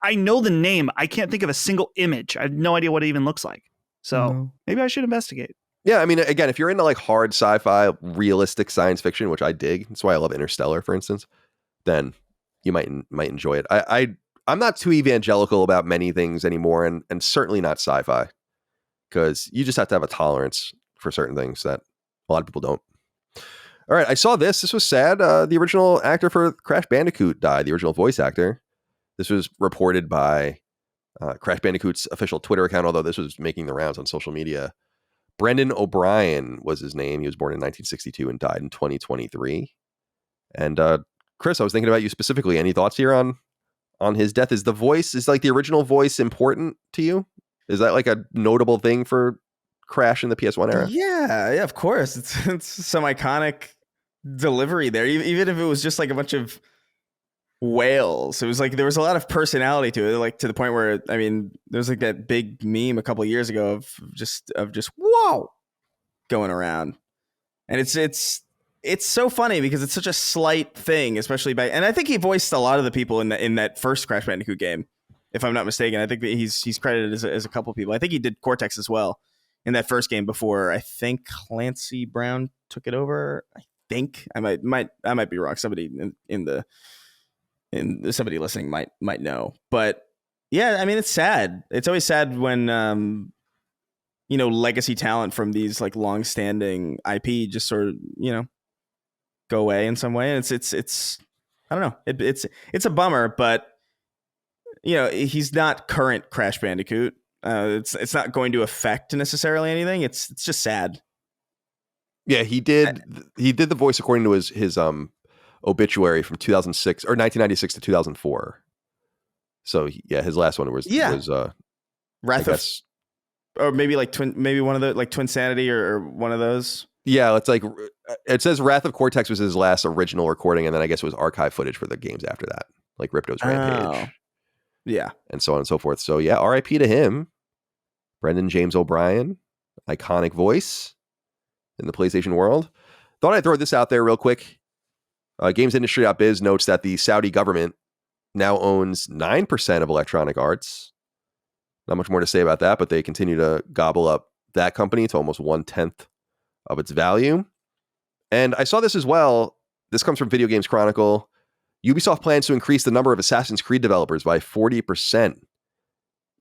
I know the name. I can't think of a single image. I have no idea what it even looks like. So maybe I should investigate. Yeah, I mean, again, if you're into like hard sci-fi, realistic science fiction, which I dig, that's why I love Interstellar, for instance, then you might enjoy it. I'm not too evangelical about many things anymore, and certainly not sci-fi, because you just have to have a tolerance for certain things that a lot of people don't. All right, I saw this. This was sad. The original actor for Crash Bandicoot died, the original voice actor. This was reported by Crash Bandicoot's official Twitter account, although this was making the rounds on social media. Brendan O'Brien was his name. He was born in 1962 and died in 2023. And Chris, I was thinking about you specifically. Any thoughts here on his death? Is like the original voice important to you? Is that like a notable thing for Crash in the PS1 era? Yeah, of course. It's some iconic delivery there. Even if it was just like a bunch of wails, it was like there was a lot of personality to it, like to the point where I mean, there was like that big meme a couple of years ago of just whoa going around, and it's so funny because it's such a slight thing, especially and I think he voiced a lot of the people in that first Crash Bandicoot game, if I'm not mistaken. I think that he's credited as a couple of people. I think he did Cortex as well in that first game before I think Clancy Brown took it over. I think I might be wrong. Somebody somebody listening might know, but yeah, I mean, it's sad. It's always sad when legacy talent from these like long-standing IP just sort of go away in some way. And it's I don't know. It's a bummer, but he's not current Crash Bandicoot. It's not going to affect necessarily anything. It's just sad. Yeah, he did the voice according to his obituary from 2006 or 1996 to 2004. So yeah, his last one was Wrath of, or maybe like maybe one of the like Twinsanity or one of those. Yeah, it's like it says Wrath of Cortex was his last original recording, and then I guess it was archive footage for the games after that, like Ripto's Rampage. Yeah. And so on and so forth. So yeah, RIP to him. Brendan James O'Brien, iconic voice in the PlayStation world. Thought I'd throw this out there real quick. GamesIndustry.biz notes that the Saudi government now owns 9% of Electronic Arts. Not much more to say about that, but they continue to gobble up that company to almost 1/10 of its value. And I saw this as well. This comes from Video Games Chronicle. Ubisoft plans to increase the number of Assassin's Creed developers by 40%.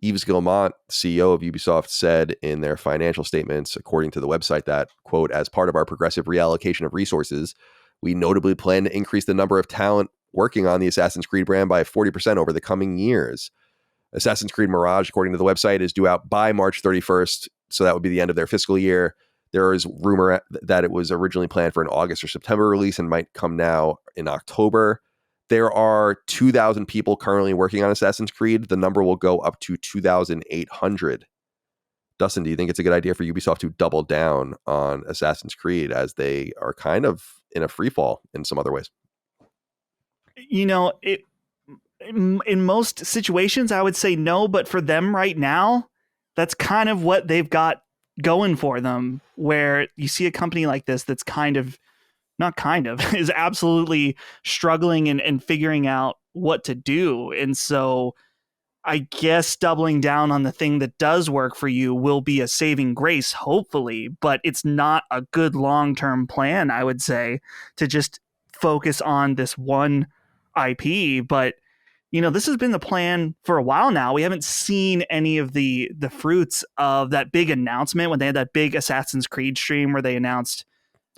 Yves Guillemot, CEO of Ubisoft, said in their financial statements, according to the website, that, quote, as part of our progressive reallocation of resources, we notably plan to increase the number of talent working on the Assassin's Creed brand by 40% over the coming years. Assassin's Creed Mirage, according to the website, is due out by March 31st, so that would be the end of their fiscal year. There is rumor that it was originally planned for an August or September release and might come now in October. There are 2,000 people currently working on Assassin's Creed. The number will go up to 2,800. Dustin, do you think it's a good idea for Ubisoft to double down on Assassin's Creed as they are kind of in a free fall in some other ways? You know, in most situations, I would say no, but for them right now, that's kind of what they've got going for them, where you see a company like this that's is absolutely struggling and figuring out what to do. And so I guess doubling down on the thing that does work for you will be a saving grace, hopefully, but it's not a good long-term plan, I would say, to just focus on this one IP. But you know, this has been the plan for a while now. We haven't seen any of the fruits of that big announcement when they had that big Assassin's Creed stream where they announced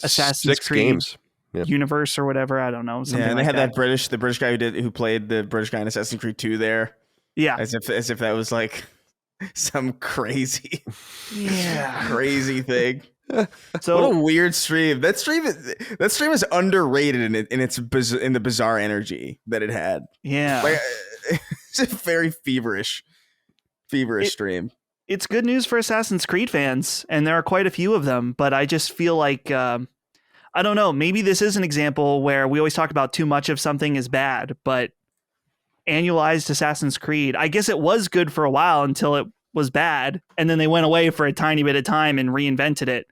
Assassin's Creed games. Universe or whatever. I don't know. Yeah, and they had that the British guy who played the British guy in Assassin's Creed 2 there. Yeah, as if that was like some crazy thing. So what a weird stream. That stream is underrated in the bizarre energy that it had. Yeah, like, it's a very feverish stream. It's good news for Assassin's Creed fans, and there are quite a few of them. But I just feel like I don't know. Maybe this is an example where we always talk about too much of something is bad, but annualized Assassin's Creed, I guess it was good for a while until it was bad, and then they went away for a tiny bit of time and reinvented it.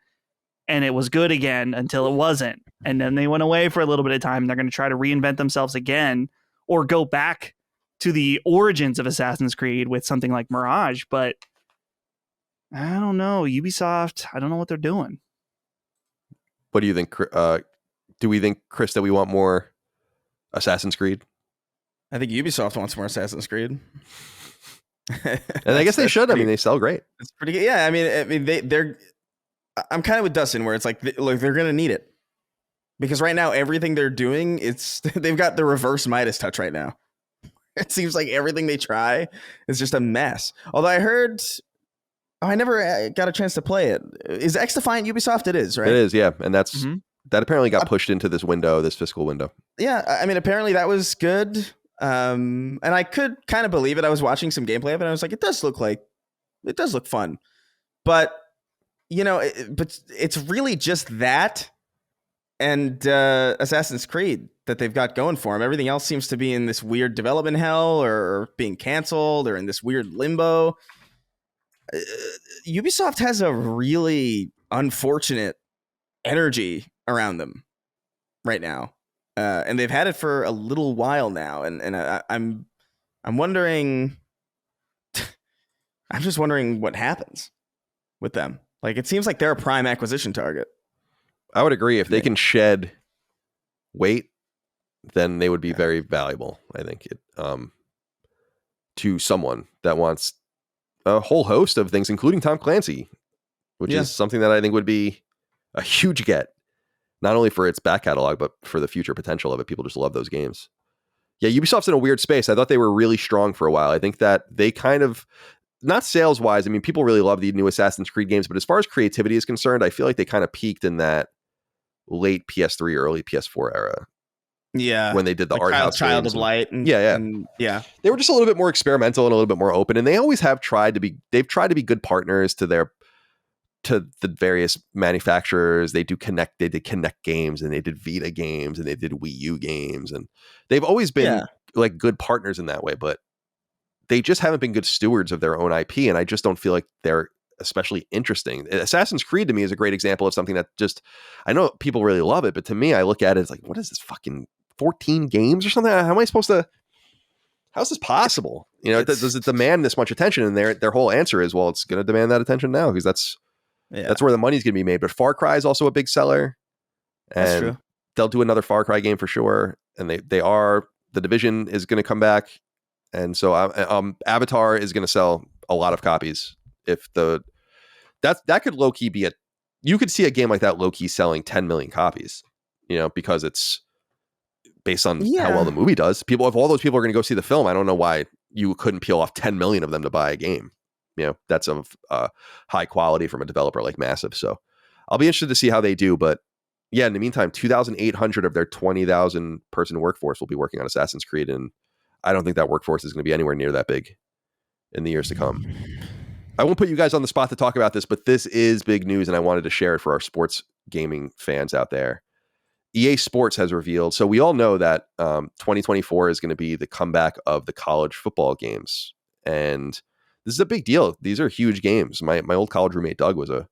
And it was good again until it wasn't. And then they went away for a little bit of time. And they're going to try to reinvent themselves again or go back to the origins of Assassin's Creed with something like Mirage. But I don't know. Ubisoft, I don't know what they're doing. What do you think? Do we think, Chris, that we want more Assassin's Creed? I think Ubisoft wants more Assassin's Creed. And I guess they should. I mean, they sell great. It's pretty good. Yeah, I mean, they're. I'm kind of with Dustin, where it's like, look, they're gonna need it because right now everything they're doing, they've got the reverse Midas touch right now. It seems like everything they try is just a mess. Although I heard, I never got a chance to play it. Is X Defiant Ubisoft? It is, right? It is, yeah, and that's that apparently got pushed into this fiscal window. Yeah, I mean, apparently that was good. And I could kind of believe it. I was watching some gameplay of it and I was like, it does look fun. But, you know, but it's really just that and Assassin's Creed that they've got going for them. Everything else seems to be in this weird development hell or being canceled or in this weird limbo. Ubisoft has a really unfortunate energy around them right now. And they've had it for a little while now, and I'm wondering. I'm just wondering what happens with them. Like, it seems like they're a prime acquisition target. I would agree. If they can shed weight, then they would be very valuable. I think to someone that wants a whole host of things, including Tom Clancy, which is something that I think would be a huge get. Not only for its back catalog, but for the future potential of it. People just love those games. Yeah, Ubisoft's in a weird space. I thought they were really strong for a while. I think that they kind of, not sales-wise, I mean, people really love the new Assassin's Creed games, but as far as creativity is concerned, I feel like they kind of peaked in that late PS3, early PS4 era. Yeah. When they did the like art house Child games of Light. And, yeah. And, yeah. They were just a little bit more experimental and a little bit more open, and they always have tried to be good partners to their to the various manufacturers. They did Connect games, and they did Vita games, and they did Wii U games, and they've always been like good partners in that way, but they just haven't been good stewards of their own IP, and I just don't feel like they're especially interesting. Assassin's Creed to me is a great example of something that just, I know people really love it, but to me, I look at it as like, what is this, fucking 14 games or something? How am I supposed to, how's this possible? You know, does it demand this much attention? And their whole answer is, well, it's going to demand that attention now because that's where the money's going to be made. But Far Cry is also a big seller. And That's true. They'll do another Far Cry game for sure. And the Division is going to come back. And so Avatar is going to sell a lot of copies. If that could low key be you could see a game like that low key selling 10 million copies, you know, because it's based on how well the movie does. If all those people are going to go see the film, I don't know why you couldn't peel off 10 million of them to buy a game. You know, that's of high quality from a developer like Massive. So I'll be interested to see how they do. But yeah, in the meantime, 2,800 of their 20,000 person workforce will be working on Assassin's Creed. And I don't think that workforce is going to be anywhere near that big in the years to come. I won't put you guys on the spot to talk about this, but this is big news, and I wanted to share it for our sports gaming fans out there. EA Sports has revealed, so we all know that 2024 is going to be the comeback of the college football games, and this is a big deal. These are huge games. My old college roommate Doug was a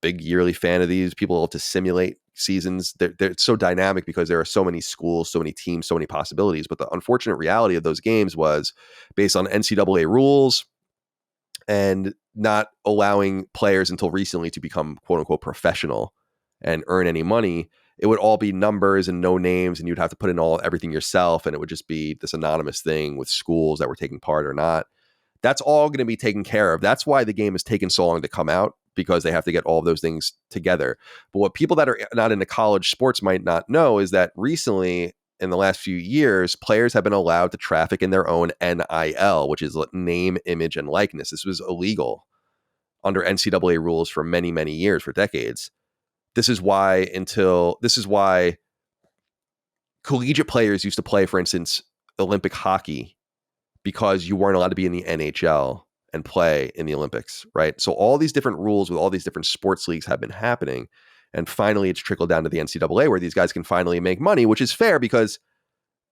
big yearly fan of these. People love to simulate seasons. They're so dynamic because there are so many schools, so many teams, so many possibilities. But the unfortunate reality of those games was based on NCAA rules and not allowing players until recently to become quote unquote professional and earn any money. It would all be numbers and no names, and you'd have to put in everything yourself, and it would just be this anonymous thing with schools that were taking part or not. That's all going to be taken care of. That's why the game has taken so long to come out, because they have to get all of those things together. But what people that are not into college sports might not know is that recently, in the last few years, players have been allowed to traffic in their own NIL, which is name, image, and likeness. This was illegal under NCAA rules for many, many years, for decades. This is why collegiate players used to play, for instance, Olympic hockey, because you weren't allowed to be in the NHL and play in the Olympics, right? So all these different rules with all these different sports leagues have been happening. And finally, it's trickled down to the NCAA, where these guys can finally make money, which is fair because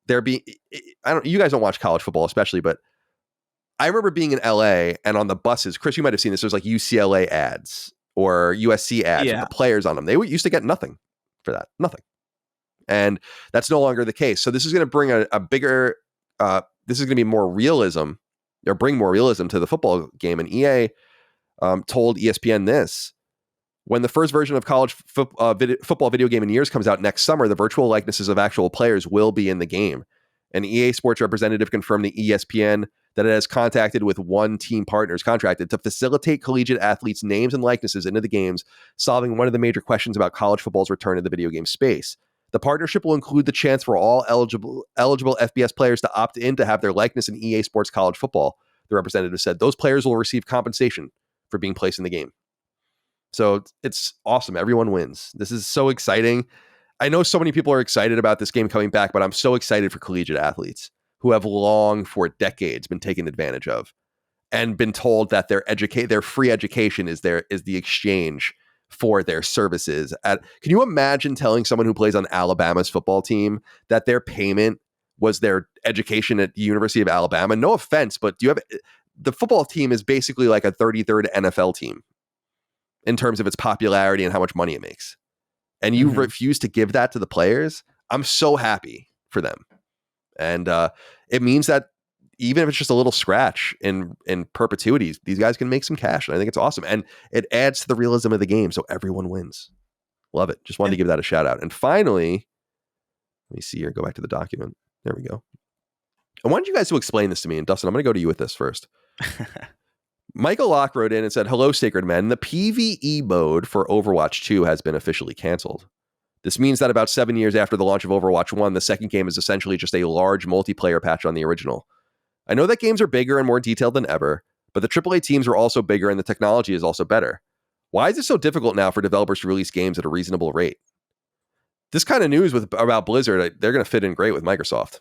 you guys don't watch college football especially, but I remember being in LA and on the buses, Chris, you might have seen this. There's like UCLA ads or USC ads with the players on them. They used to get nothing for that, nothing. And that's no longer the case. So this is going to bring a bigger, this is going to be more realism, or bring more realism to the football game. And EA told ESPN this: when the first version of college football video game in years comes out next summer, the virtual likenesses of actual players will be in the game. An EA Sports representative confirmed to ESPN that it has contracted with one team partners contracted to facilitate collegiate athletes' names and likenesses into the games, solving one of the major questions about college football's return to the video game space. The partnership will include the chance for all eligible FBS players to opt in to have their likeness in EA Sports College Football. The representative said those players will receive compensation for being placed in the game. So it's awesome. Everyone wins. This is so exciting. I know so many people are excited about this game coming back, but I'm so excited for collegiate athletes who have long, for decades, been taken advantage of and been told that their free education is the exchange for their services. Can you imagine telling someone who plays on Alabama's football team that their payment was their education at the University of Alabama? No offense, but the football team is basically like a 33rd NFL team in terms of its popularity and how much money it makes. And you refuse to give that to the players? I'm so happy for them. And it means that even if it's just a little scratch in perpetuity, these guys can make some cash. And I think it's awesome. And it adds to the realism of the game, so everyone wins. Love it. Just wanted to give that a shout out. And finally, let me see here. Go back to the document. There we go. I wanted you guys to explain this to me. And Dustin, I'm going to go to you with this first. Michael Locke wrote in and said, "Hello, Sacred Men. The PvE mode for Overwatch 2 has been officially canceled. This means that about 7 years after the launch of Overwatch 1, the second game is essentially just a large multiplayer patch on the original. I know that games are bigger and more detailed than ever, but the AAA teams are also bigger and the technology is also better. Why is it so difficult now for developers to release games at a reasonable rate?" This kind of news about Blizzard, they're going to fit in great with Microsoft.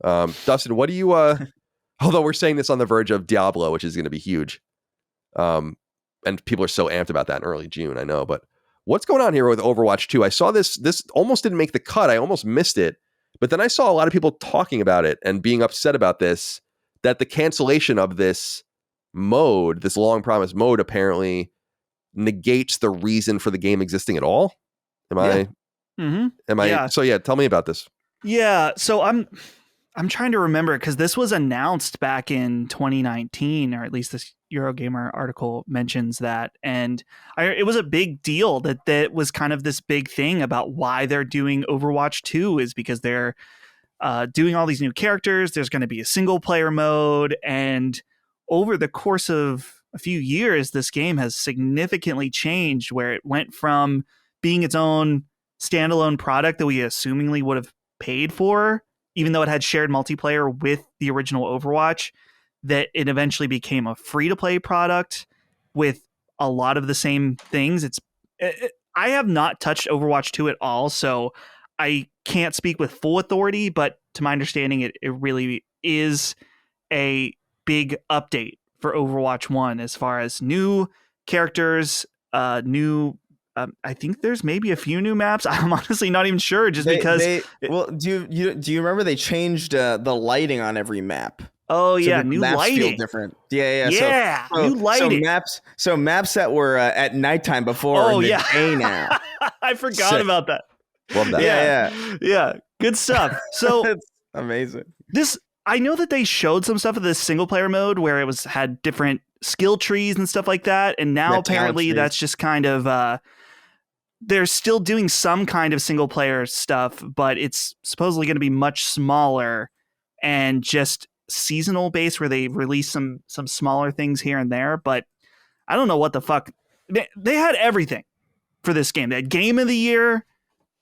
Dustin, what do you... although we're saying this on the verge of Diablo, which is going to be huge. and people are so amped about that in early June, I know. But what's going on here with Overwatch 2? I saw this almost didn't make the cut. I almost missed it. But then I saw a lot of people talking about it and being upset about this, that the cancellation of this mode, this long promised mode, apparently negates the reason for the game existing at all. Am I? Yeah. So yeah, tell me about this. Yeah. So I'm trying to remember, because this was announced back in 2019, or at least this Eurogamer article mentions that. And it was a big deal that was kind of this big thing about why they're doing Overwatch 2 is because they're doing all these new characters. There's going to be a single player mode. And over the course of a few years, this game has significantly changed, where it went from being its own standalone product that we assumingly would have paid for, even though it had shared multiplayer with the original Overwatch, that it eventually became a free-to-play product with a lot of the same things. I have not touched Overwatch 2 at all, so I can't speak with full authority, but to my understanding, it really is a big update for Overwatch 1 as far as new characters, new... I think there's maybe a few new maps. I'm honestly not even sure, just because. Do you remember they changed the lighting on every map? Oh yeah, so new maps lighting. Feel different. Yeah. New lighting. So maps that were at nighttime before. Oh in the yeah. day now. I forgot about that. Love that. Yeah. Good stuff. So that's amazing. I know that they showed some stuff of this single player mode where it had different skill trees and stuff like that, and now apparently that's just kind of. They're still doing some kind of single player stuff, but it's supposedly going to be much smaller and just seasonal based, where they release some smaller things here and there. But I don't know what the fuck. They had everything for this game. They had Game of the Year.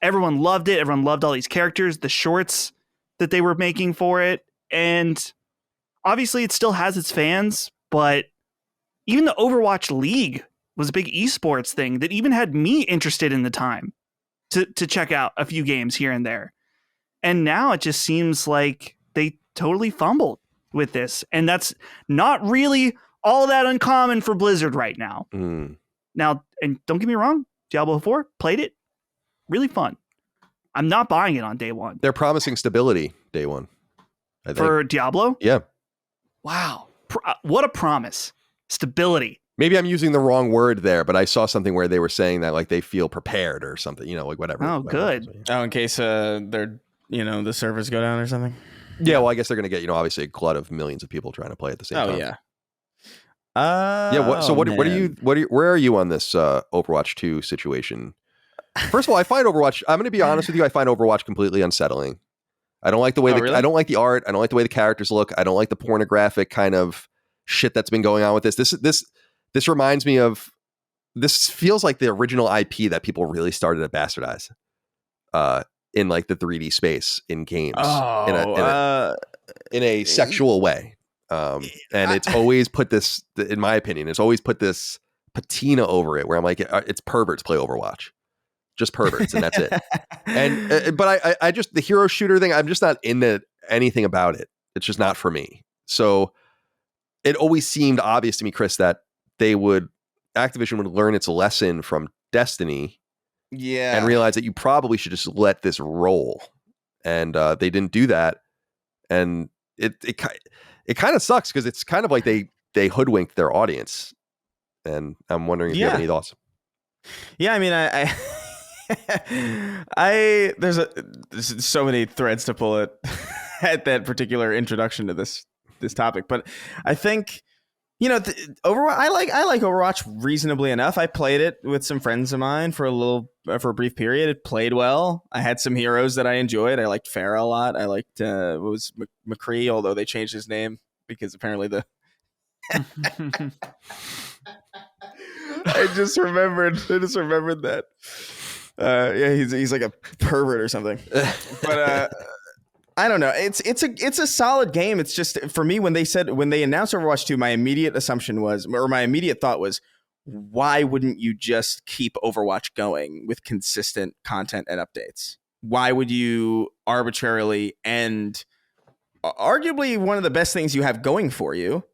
Everyone loved it. Everyone loved all these characters, the shorts that they were making for it. And obviously it still has its fans, but even the Overwatch League was a big esports thing that even had me interested in the time to check out a few games here and there. And now it just seems like they totally fumbled with this. And that's not really all that uncommon for Blizzard right now. Now, and don't get me wrong, Diablo 4, played it. Really fun. I'm not buying it on day one. They're promising stability day one, I think. For Diablo? Yeah. Wow. What a promise. Stability. Maybe I'm using the wrong word there, but I saw something where they were saying that like they feel prepared or something, like whatever. Oh, good. Oh, in case the servers go down or something. Yeah, well, I guess they're going to get, obviously a glut of millions of people trying to play at the same time. Oh, yeah. Where are you on this Overwatch 2 situation? First of all, I find Overwatch, I'm going to be honest with you, I find Overwatch completely unsettling. I don't like the way really? I don't like the art, I don't like the way the characters look, I don't like the pornographic kind of shit that's been going on with this. This reminds me of, this feels like the original IP that people really started to bastardize in like the 3D space in games in a sexual way. And it's always put this, in my opinion, it's always put this patina over it where I'm like, it's perverts play Overwatch. Just perverts, and that's it. And but I just, the hero shooter thing, I'm just not into anything about it. It's just not for me. So it always seemed obvious to me, Chris, that Activision would learn its lesson from Destiny, and realize that you probably should just let this roll. And they didn't do that, and it kind of sucks because it's kind of like they hoodwinked their audience. And I'm wondering if you have any thoughts. Yeah, I mean, there's so many threads to pull at that particular introduction to this topic, but I think Overwatch. I like Overwatch reasonably enough. I played it with some friends of mine for a brief period. It played well. I had some heroes that I enjoyed. I liked Pharah a lot. I liked what was McCree, although they changed his name because apparently the. I just remembered that. Yeah, he's like a pervert or something. But I don't know. It's a solid game. It's just, for me, when they announced Overwatch 2, my immediate thought was, why wouldn't you just keep Overwatch going with consistent content and updates? Why would you arbitrarily end arguably one of the best things you have going for you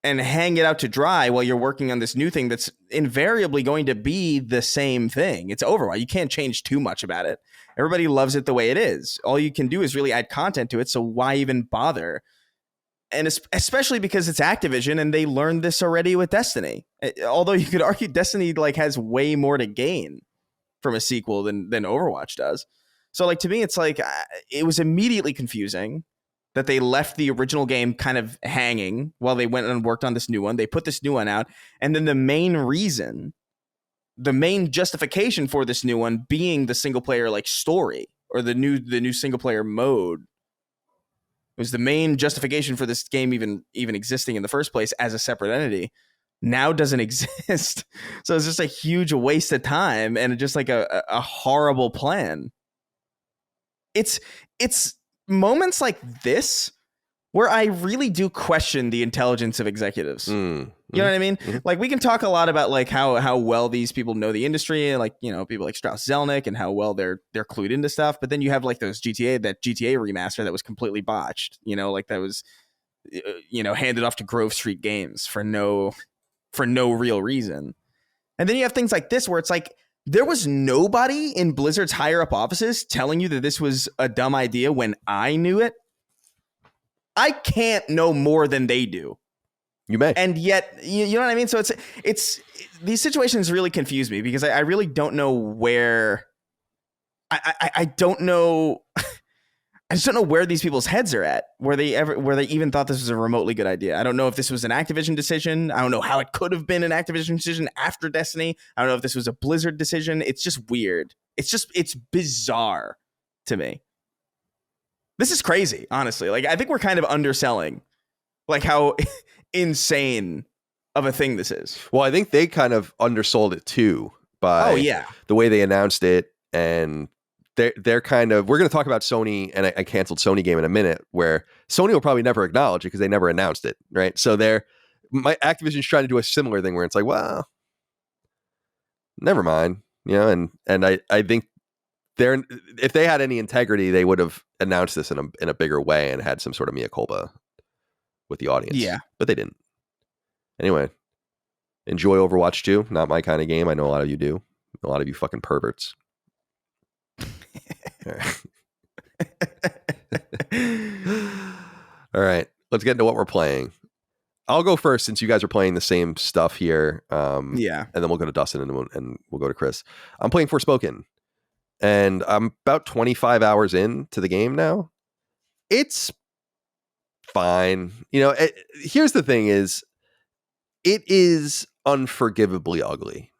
and hang it out to dry while you're working on this new thing that's invariably going to be the same thing. It's Overwatch. You can't change too much about it. Everybody loves it the way it is. All you can do is really add content to it, so why even bother? And especially because it's Activision and they learned this already with Destiny. Although you could argue Destiny like has way more to gain from a sequel than Overwatch does. So like to me, it's like it was immediately confusing that they left the original game kind of hanging while they went and worked on this new one. They put this new one out, and then the main justification for this new one being the single player like story or the new single player mode was the main justification for this game even existing in the first place as a separate entity. Now doesn't exist. So it's just a huge waste of time and just like a horrible plan. It's moments like this where I really do question the intelligence of executives. You know what I mean? Like we can talk a lot about like how well these people know the industry and like, you know, people like Strauss Zelnick and how well they're clued into stuff. But then you have like that GTA remaster that was completely botched, you know, like that was, you know, handed off to Grove Street Games for no real reason. And then you have things like this where it's like, there was nobody in Blizzard's higher up offices telling you that this was a dumb idea when I knew it. I can't know more than they do. You may. And yet, you know what I mean? So it's these situations really confuse me because I really don't know where I don't know. I just don't know where these people's heads are at, where they even thought this was a remotely good idea. I don't know if this was an Activision decision. I don't know how it could have been an Activision decision after Destiny. I don't know if this was a Blizzard decision. It's just weird. It's bizarre to me. This is crazy, honestly. Like, I think we're kind of underselling like how insane of a thing this is. Well, I think they kind of undersold it too by the way they announced it. And they're kind of, we're going to talk about Sony and I canceled Sony game in a minute, where Sony will probably never acknowledge it because they never announced it. Right. So my Activision's trying to do a similar thing where it's like, well, never mind. You know, and I think if they had any integrity, they would have announced this in a bigger way and had some sort of mea culpa with the audience. Yeah. But they didn't. Anyway, enjoy Overwatch 2. Not my kind of game. I know a lot of you do. A lot of you fucking perverts. All right. Let's get into what we're playing. I'll go first since you guys are playing the same stuff here. And then we'll go to Dustin and we'll go to Chris. I'm playing Forspoken. And I'm about 25 hours into the game now. It's fine. You know, here's the thing is, it is unforgivably ugly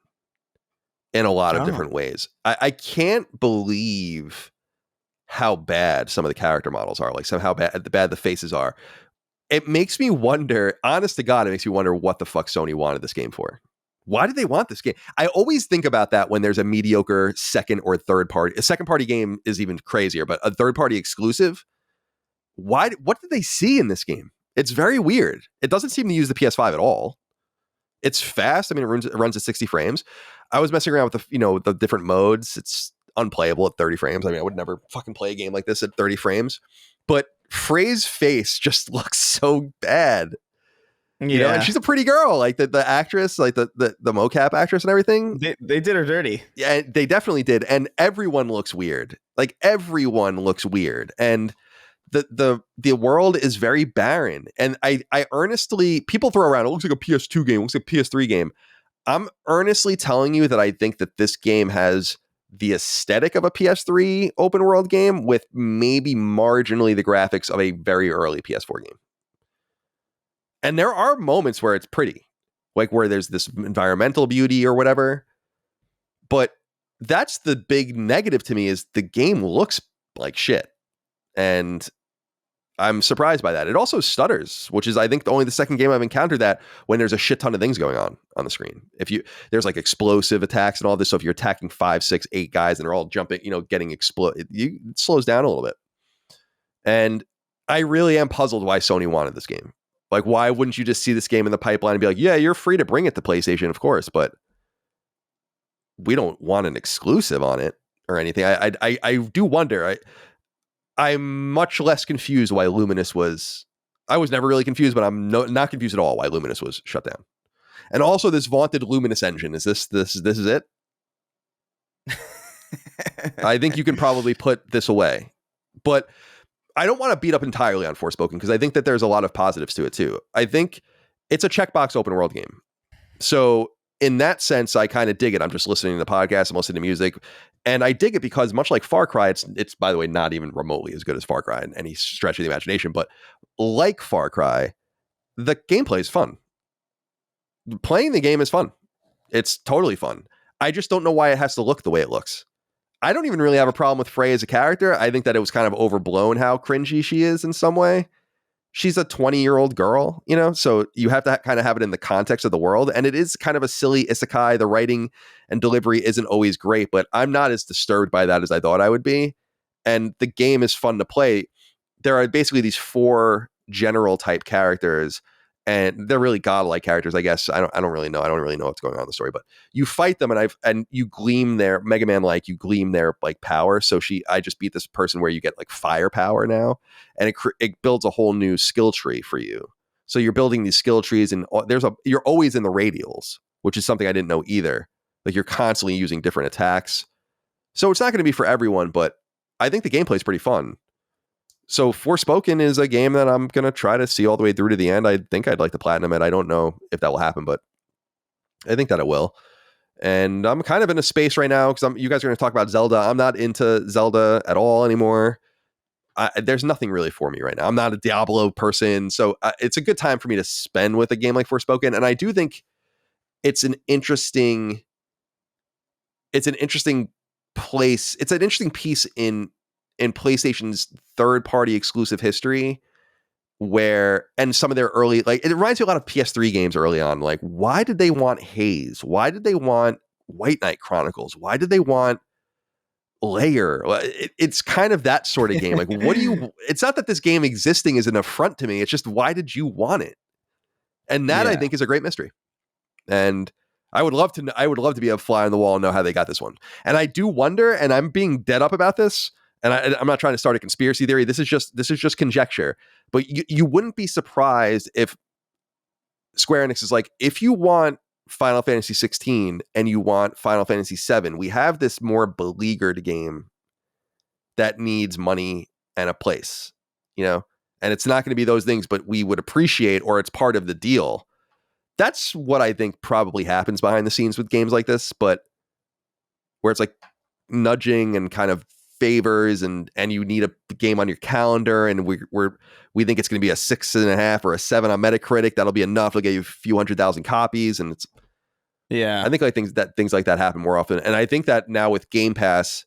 in a lot of different ways. I can't believe how bad some of the character models are, like how bad the faces are. It makes me wonder, honest to God, it makes me wonder what the fuck Sony wanted this game for. Why did they want this game? I always think about that when there's a mediocre second or third party. A second party game is even crazier, but a third party exclusive. What did they see in this game? It's very weird. It doesn't seem to use the PS5 at all. It's fast. I mean, it runs at 60 frames. I was messing around with the different modes. It's unplayable at 30 frames. I mean, I would never fucking play a game like this at 30 frames. But Frey's face just looks so bad. You know, and she's a pretty girl, like the actress, like the mocap actress and everything. They did her dirty. Yeah, they definitely did. And everyone looks weird. Like everyone looks weird. And the world is very barren. And I earnestly, people throw around, it looks like a PS2 game, it looks like a PS3 game. I'm earnestly telling you that I think that this game has the aesthetic of a PS3 open world game with maybe marginally the graphics of a very early PS4 game. And there are moments where it's pretty, like where there's this environmental beauty or whatever. But that's the big negative to me, is the game looks like shit. And I'm surprised by that. It also stutters, which is, I think, only the second game I've encountered that when there's a shit ton of things going on the screen. There's like explosive attacks and all this. So if you're attacking 5, 6, 8 guys and they're all jumping, getting exploded, it slows down a little bit. And I really am puzzled why Sony wanted this game. Like, why wouldn't you just see this game in the pipeline and be like, yeah, you're free to bring it to PlayStation, of course, but we don't want an exclusive on it or anything. I do wonder. I'm much less confused why Luminous was I was never really confused, but I'm not confused at all why Luminous was shut down. And also this vaunted Luminous engine. Is this is it? I think you can probably put this away. But I don't want to beat up entirely on Forspoken because I think that there's a lot of positives to it too. I think it's a checkbox open world game. So in that sense, I kind of dig it. I'm just listening to the podcast, I'm listening to music, and I dig it because much like Far Cry, it's by the way, not even remotely as good as Far Cry in any stretch of the imagination, but like Far Cry, the gameplay is fun. Playing the game is fun. It's totally fun. I just don't know why it has to look the way it looks. I don't even really have a problem with Frey as a character. I think that it was kind of overblown how cringy she is in some way. She's a 20-year-old girl, you know, so you have to kind of have it in the context of the world. And it is kind of a silly isekai. The writing and delivery isn't always great, but I'm not as disturbed by that as I thought I would be. And the game is fun to play. There are basically these 4 general type characters, and they're really godlike characters, I guess. I don't really know. I don't really know what's going on in the story, but you fight them and you gleam their Mega Man, like you gleam their like power. So I just beat this person where you get like fire power now, and it builds a whole new skill tree for you. So you're building these skill trees, and you're always in the radials, which is something I didn't know either. Like you're constantly using different attacks. So it's not going to be for everyone, but I think the gameplay is pretty fun. So Forspoken is a game that I'm going to try to see all the way through to the end. I think I'd like to platinum it. I don't know if that will happen, but I think that it will. And I'm kind of in a space right now because you guys are going to talk about Zelda. I'm not into Zelda at all anymore. There's nothing really for me right now. I'm not a Diablo person. So it's a good time for me to spend with a game like Forspoken. And I do think it's an interesting place. It's an interesting piece in PlayStation's third-party exclusive history and some of their early, like, it reminds me of a lot of PS3 games early on. Like, why did they want Haze? Why did they want White Knight Chronicles? Why did they want Layer? It's kind of that sort of game. Like, it's not that this game existing is an affront to me. It's just, why did you want it? And that I think is a great mystery. And I would love to be a fly on the wall and know how they got this one. And I do wonder, and I'm being dead up about this, and I'm not trying to start a conspiracy theory. This is just conjecture. But you wouldn't be surprised if Square Enix is like, if you want Final Fantasy 16 and you want Final Fantasy 7, we have this more beleaguered game that needs money and a place, you know? And it's not going to be those things, but we would appreciate, or it's part of the deal. That's what I think probably happens behind the scenes with games like this, but where it's like nudging and kind of favors, and you need a game on your calendar, and we think it's going to be a 6.5 or a 7 on Metacritic. That'll be enough. It'll get you a few 100,000 copies, and I think like things like that happen more often. And I think that now with Game Pass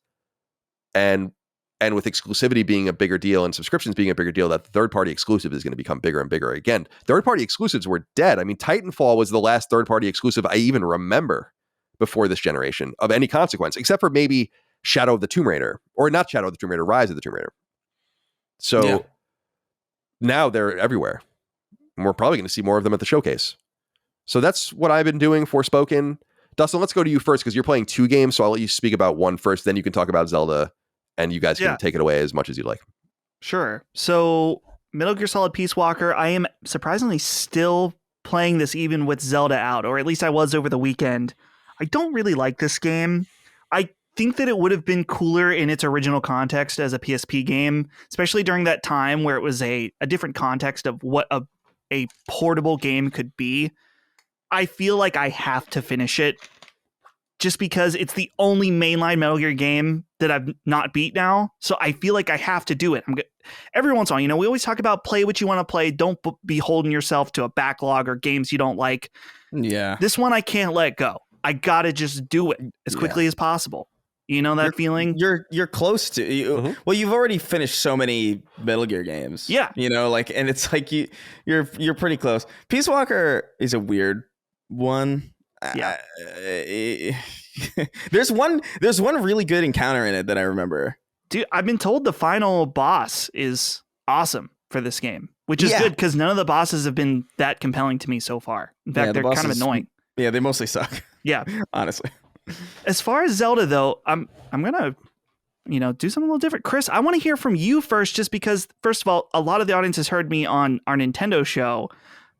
and with exclusivity being a bigger deal and subscriptions being a bigger deal, that third-party exclusive is going to become bigger and bigger. Again, third-party exclusives were dead. I mean, Titanfall was the last third-party exclusive I even remember before this generation of any consequence, except for maybe Shadow of the Tomb Raider, or not Shadow of the Tomb Raider, Rise of the Tomb Raider. So now they're everywhere. And we're probably going to see more of them at the showcase. So that's what I've been doing for Forspoken. Dustin, let's go to you first because you're playing 2 games. So I'll let you speak about one first. Then you can talk about Zelda, and you guys can take it away as much as you'd like. Sure. So Metal Gear Solid Peace Walker, I am surprisingly still playing this even with Zelda out, or at least I was over the weekend. I don't really like this game. I think that it would have been cooler in its original context as a PSP game, especially during that time where it was a different context of what a portable game could be. I feel like I have to finish it just because it's the only mainline Metal Gear game that I've not beat now. So I feel like I have to do it. Every once in a while, we always talk about play what you want to play. Don't be holding yourself to a backlog or games you don't like. Yeah. This one I can't let go. I got to just do it as quickly as possible. You know that feeling? You're close to you. Well, you've already finished so many Metal Gear games. Yeah. And it's like you're pretty close. Peace Walker is a weird one. Yeah. There's one really good encounter in it that I remember. Dude, I've been told the final boss is awesome for this game, which is good because none of the bosses have been that compelling to me so far. In fact, they're kind of annoying. Yeah, they mostly suck. Yeah. Honestly. As far as Zelda, though, I'm gonna do something a little different. Chris, I want to hear from you first, just because, first of all, a lot of the audience has heard me on our Nintendo show,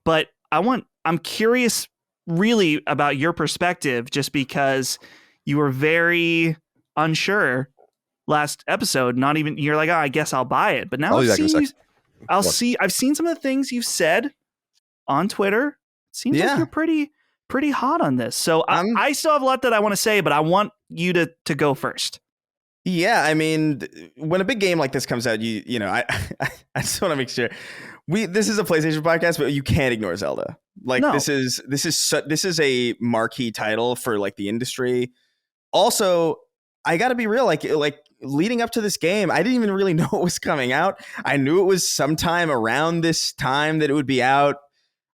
but I'm curious really about your perspective, just because you were very unsure last episode. Not even, you're like, oh, I guess I'll buy it. But now I've seen some of the things you've said on Twitter. It seems like you're pretty hot on this. So I still have a lot that I want to say, but I want you to go first. Yeah, I mean, when a big game like this comes out, I just want to make sure this is a PlayStation podcast, but you can't ignore Zelda. Like, no. This is a marquee title for like the industry. Also, I got to be real, like leading up to this game, I didn't even really know it was coming out. I knew it was sometime around this time that it would be out.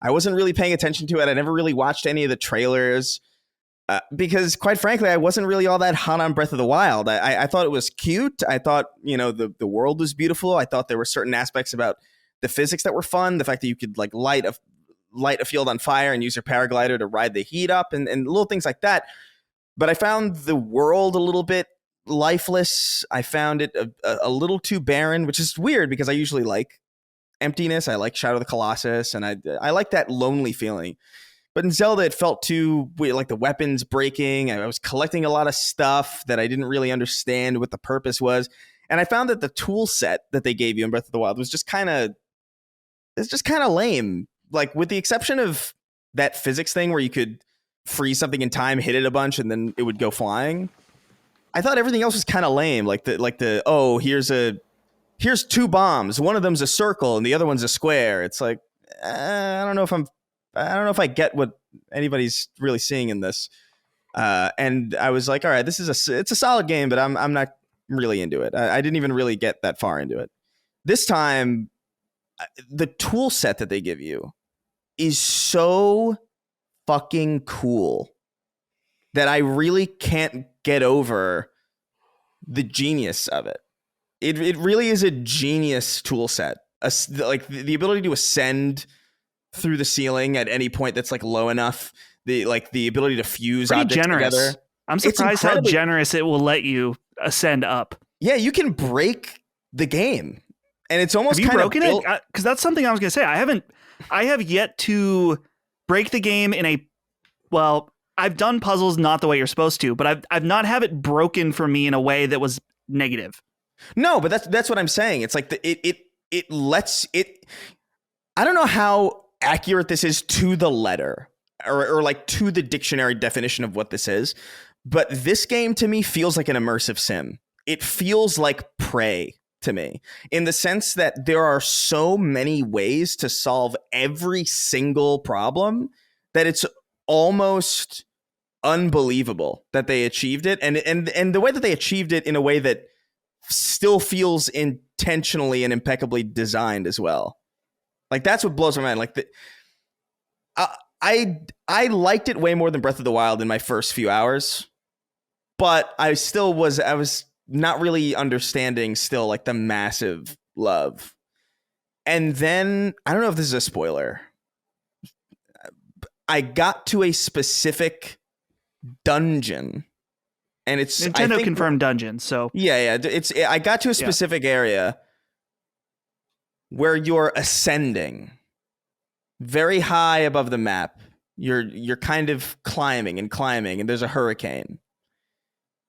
I wasn't really paying attention to it. I never really watched any of the trailers. Because quite frankly, I wasn't really all that hot on Breath of the Wild. I thought it was cute. I thought, the world was beautiful. I thought there were certain aspects about the physics that were fun. The fact that you could like light a field on fire and use your paraglider to ride the heat up and little things like that. But I found the world a little bit lifeless. I found it a little too barren, which is weird because I usually like emptiness. I like Shadow of the Colossus, and I like that lonely feeling. But in Zelda, it felt too weird, like the weapons breaking. I was collecting a lot of stuff that I didn't really understand what the purpose was. And I found that the tool set that they gave you in Breath of the Wild was just kind of lame. Like, with the exception of that physics thing where you could freeze something in time, hit it a bunch, and then it would go flying. I thought everything else was kind of lame. Here's two bombs. One of them's a circle and the other one's a square. It's like, I don't know if I get what anybody's really seeing in this. And I was like, all right, it's a solid game, but I'm not really into it. I didn't even really get that far into it. This time, the tool set that they give you is so fucking cool that I really can't get over the genius of it. It really is a genius tool set. Like the ability to ascend through the ceiling at any point that's like low enough, the ability to fuse pretty objects generous. together. I'm surprised how generous it will let you ascend up. Yeah, you can break the game, and it's almost have you kind broken of it? Because that's something I was gonna say. I have yet to break the game I've done puzzles not the way you're supposed to, but I've not have it broken for me in a way that was negative. No, but that's what I'm saying. It's like it lets it. I don't know how accurate this is to the letter or like to the dictionary definition of what this is, but this game to me feels like an immersive sim. It feels like Prey to me, in the sense that there are so many ways to solve every single problem that it's almost unbelievable that they achieved it, and the way that they achieved it in a way that still feels intentionally and impeccably designed as well. Like, that's what blows my mind. Like, I liked it way more than Breath of the Wild in my first few hours, but I was not really understanding still like the massive love. And then, I don't know if this is a spoiler, I got to a specific dungeon, and it's Nintendo confirmed dungeon. So I got to a specific area where you're ascending very high above the map. You're kind of climbing, and there's a hurricane.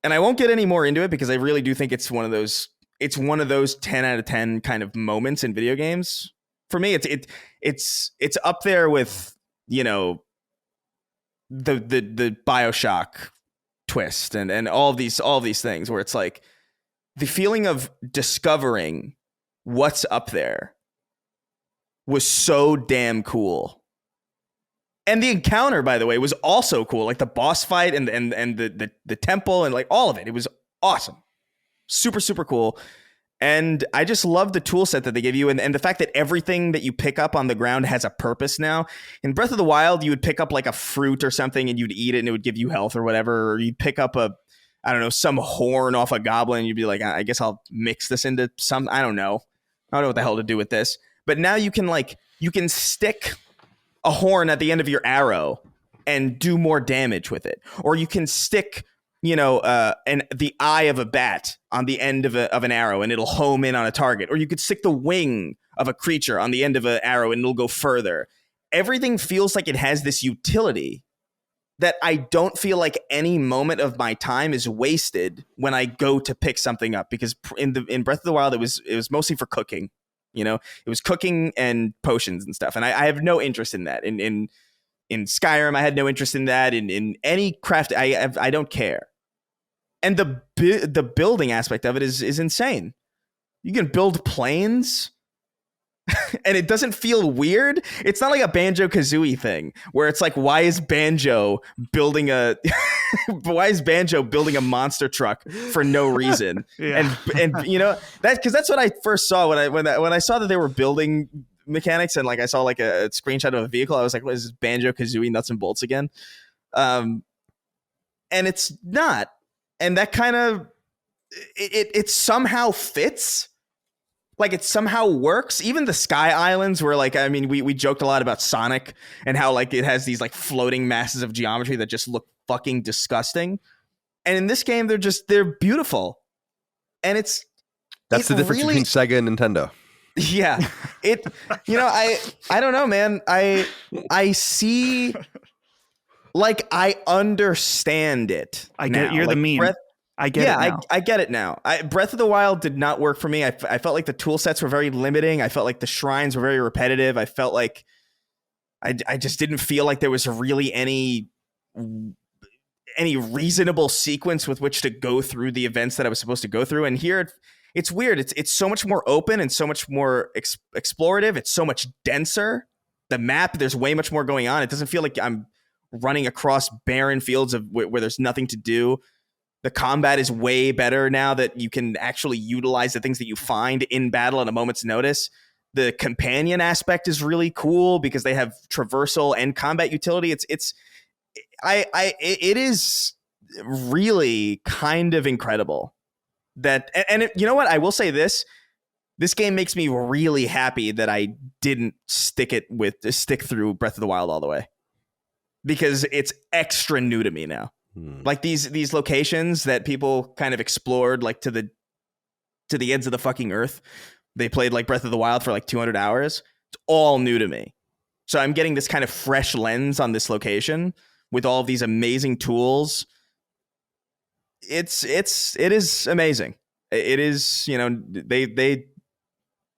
And I won't get any more into it because I really do think it's one of those 10 out of 10 kind of moments in video games. For me, it's up there with, the BioShock twist and all these things where it's like the feeling of discovering what's up there was so damn cool. And the encounter, by the way, was also cool. Like the boss fight and the temple and like all of it. It was awesome. Super, super cool. And I just love the tool set that they give you, and the fact that everything that you pick up on the ground has a purpose now. In Breath of the Wild, you would pick up like a fruit or something and you'd eat it and it would give you health or whatever. Or you'd pick up some horn off a goblin. You'd be like, I guess I'll mix this into some, I don't know what the hell to do with this. But now you can stick a horn at the end of your arrow and do more damage with it. Or you can stick and the eye of a bat on the end of an arrow, and it'll home in on a target. Or you could stick the wing of a creature on the end of an arrow, and it'll go further. Everything feels like it has this utility that I don't feel like any moment of my time is wasted when I go to pick something up. Because in Breath of the Wild, it was mostly for cooking. It was cooking and potions and stuff, and I have no interest in that. In Skyrim, I had no interest in that. In any craft, I don't care. And the building aspect of it is insane. You can build planes, and it doesn't feel weird. It's not like a Banjo-Kazooie thing where it's like, why is Banjo building a monster truck for no reason? Yeah. And that, because that's what I first saw when I saw that they were building mechanics, and like I saw like a screenshot of a vehicle. I was like, what is this, Banjo-Kazooie nuts and bolts again? And it's not. And that kind of it somehow fits. Like it somehow works. Even the Sky Islands, where like, I mean, we joked a lot about Sonic and how like it has these like floating masses of geometry that just look fucking disgusting. And in this game, they're beautiful. And that's the difference between Sega and Nintendo. Yeah. I don't know, man. I see, like, I understand it. I get, you're like, the meme. I get it now. I get it now. Breath of the Wild did not work for me. I felt like the tool sets were very limiting. I felt like the shrines were very repetitive. I felt like I just didn't feel like there was really any reasonable sequence with which to go through the events that I was supposed to go through. And here it's weird. It's so much more open and so much more explorative. It's so much denser. The map, there's way much more going on. It doesn't feel like I'm running across barren fields where there's nothing to do. The combat is way better now that you can actually utilize the things that you find in battle at a moment's notice. The companion aspect is really cool because they have traversal and combat utility. It is really kind of incredible that, and you know what? I will say this game makes me really happy that I didn't stick through Breath of the Wild all the way, because it's extra new to me now. Like these locations that people kind of explored, like to the ends of the fucking earth. They played like Breath of the Wild for like 200 hours. It's all new to me. So I'm getting this kind of fresh lens on this location with all of these amazing tools. It is amazing. It is, they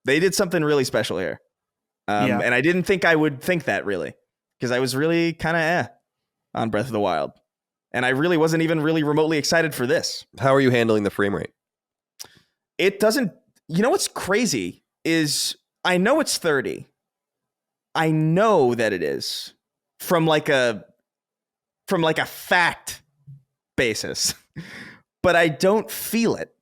did something really special here. And I didn't think I would think that, really, because I was really kind of on Breath of the Wild. And I really wasn't even really remotely excited for this. How are you handling the frame rate? It doesn't... You know what's crazy is I know it's 30. I know that it is from like a fact basis, but I don't feel it.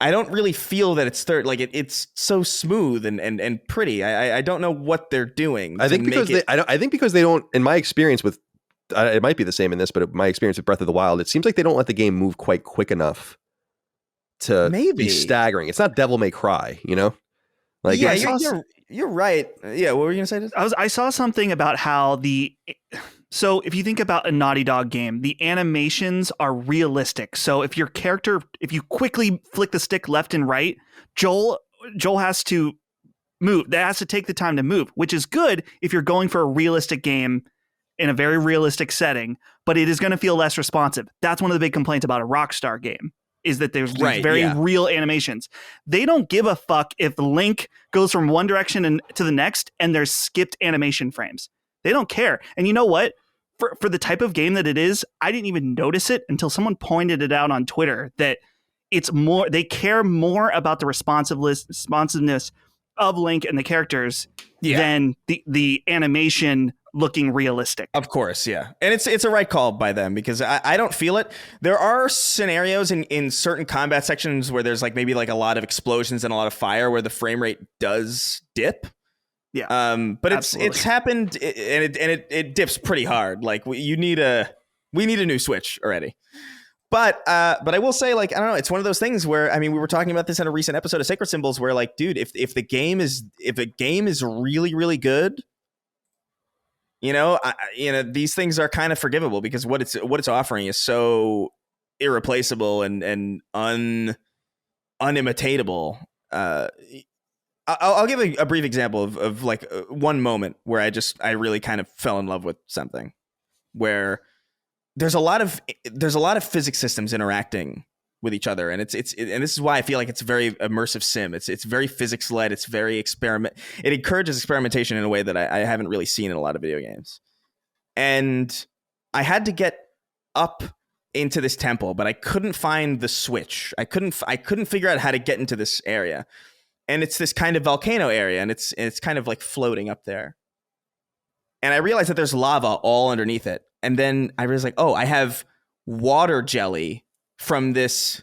I don't really feel that it's 30. Like it's so smooth and pretty. I don't know what they're doing. I think because they don't. In my experience with, it might be the same in this, but my experience with Breath of the Wild, it seems like they don't let the game move quite quick enough to be staggering. It's not Devil May Cry, Like, yeah, you're right. Yeah, what were you gonna say? I saw something about how so if you think about a Naughty Dog game, the animations are realistic. So if you quickly flick the stick left and right, Joel has to move. That has to take the time to move, which is good if you're going for a realistic game in a very realistic setting, but it is going to feel less responsive. That's one of the big complaints about a Rockstar game, is that there's these real animations. They don't give a fuck if Link goes from one direction to the next and there's skipped animation frames. They don't care. And you know what? For the type of game that it is, I didn't even notice it until someone pointed it out on Twitter, that they care more about the responsiveness of Link and the characters than the animation looking realistic. Of course, yeah. And it's a right call by them, because I don't feel it. There are scenarios in certain combat sections where there's like maybe like a lot of explosions and a lot of fire where the frame rate does dip. Yeah. But it's happened, and it dips pretty hard. Like we need a new Switch already. But I will say, like, I don't know, it's one of those things where, I mean, we were talking about this in a recent episode of Sacred Symbols, where like, dude, if a game is really, really good, these things are kind of forgivable, because what it's offering is so irreplaceable and unimitatable. I'll give a brief example of like one moment where I really kind of fell in love with something, where there's a lot of physics systems interacting with each other, and and this is why I feel like it's a very immersive sim. It's very physics led. It's very it encourages experimentation in a way that I haven't really seen in a lot of video games. And I had to get up into this temple, but I couldn't find the switch. I couldn't figure out how to get into this area. And it's this kind of volcano area, and it's kind of like floating up there. And I realized that there's lava all underneath it. And then I realized like, oh, I have water jelly from this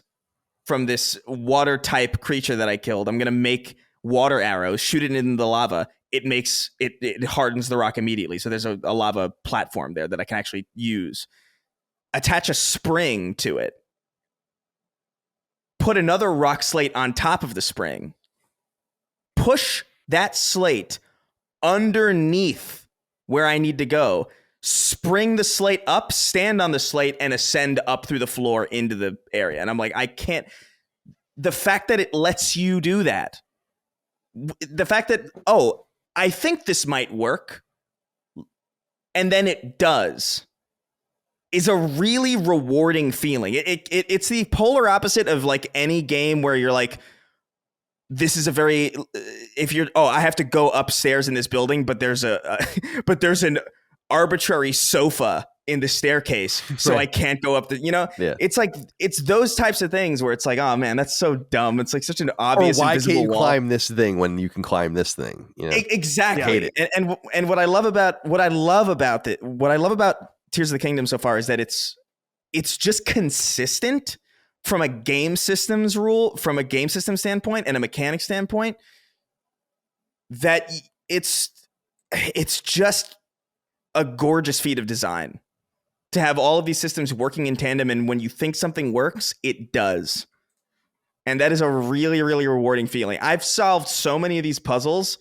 water type creature that I killed. I'm gonna make water arrows, shoot it in the lava. It hardens the rock immediately. So there's a lava platform there that I can actually use. Attach a spring to it. Put another rock slate on top of the spring. Push that slate underneath where I need to go. Spring the slate up, stand on the slate, and ascend up through the floor into the area. And I'm like, I can't. The fact that it lets you do that, the fact that, oh, I think this might work, and then it does, is a really rewarding feeling. It's the polar opposite of like any game where you're like, this is a very, I have to go upstairs in this building, but there's an arbitrary sofa in the staircase, so right. I can't go up the, yeah. It's like, it's those types of things where it's like, oh man, that's so dumb. It's like such an obvious, or why invisible can't you wall. Climb this thing when you can climb this thing? Exactly. I hate it. And what I love about Tears of the Kingdom so far is that it's just consistent from a game system standpoint and a mechanic standpoint, that it's just a gorgeous feat of design to have all of these systems working in tandem, and when you think something works, it does. And that is a really, really rewarding feeling. I've solved so many of these puzzles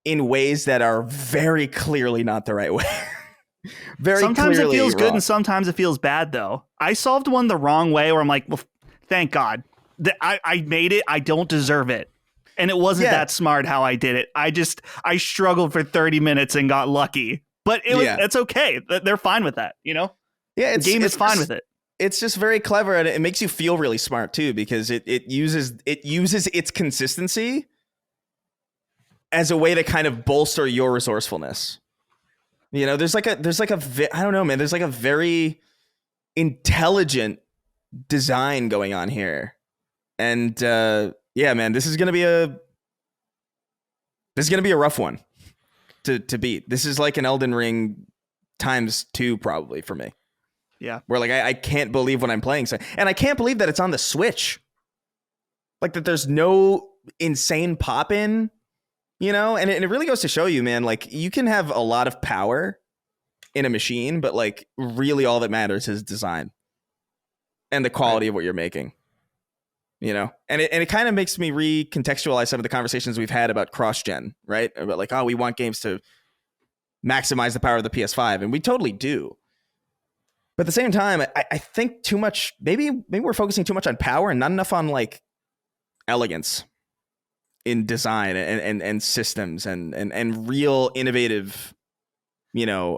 in ways that are very clearly not the right way. Sometimes it feels wrong. good and sometimes it feels bad, though. I solved one the wrong way where I'm like, well, thank God. I made it. I don't deserve it. And it wasn't that smart how I did it. I struggled for 30 minutes and got lucky. But it's okay. They're fine with that, Yeah, the game is fine with it. It's just very clever, and it makes you feel really smart too, because it uses its consistency as a way to kind of bolster your resourcefulness. There's like I don't know, man. There's like a very intelligent design going on here, and yeah, man, this is gonna be a rough one to beat. This is like an Elden Ring times 2 probably for me. Yeah, where like I can't believe when I'm playing, and I can't believe that it's on the Switch. Like that, there's no insane pop in. And it really goes to show you, man, like you can have a lot of power in a machine, but like really all that matters is design and the quality of what you're making, and it kind of makes me recontextualize some of the conversations we've had about cross-gen, right? About like, oh, we want games to maximize the power of the PS5, and we totally do. But at the same time, I think too much, maybe we're focusing too much on power and not enough on like elegance in design and systems and real innovative, gameplay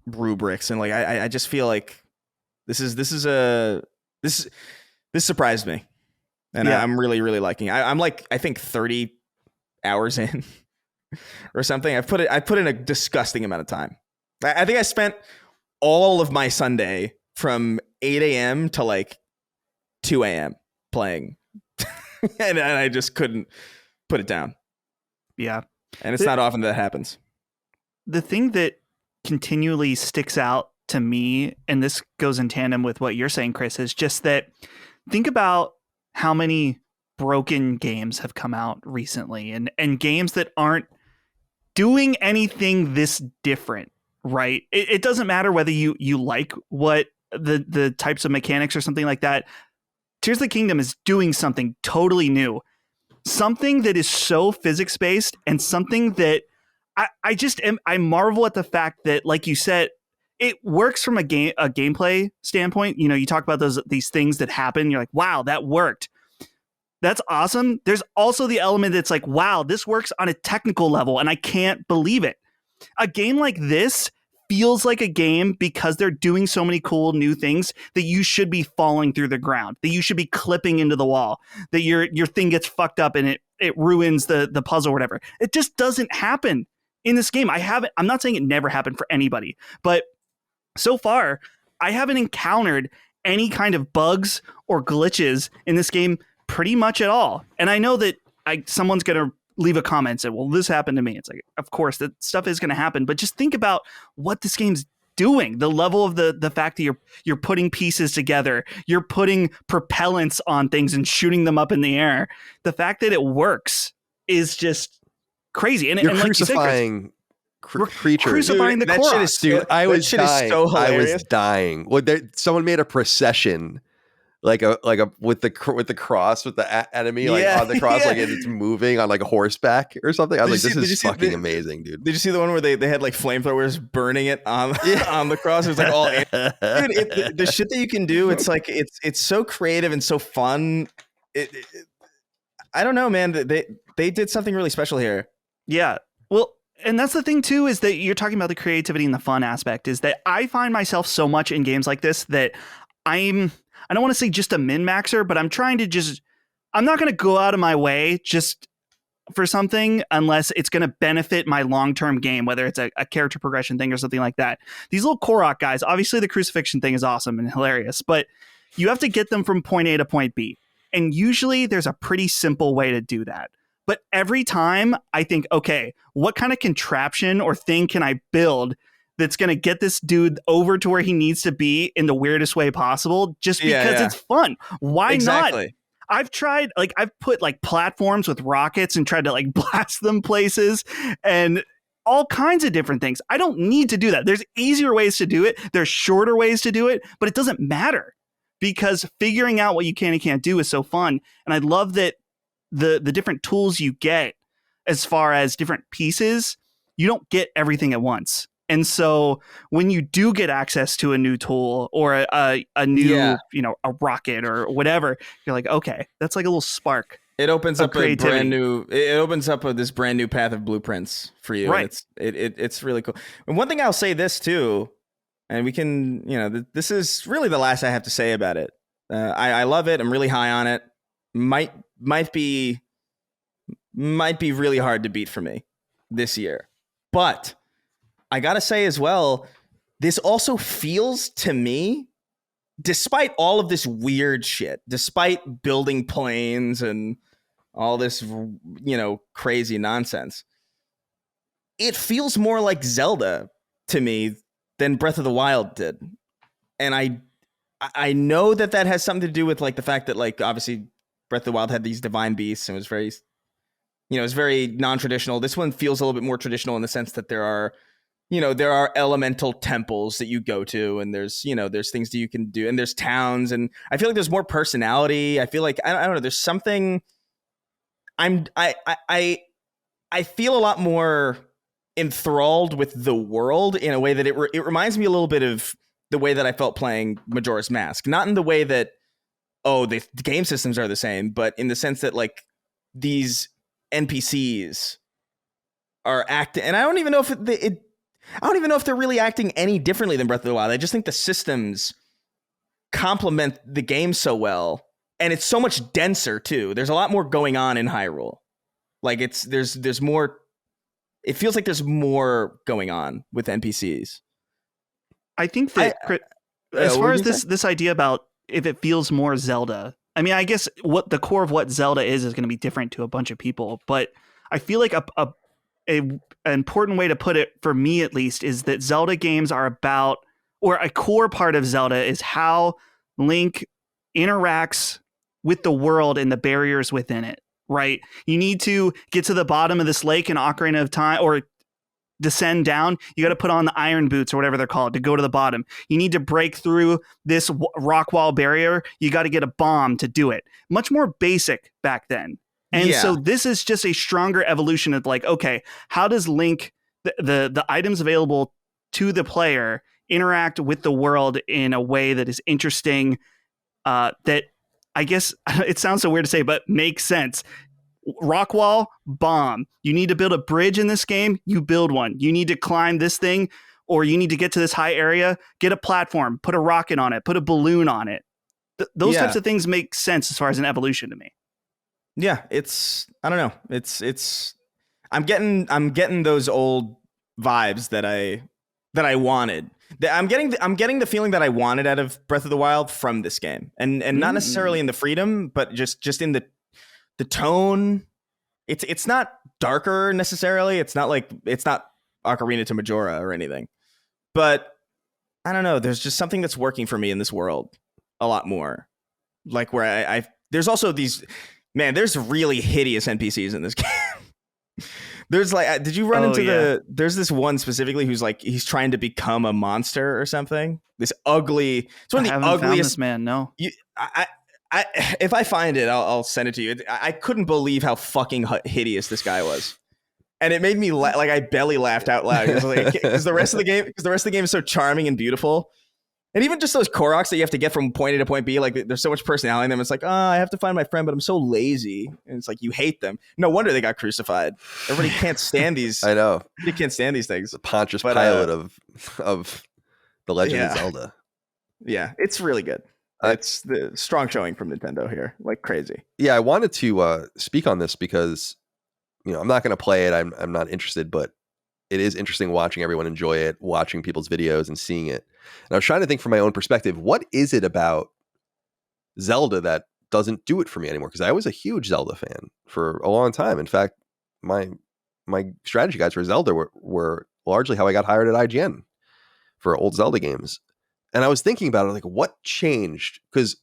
rubrics. And like, I just feel like this surprised me, and I'm really, really liking it. I'm like, I think 30 hours in or something. I put in a disgusting amount of time. I think I spent all of my Sunday from 8 a.m. to like 2 a.m. playing and I just couldn't put it down. Yeah. And it's not often that happens. The thing that continually sticks out to me, and this goes in tandem with what you're saying, Chris, is just that think about how many broken games have come out recently, and games that aren't doing anything this different, right? It doesn't matter whether you like what the types of mechanics or something like that. Tears of the Kingdom is doing something totally new, something that is so physics based, and something that I marvel at the fact that, like you said, it works from a gameplay standpoint. You talk about these things that happen. You're like, wow, that worked. That's awesome. There's also the element that's like, wow, this works on a technical level, and I can't believe it. A game like this feels like a game because they're doing so many cool new things that you should be falling through the ground, that you should be clipping into the wall, that your thing gets fucked up and it ruins the puzzle or whatever. It just doesn't happen in this game. I'm not saying it never happened for anybody, but so far I haven't encountered any kind of bugs or glitches in this game pretty much at all. And I know that someone's going to leave a comment and say, well, this happened to me. It's like, of course, that stuff is going to happen. But just think about what this game's doing. The level of the fact that you're putting pieces together. You're putting propellants on things and shooting them up in the air. The fact that it works is just crazy. And you're like crucifying creatures. Crucifying dude, the Koroks. Dude, I was dying. So I was dying. Well, someone made a procession. Like a with the cross with the enemy on the cross like it's moving on like a horseback or something. I was like, this is fucking amazing, dude. Did you see the one where they had like flamethrowers burning it on on the cross? It was like all dude, the shit that you can do. It's like it's so creative and so fun. I don't know, man. They did something really special here. Yeah. Well, and that's the thing too, is that you're talking about the creativity and the fun aspect. Is that I find myself so much in games like this that I don't want to say just a min-maxer, but I'm trying to I'm not going to go out of my way just for something unless it's going to benefit my long-term game, whether it's a character progression thing or something like that. These little Korok guys, obviously the crucifixion thing is awesome and hilarious, but you have to get them from point A to point B. And usually there's a pretty simple way to do that. But every time I think, okay, what kind of contraption or thing can I build that's going to get this dude over to where he needs to be in the weirdest way possible just because it's fun. Why not? I've tried, I've put platforms with rockets and tried to blast them places and all kinds of different things. I don't need to do that. There's easier ways to do it. There's shorter ways to do it, but it doesn't matter because figuring out what you can and can't do is so fun. And I love that the different tools you get as far as different pieces, you don't get everything at once. And so when you do get access to a new tool or a new, a rocket or whatever, you're like, okay, that's like a little spark. It opens up a brand new. It opens up this brand new path of blueprints for you. Right. It's really cool. And one thing I'll say this too, and we can, this is really the last I have to say about it. I love it. I'm really high on it. Might be really hard to beat for me this year, but I gotta say as well, this also feels to me, despite all of this weird shit, despite building planes and all this, crazy nonsense, it feels more like Zelda to me than Breath of the Wild did. And I know that has something to do with the fact that obviously Breath of the Wild had these divine beasts and it was very, it's very non-traditional. This one feels a little bit more traditional in the sense that there are elemental temples that you go to and there's things that you can do and there's towns and I feel like there's more personality. I feel like, I don't know, there's something I feel a lot more enthralled with the world in a way that it reminds me a little bit of the way that I felt playing Majora's Mask. Not in the way that, the game systems are the same, but in the sense that these NPCs are acting, and I don't even know if I don't even know if they're really acting any differently than Breath of the Wild. I just think the systems complement the game so well. And it's so much denser too. There's a lot more going on in Hyrule. There's more. It feels like there's more going on with NPCs. I think that as far as this idea about if it feels more Zelda, I mean, I guess what the core of what Zelda is going to be different to a bunch of people. But I feel like an important way to put it, for me at least, is that Zelda games are about, or a core part of Zelda is how Link interacts with the world and the barriers within it, right? You need to get to the bottom of this lake in Ocarina of Time, or descend down. You got to put on the iron boots or whatever they're called to go to the bottom. You need to break through this rock wall barrier. You got to get a bomb to do it. Much more basic back then. And so this is just a stronger evolution of okay, how does Link the items available to the player interact with the world in a way that is interesting, that I guess it sounds so weird to say, but makes sense. Rock wall, bomb. You need to build a bridge in this game, you build one. You need to climb this thing, or you need to get to this high area, get a platform, put a rocket on it, put a balloon on it. Those types of things make sense as far as an evolution to me. Yeah, I don't know. It's I'm getting those old vibes that I wanted. I'm getting the feeling that I wanted out of Breath of the Wild from this game. And not necessarily in the freedom, but just in the tone. It's not darker necessarily. It's not Ocarina to Majora or anything. But I don't know, there's just something that's working for me in this world a lot more. Like where I there's also these, man, there's really hideous NPCs in this game. There's like, did you run into there's this one specifically who's like, he's trying to become a monster or something. This ugly, it's one of the ugliest. Found this man, no. If I find it, I'll send it to you. I couldn't believe how fucking hideous this guy was. And it made me like I belly laughed out loud because the rest of the game is so charming and beautiful. And even just those Koroks that you have to get from point A to point B, like there's so much personality in them. It's like, I have to find my friend, but I'm so lazy. And it's like, you hate them. No wonder they got crucified. Everybody can't stand these. I know. You can't stand these things. The Pontius Pilate of The Legend of Zelda. Yeah, it's really good. It's the strong showing from Nintendo here, like crazy. Yeah, I wanted to speak on this because, I'm not going to play it. I'm not interested, but it is interesting watching everyone enjoy it, watching people's videos and seeing it. And I was trying to think from my own perspective, what is it about Zelda that doesn't do it for me anymore? Because I was a huge Zelda fan for a long time. In fact, my strategy guides for Zelda were largely how I got hired at IGN for old Zelda games. And I was thinking about it, like, what changed? Because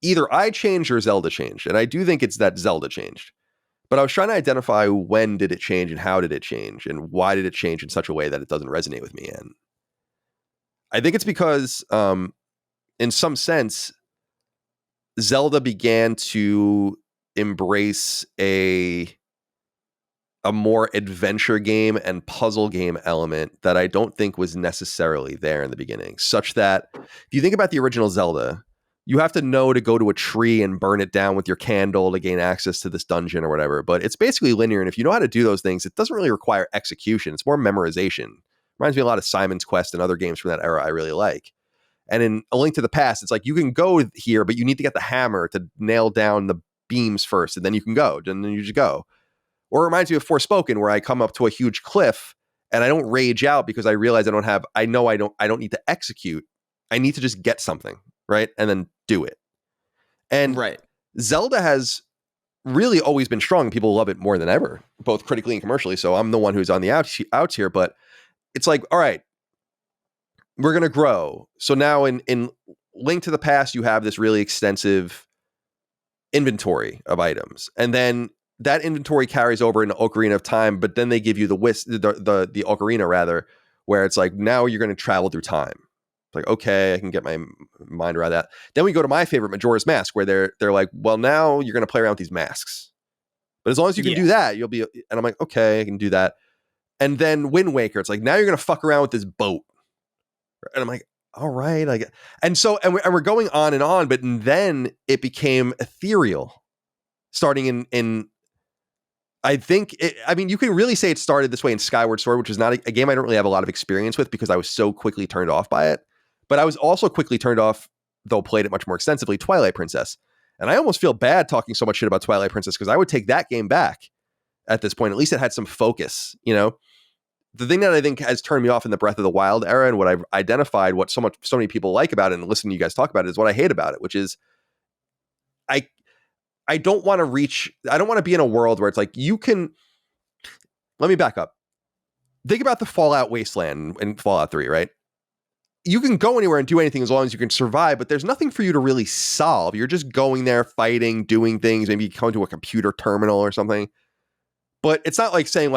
either I changed or Zelda changed. And I do think it's that Zelda changed. But I was trying to identify when did it change and how did it change and why did it change in such a way that it doesn't resonate with me. And I think it's because, in some sense, Zelda began to embrace a more adventure game and puzzle game element that I don't think was necessarily there in the beginning. Such that if you think about the original Zelda, you have to know to go to a tree and burn it down with your candle to gain access to this dungeon or whatever. But it's basically linear. And if you know how to do those things, it doesn't really require execution. It's more memorization. Reminds me a lot of Simon's Quest and other games from that era I really like. And in A Link to the Past, it's like you can go here, but you need to get the hammer to nail down the beams first, and then you can go. And then you just go. Or it reminds me of Forspoken, where I come up to a huge cliff and I don't rage out because I realize I don't need to execute. I need to just get something, right? And then do it. And right. Zelda has really always been strong. People love it more than ever, both critically and commercially. So I'm the one who's on the outs here, but it's like, all right, we're going to grow. So now in Link to the Past, you have this really extensive inventory of items. And then that inventory carries over into Ocarina of Time, but then they give you the Ocarina rather, where it's like, now you're going to travel through time. It's like, okay, I can get my mind around that. Then we go to my favorite, Majora's Mask, where they're like, well, now you're going to play around with these masks. But as long as you can do that, you'll be, and I'm like, okay, I can do that. And then Wind Waker, it's like, now you're going to fuck around with this boat. And I'm like, all right. And we're going on, but then it became ethereal starting in I think, you can really say it started this way in Skyward Sword, which is not a game I don't really have a lot of experience with because I was so quickly turned off by it. But I was also quickly turned off, though played it much more extensively, Twilight Princess. And I almost feel bad talking so much shit about Twilight Princess because I would take that game back at this point. At least it had some focus, The thing that I think has turned me off in the Breath of the Wild era and what I've identified, what so many people like about it and listening to you guys talk about it is what I hate about it, which is I don't want to be in a world where it's like let me back up. Think about the Fallout Wasteland in Fallout 3, right? You can go anywhere and do anything as long as you can survive, but there's nothing for you to really solve. You're just going there, fighting, doing things, maybe come to a computer terminal or something. But it's not like saying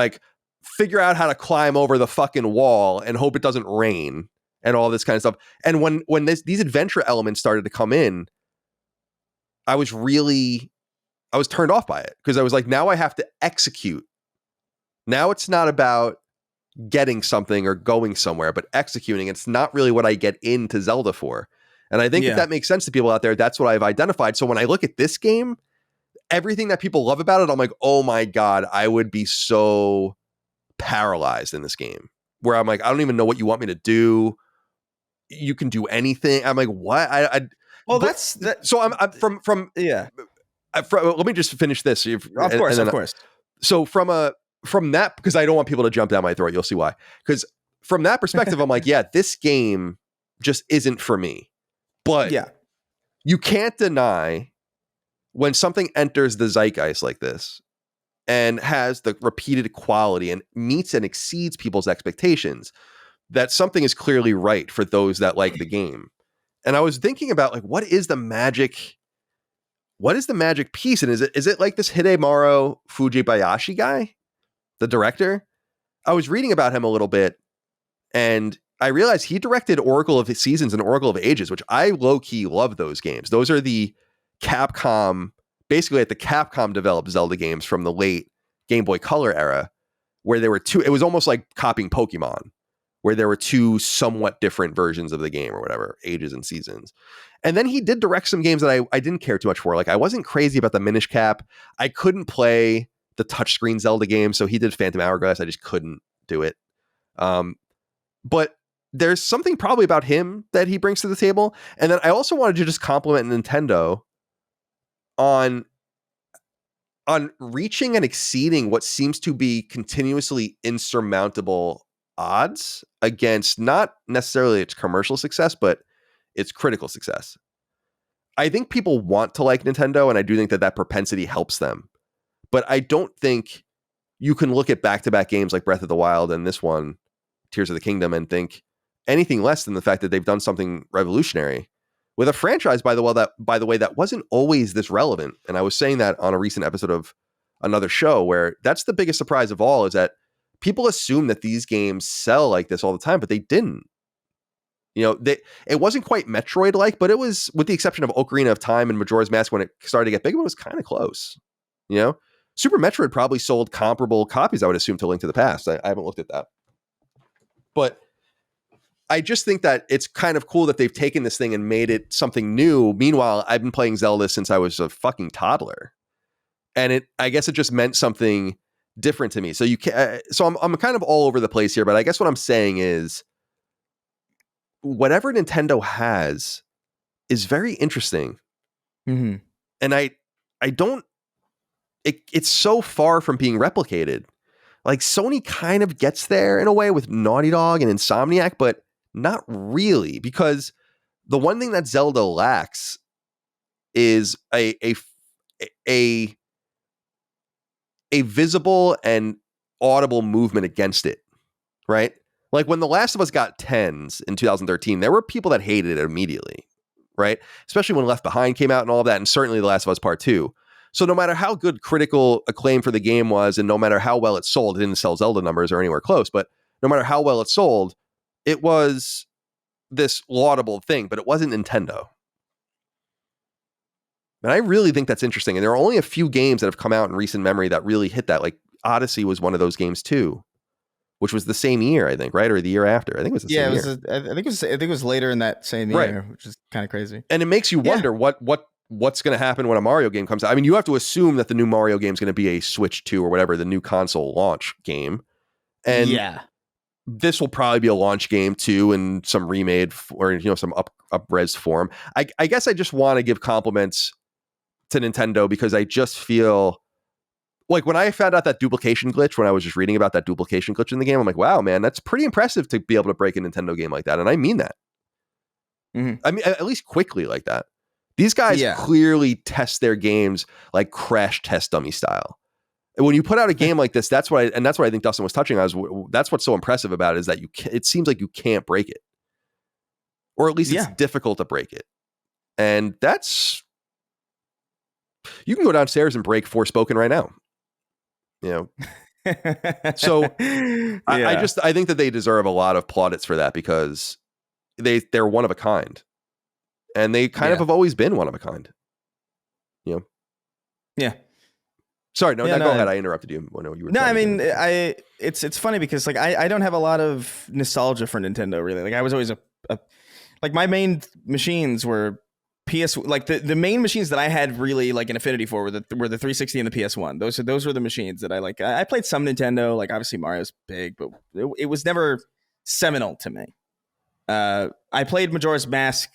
figure out how to climb over the fucking wall and hope it doesn't rain and all this kind of stuff. And when these adventure elements started to come in, I was turned off by it because I was like, now I have to execute. Now it's not about getting something or going somewhere, but executing. It's not really what I get into Zelda for. And I think if that makes sense to people out there, that's what I've identified. So when I look at this game, everything that people love about it, I'm like, oh my God, I would be so paralyzed in this game where I'm like, I don't even know what you want me to do. You can do anything. I'm like, what? That's that. So I'm from let me just finish this. Of course. So from that, because I don't want people to jump down my throat. You'll see why. Because from that perspective, I'm like, yeah, this game just isn't for me. But you can't deny when something enters the zeitgeist like this and has the repeated quality and meets and exceeds people's expectations, that something is clearly right for those that like the game. And I was thinking about like, what is the magic piece? And is it like this Hidemaru Fujibayashi guy, the director? I was reading about him a little bit and I realized he directed Oracle of Seasons and Oracle of Ages, which I low-key love those games. Those are the Capcom, basically at the Capcom developed Zelda games from the late Game Boy Color era, where there were two, it was almost like copying Pokemon, where there were two somewhat different versions of the game or whatever, Ages and Seasons. And then he did direct some games that I didn't care too much for. Like I wasn't crazy about the Minish Cap. I couldn't play the touchscreen Zelda game, so he did Phantom Hourglass. I just couldn't do it. But there's something probably about him that he brings to the table. And then I also wanted to just compliment Nintendo on reaching and exceeding what seems to be continuously insurmountable odds against not necessarily its commercial success, but its critical success. I think people want to like Nintendo, and I do think that propensity helps them. But I don't think you can look at back-to-back games like Breath of the Wild and this one, Tears of the Kingdom, and think anything less than the fact that they've done something revolutionary with a franchise, by the way, that wasn't always this relevant. And I was saying that on a recent episode of another show, where that's the biggest surprise of all, is that people assume that these games sell like this all the time, but they didn't. You know, it wasn't quite Metroid-like, but it was, with the exception of Ocarina of Time and Majora's Mask, when it started to get big, it was kind of close. You know, Super Metroid probably sold comparable copies, I would assume, to Link to the Past. I haven't looked at that. But I just think that it's kind of cool that they've taken this thing and made it something new. Meanwhile, I've been playing Zelda since I was a fucking toddler. And I guess it just meant something different to me. So I'm kind of all over the place here, but I guess what I'm saying is whatever Nintendo has is very interesting. Mm-hmm. And it's so far from being replicated. Like Sony kind of gets there in a way with Naughty Dog and Insomniac, but not really, because the one thing that Zelda lacks is a visible and audible movement against it, right? Like when The Last of Us got 10s in 2013, there were people that hated it immediately, right? Especially when Left Behind came out and all of that, and certainly The Last of Us Part 2. So no matter how good critical acclaim for the game was, and no matter how well it sold, it didn't sell Zelda numbers or anywhere close, but no matter how well it sold, it was this laudable thing, but it wasn't Nintendo. And I really think that's interesting. And there are only a few games that have come out in recent memory that really hit that. Like Odyssey was one of those games too, which was the same year, I think, right? Or the year after. I think it was the same year. I think it was later in that same year, which is kind of crazy. And it makes you wonder what's going to happen when a Mario game comes out. I mean, you have to assume that the new Mario game is going to be a Switch 2 or whatever, the new console launch game. And this will probably be a launch game too, in some remade or some up-res form. I guess I just want to give compliments to Nintendo because I just feel like when I found out that duplication glitch, when I was just reading about that duplication glitch in the game, I'm like, wow, man, that's pretty impressive to be able to break a Nintendo game like that. And I mean that. Mm-hmm. I mean, at least quickly like that. These guys clearly test their games like crash test dummy style. And when you put out a game like this, that's what I think Dustin was touching on. That's what's so impressive about it, is that it seems like you can't break it, or at least it's difficult to break it. And you can go downstairs and break Forspoken right now. So I think that they deserve a lot of plaudits for that, because they're one of a kind, and they kind of have always been one of a kind. Yeah. Sorry, no, Yeah, go ahead. I interrupted you when you were. No, I mean, it's funny because like I don't have a lot of nostalgia for Nintendo really. Like I was always a like my main machines were like the main machines that I had really like an affinity for were the 360 and the PS1. Those were the machines that I like. I played some Nintendo, like obviously Mario's big, but it was never seminal to me. I played Majora's Mask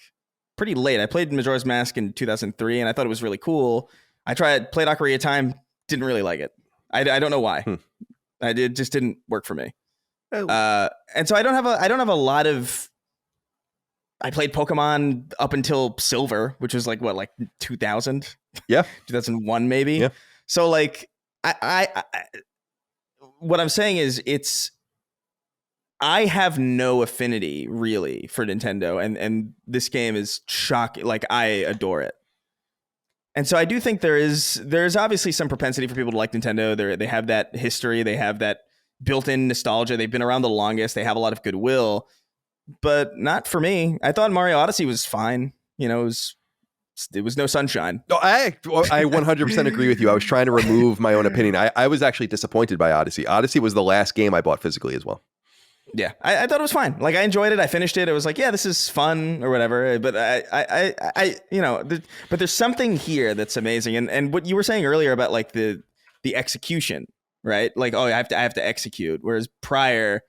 pretty late. I played Majora's Mask in 2003, and I thought it was really cool. I played Ocarina of Time, didn't really like it. I don't know why. It just didn't work for me. And so I don't have a lot of. I played Pokemon up until Silver, which was like 2000? Yeah, 2001 maybe. Yeah. So like I what I'm saying is I have no affinity really for Nintendo, and this game is shocking. Like I adore it. And so I do think there's obviously some propensity for people to like Nintendo. They have that history. They have that built-in nostalgia. They've been around the longest. They have a lot of goodwill, but not for me. I thought Mario Odyssey was fine. You know, it was no sunshine. No, I 100% agree with you. I was trying to remove my own opinion. I was actually disappointed by Odyssey. Odyssey was the last game I bought physically as well. Yeah, I thought it was fine. Like I enjoyed it. I finished it. It was like, yeah, this is fun or whatever. But I but there's something here that's amazing. And what you were saying earlier about like the execution, right? Like, oh, I have to execute. Whereas prior,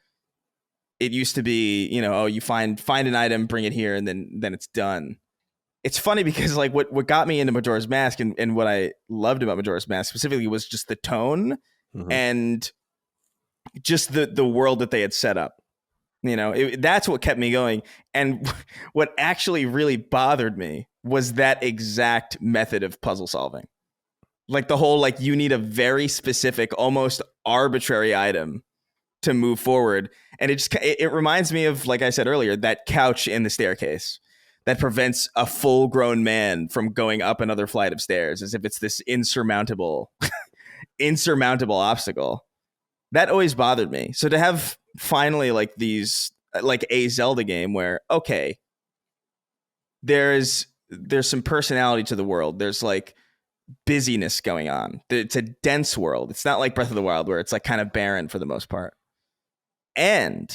it used to be, you find an item, bring it here, and then it's done. It's funny because like what got me into Majora's Mask and what I loved about Majora's Mask specifically was just the tone and just the world that they had set up. That's what kept me going. And what actually really bothered me was that exact method of puzzle solving. Like the whole, like, you need a very specific, almost arbitrary item to move forward. And it reminds me of, like I said earlier, that couch in the staircase that prevents a full-grown man from going up another flight of stairs, as if it's this insurmountable obstacle. That always bothered me. So to have finally like a Zelda game where, okay, there's some personality to the world. There's like busyness going on. It's a dense world. It's not like Breath of the Wild where it's like kind of barren for the most part. And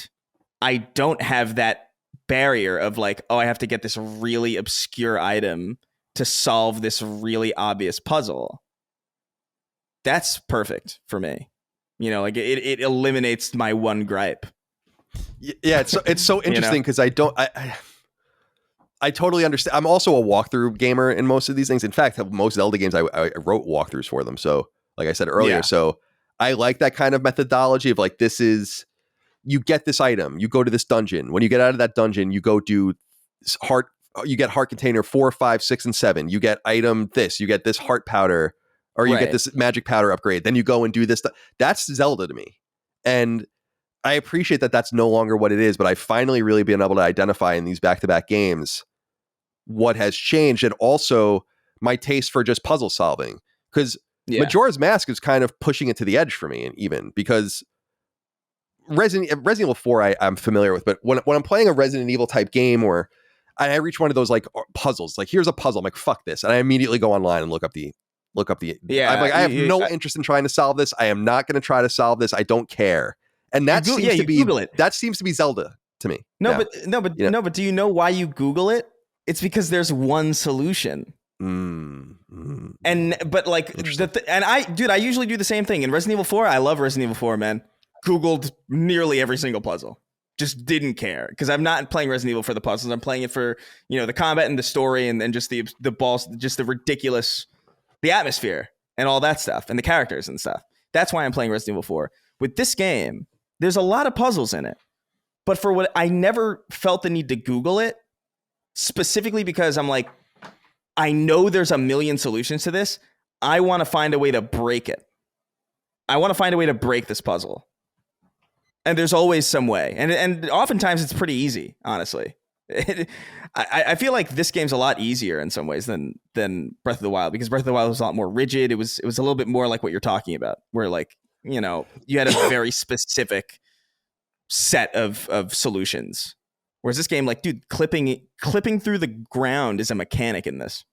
I don't have that barrier of like, oh, I have to get this really obscure item to solve this really obvious puzzle. That's perfect for me. Like it eliminates my one gripe. Yeah, it's so interesting because I totally understand. I'm also a walkthrough gamer in most of these things. In fact, most Zelda games I wrote walkthroughs for them. So like I said earlier, so I like that kind of methodology of like, this is, you get this item, you go to this dungeon. When you get out of that dungeon, you go do you get heart container 4, 5, 6, and 7. You get item this, you get this heart powder, or you get this magic powder upgrade. Then you go and do this stuff. That's Zelda to me. And I appreciate that that's no longer what it is, but I finally really been able to identify in these back-to-back games what has changed, and also my taste for just puzzle solving. Because Majora's Mask is kind of pushing it to the edge for me, and even because Resident Evil 4 I'm familiar with, but when I'm playing a Resident Evil type game where I reach one of those like puzzles, like here's a puzzle, I'm like, fuck this, and I immediately go online and look up the I'm like, I have no interest in trying to solve this. I am not going to try to solve this. I don't care. And that seems to be Google it. That seems to be Zelda to me. But do you know why you Google it? It's because there's one solution. And I usually do the same thing in Resident Evil 4. I love Resident Evil 4, man. Googled nearly every single puzzle. Just didn't care because I'm not playing Resident Evil for the puzzles. I'm playing it for the combat and the story and just the balls, just the ridiculous, the atmosphere and all that stuff and the characters and stuff. That's why I'm playing Resident Evil 4. With this game, there's a lot of puzzles in it, but for what I never felt the need to Google it, specifically because I'm like, I know there's a million solutions to this. I want to find a way to break it. I want to find a way to break this puzzle. And there's always some way. And oftentimes it's pretty easy, honestly. I feel like this game's a lot easier in some ways than Breath of the Wild, because Breath of the Wild was a lot more rigid. It was a little bit more like what you're talking about, where like, you had a very specific set of solutions. Whereas this game, like, dude, clipping through the ground is a mechanic in this.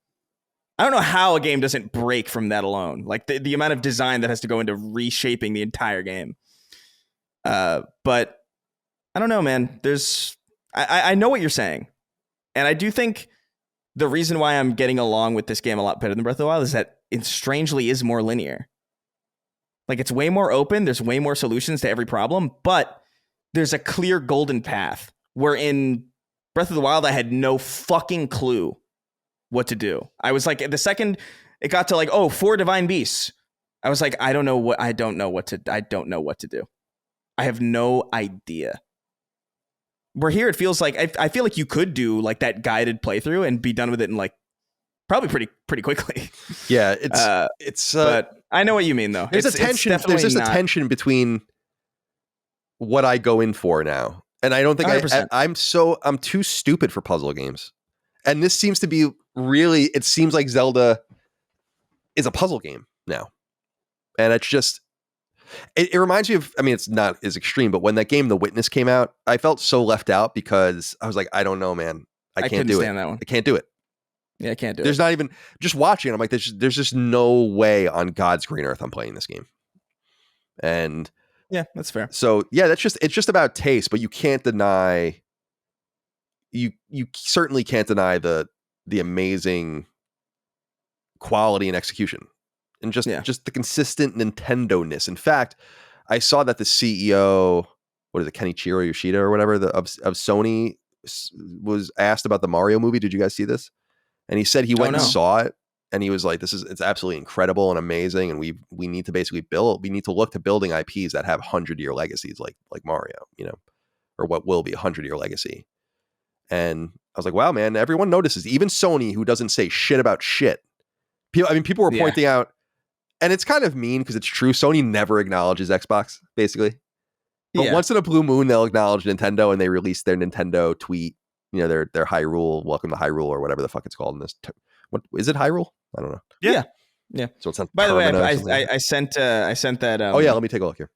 I don't know how a game doesn't break from that alone. Like the amount of design that has to go into reshaping the entire game. But I don't know, man. I know what you're saying. And I do think the reason why I'm getting along with this game a lot better than Breath of the Wild is that it strangely is more linear. Like, it's way more open. There's way more solutions to every problem, but there's a clear golden path. Where in Breath of the Wild, I had no fucking clue what to do. I was like, the second it got to like, 4 divine beasts, I was like, I don't know what to do. I have no idea. Where here, it feels like I feel like you could do like that guided playthrough and be done with it in like probably pretty quickly. Yeah, but I know what you mean though. There's a tension. There's just a tension between what I go in for now, and I don't think I'm too stupid for puzzle games, and this seems to be really. It seems like Zelda is a puzzle game now, and it's just. It reminds me of, I mean, it's not as extreme, but when that game, The Witness, came out, I felt so left out because I was like, I don't know, man. I can't do it. Stand that one. I can't do it. Yeah, I can't do it. There's not even, just watching it, I'm like, there's just no way on God's green earth I'm playing this game. And yeah, that's fair. So yeah, it's just about taste, but you can't deny, you certainly can't deny the amazing quality and execution. And just the consistent Nintendo-ness. In fact, I saw that the CEO, what is it, Kenichiro Yoshida or whatever, of Sony was asked about the Mario movie. Did you guys see this? And he said he went and saw it, and he was like, it's absolutely incredible and amazing, and we need to basically look to building IPs that have 100-year legacies like Mario, or what will be a 100-year legacy. And I was like, wow, man, everyone notices, even Sony, who doesn't say shit about shit. People were pointing out. And it's kind of mean because it's true. Sony never acknowledges Xbox, basically. But once in a blue moon, they'll acknowledge Nintendo, and they release their Nintendo tweet. Their Hyrule, welcome to Hyrule, or whatever the fuck it's called in this. What is it? Hyrule? I don't know. Yeah. So it's not. By the way, I sent that. Oh yeah, let me take a look here.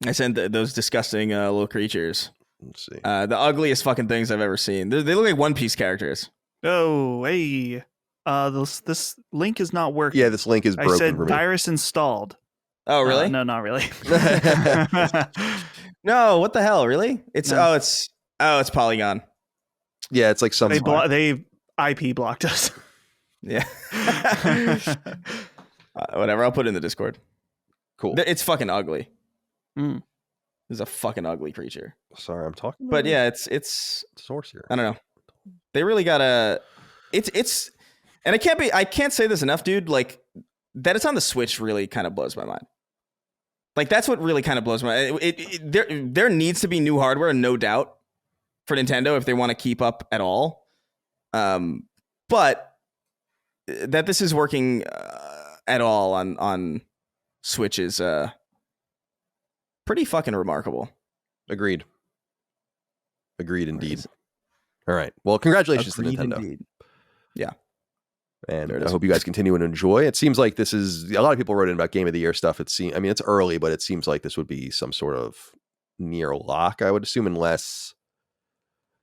I sent those disgusting little creatures. Let's see. The ugliest fucking things I've ever seen. They look like One Piece characters. Oh, hey. This link is not working. Yeah, this link is broken. I said for me. virus installed. Oh, really? No, not really. No, what the hell? Really? It's Polygon. Yeah, it's like some. They IP blocked us. Yeah. Whatever. I'll put it in the Discord. Cool. It's fucking ugly. It's a fucking ugly creature. Sorry, I'm talking. But yeah, it's source here. I don't know. They really gotta. It's. And I can't say this enough, dude. Like, that it's on the Switch really kind of blows my mind. Like, that's what really kind of blows my mind. There needs to be new hardware, no doubt, for Nintendo if they want to keep up at all. But that this is working at all on Switch is pretty fucking remarkable. Agreed indeed. All right. Well, congratulations to Nintendo. Indeed. Yeah. And I hope you guys continue to enjoy. It seems like this is, a lot of people wrote in about Game of the Year stuff. It's early, but it seems like this would be some sort of near lock, I would assume, unless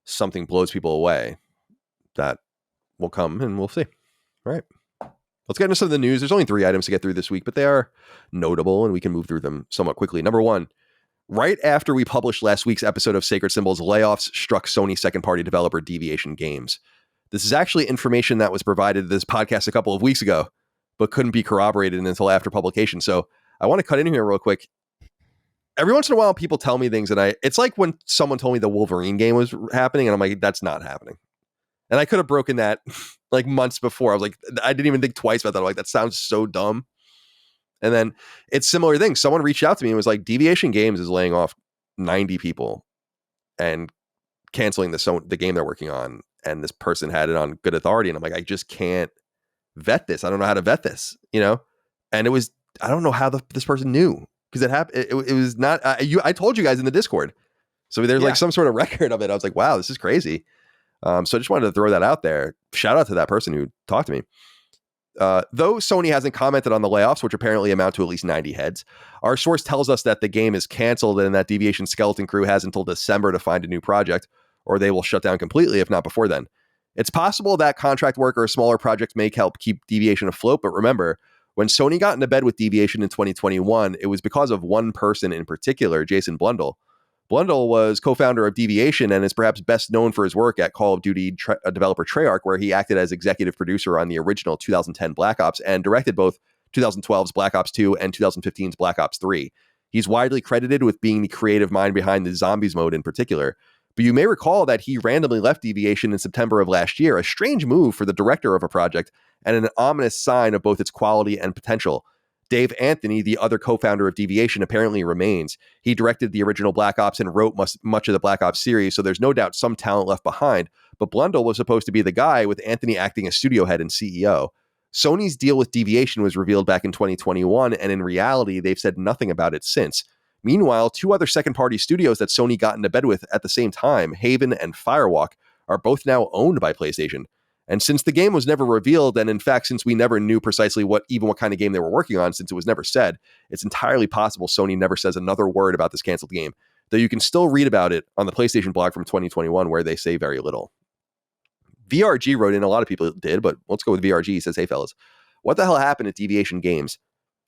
something blows people away. That will come, and we'll see. All right. Let's get into some of the news. There's only 3 items to get through this week, but they are notable, and we can move through them somewhat quickly. Number 1, right after we published last week's episode of Sacred Symbols, layoffs struck Sony second-party developer Deviation Games. This is actually information that was provided to this podcast a couple of weeks ago, but couldn't be corroborated until after publication. So I want to cut in here real quick. Every once in a while, people tell me things, and it's like when someone told me the Wolverine game was happening, and I'm like, that's not happening. And I could have broken that like months before. I was like, I didn't even think twice about that. I'm like, that sounds so dumb. And then it's similar things. Someone reached out to me and was like, Deviation Games is laying off 90 people and canceling the game they're working on. And this person had it on good authority. And I'm like, I just can't vet this. I don't know how to vet this, And it was, I don't know how this person knew, because it happened. It was not, I told you guys in the Discord. So there's like some sort of record of it. I was like, wow, this is crazy. So I just wanted to throw that out there. Shout out to that person who talked to me. Though Sony hasn't commented on the layoffs, which apparently amount to at least 90 heads, our source tells us that the game is canceled and that Deviation skeleton crew has until December to find a new project, or they will shut down completely if not before then. It's possible that contract work or a smaller project may help keep Deviation afloat, but remember, when Sony got into bed with Deviation in 2021, it was because of one person in particular, Jason Blundell. Blundell was co-founder of Deviation and is perhaps best known for his work at Call of Duty developer Treyarch, where he acted as executive producer on the original 2010 Black Ops and directed both 2012's Black Ops 2 and 2015's Black Ops 3. He's widely credited with being the creative mind behind the Zombies mode in particular. But you may recall that he randomly left Deviation in September of last year, a strange move for the director of a project and an ominous sign of both its quality and potential. Dave Anthony, the other co-founder of Deviation, apparently remains. He directed the original Black Ops and wrote much of the Black Ops series, so there's no doubt some talent left behind. But Blundell was supposed to be the guy, with Anthony acting as studio head and CEO. Sony's deal with Deviation was revealed back in 2021, and in reality, they've said nothing about it since. Meanwhile, two other second-party studios that Sony got into bed with at the same time, Haven and Firewalk, are both now owned by PlayStation. And since the game was never revealed, and in fact, since we never knew precisely what kind of game they were working on, since it was never said, it's entirely possible Sony never says another word about this canceled game, though you can still read about it on the PlayStation blog from 2021, where they say very little. VRG wrote in, a lot of people did, but let's go with VRG. He says, hey fellas, what the hell happened at Deviation Games?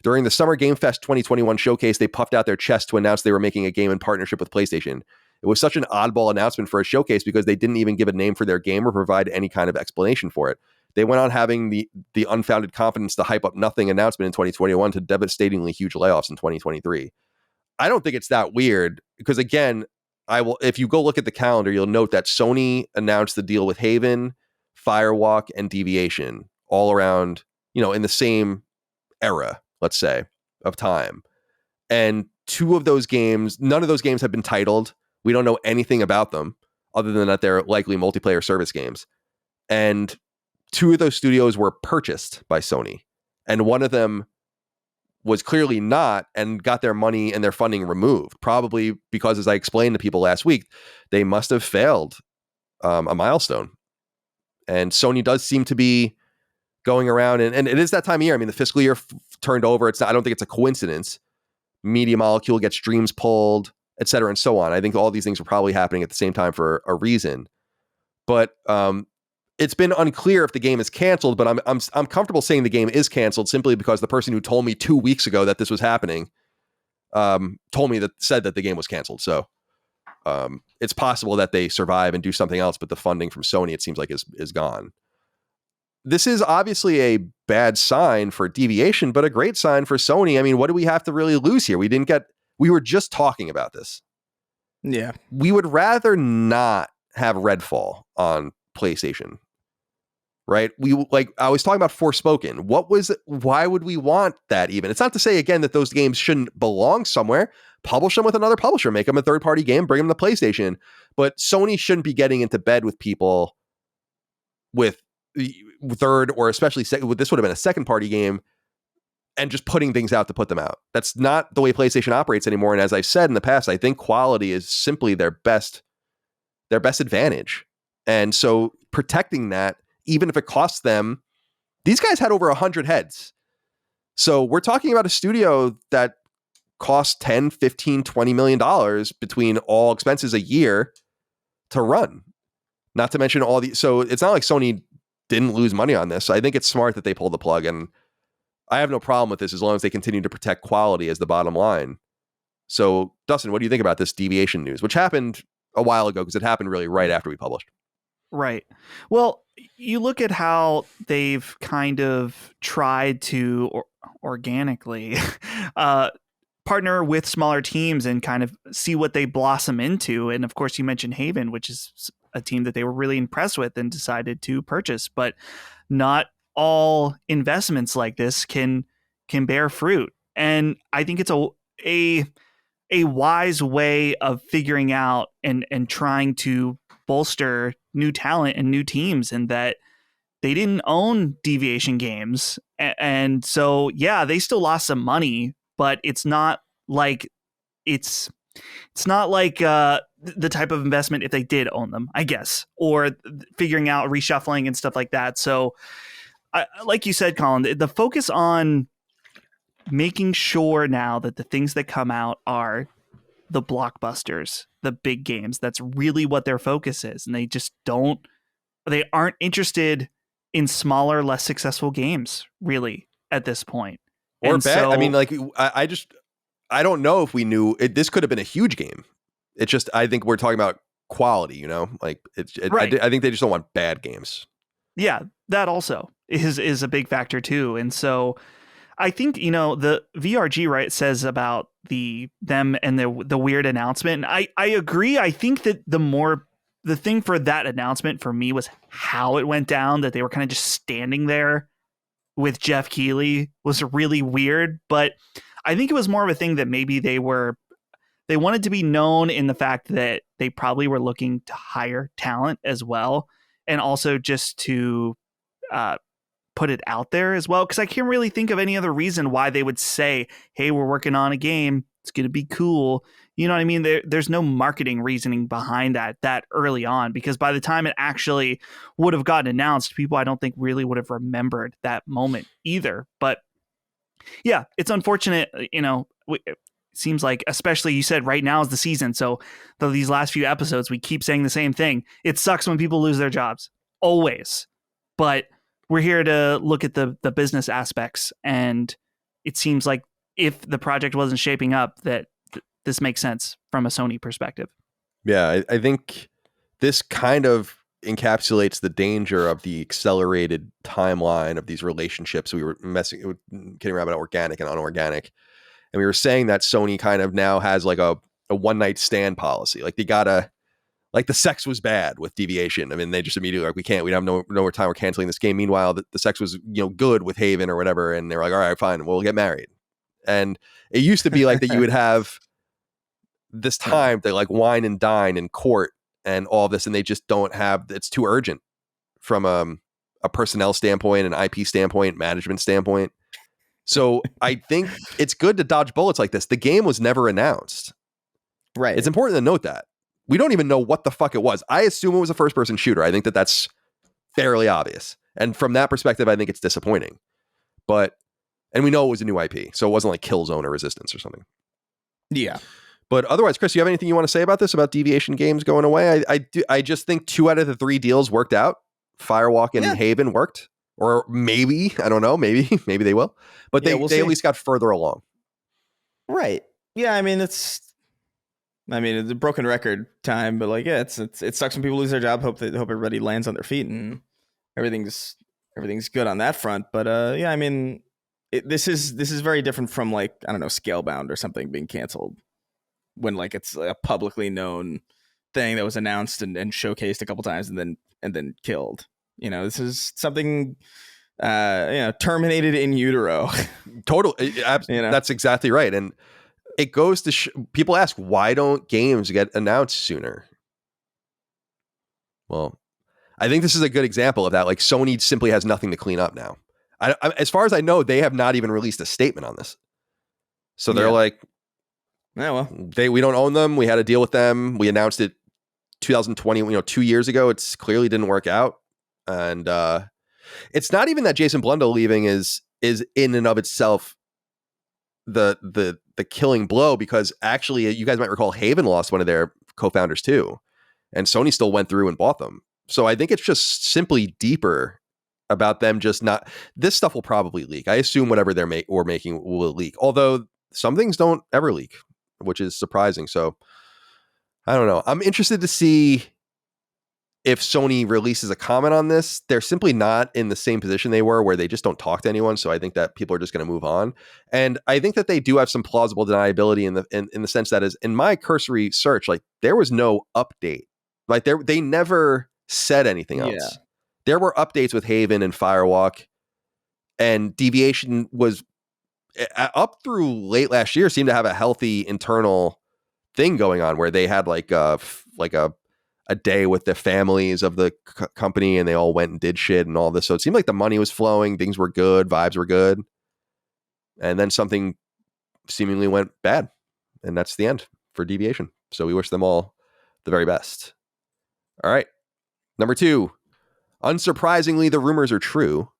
During the Summer Game Fest 2021 showcase, they puffed out their chest to announce they were making a game in partnership with PlayStation. It was such an oddball announcement for a showcase because they didn't even give a name for their game or provide any kind of explanation for it. They went on having the unfounded confidence to hype up nothing announcement in 2021 to devastatingly huge layoffs in 2023. I don't think it's that weird because, again, if you go look at the calendar, you'll note that Sony announced the deal with Haven, Firewalk, and Deviation all around, in the same era, let's say, of time. And two of those games, none of those games have been titled. We don't know anything about them other than that they're likely multiplayer service games. And two of those studios were purchased by Sony. And one of them was clearly not and got their money and their funding removed, probably because, as I explained to people last week, they must have failed a milestone. And Sony does seem to be going around, and it is that time of year. I mean, the fiscal year turned over. I don't think it's a coincidence. Media Molecule gets streams pulled, et cetera, and so on. I think all these things are probably happening at the same time for a reason. But it's been unclear if the game is canceled, but I'm comfortable saying the game is canceled simply because the person who told me 2 weeks ago that this was happening said that the game was canceled. So it's possible that they survive and do something else, but the funding from Sony, it seems like, is gone. This is obviously a bad sign for Deviation, but a great sign for Sony. I mean, what do we have to really lose here? We were just talking about this. Yeah. We would rather not have Redfall on PlayStation, right? I was talking about Forspoken. Why would we want that even? It's not to say, again, that those games shouldn't belong somewhere. Publish them with another publisher, make them a third-party game, bring them to PlayStation. But Sony shouldn't be getting into bed with people with third, or especially this would have been a second-party game, and just putting things out to put them out. That's not the way PlayStation operates anymore. And as I've said in the past, I think quality is simply their best advantage. And so protecting that, even if it costs them, these guys had over 100 heads. So we're talking about a studio that costs 10, 15, $20 million between all expenses a year to run. Not to mention so it's not like Sony didn't lose money on this. So I think it's smart that they pulled the plug, and I have no problem with this as long as they continue to protect quality as the bottom line. So, Dustin, what do you think about this Deviation news, which happened a while ago because it happened really right after we published? Right. Well, you look at how they've kind of tried to organically partner with smaller teams and kind of see what they blossom into. And of course, you mentioned Haven, which is a team that they were really impressed with and decided to purchase. But not all investments like this can bear fruit. And I think it's a wise way of figuring out and trying to bolster new talent and new teams, and that they didn't own Deviation Games. And so, yeah, they still lost some money, but it's not like the type of investment if they did own them, I guess, or figuring out reshuffling and stuff like that. So like you said, Colin, the focus on making sure now that the things that come out are the blockbusters, the big games. That's really what their focus is. And they just don't they aren't interested in smaller, less successful games, really, at this point. Or And bad. so, I mean, like, I don't know if we knew this could have been a huge game. It's just, I think we're talking about quality, you know, like Right. I think they just don't want bad games. yeah, that also is a big factor too. And so I think, you know, the VRG, right, says about them and the weird announcement. And I agree. I think that the thing for that announcement for me was how it went down, that they were kind of just standing there with Jeff Keighley was really weird. But I think it was more of a thing that maybe they wanted to be known in the fact that they probably were looking to hire talent as well. And also just to put it out there as well. Because I can't really think of any other reason why they would say, hey, we're working on a game. It's going to be cool. You know what I mean? There's no marketing reasoning behind that early on, because by the time it actually would have gotten announced, people I don't think really would have remembered that moment either. But yeah, it's unfortunate, you know, it seems like, especially you said right now is the season. So these last few episodes, we keep saying the same thing. It sucks when people lose their jobs, always. But we're here to look at the business aspects. And it seems like if the project wasn't shaping up, that this makes sense from a Sony perspective. Yeah, I think this kind of encapsulates the danger of the accelerated timeline of these relationships. We were kidding around about organic and unorganic. And we were saying that Sony kind of now has like a one night stand policy. Like they gotta, like the sex was bad with Deviation. I mean, they just immediately like, we have no more time. We're canceling this game. Meanwhile, the sex was, you know, good with Haven or whatever. And they were like, all right, fine, we'll get married. And it used to be like that you would have this time to like wine and dine in court and all this, and they just don't have, it's too urgent from a personnel standpoint, an IP standpoint, management standpoint. So I think it's good to dodge bullets like this. The game was never announced. Right. It's important to note that. We don't even know what the fuck it was. I assume it was a first-person shooter. I think that's fairly obvious. And from that perspective, I think it's disappointing. And we know it was a new IP, so it wasn't like Killzone or Resistance or something. Yeah. But otherwise, Chris, you have anything you want to say about this, about Deviation Games going away? I just think 2 out of the 3 deals worked out. Firewalk and Haven worked. Or maybe, I don't know, maybe they will. But they at least got further along. Right. Yeah, I mean, it's a broken record time, but like, yeah, it sucks when people lose their job. Hope everybody lands on their feet and everything's good on that front. But yeah, I mean, this is very different from like, I don't know, Scalebound or something being canceled, when like it's a publicly known thing that was announced and showcased a couple times and then killed. You know, this is something terminated in utero. Totally. That's exactly right. And it goes to people ask, why don't games get announced sooner? Well, I think this is a good example of that. Like Sony simply has nothing to clean up now. As far as I know, they have not even released a statement on this. So they're like, yeah, well, we don't own them. We had a deal with them. We announced it 2020, 2 years ago. It's clearly didn't work out. And it's not even that Jason Blundell leaving is in and of itself the killing blow, because actually you guys might recall Haven lost one of their co-founders too, and Sony still went through and bought them. So I think it's just simply deeper about them just not. This stuff will probably leak. I assume whatever we're making will leak. Although some things don't ever leak, which is surprising. So I don't know. I'm interested to see if Sony releases a comment on this. They're simply not in the same position they were, where they just don't talk to anyone. So I think that people are just going to move on. And I think that they do have some plausible deniability in the sense that is, in my cursory search, like there was no update. Like they never said anything else. Yeah. There were updates with Haven and Firewalk, and Deviation was up through late last year seemed to have a healthy internal thing going on, where they had like a day with the families of the company, and they all went and did shit and all this. So it seemed like the money was flowing, things were good, vibes were good. And then something seemingly went bad. And that's the end for Deviation. So we wish them all the very best. All right. Number 2, unsurprisingly, the rumors are true.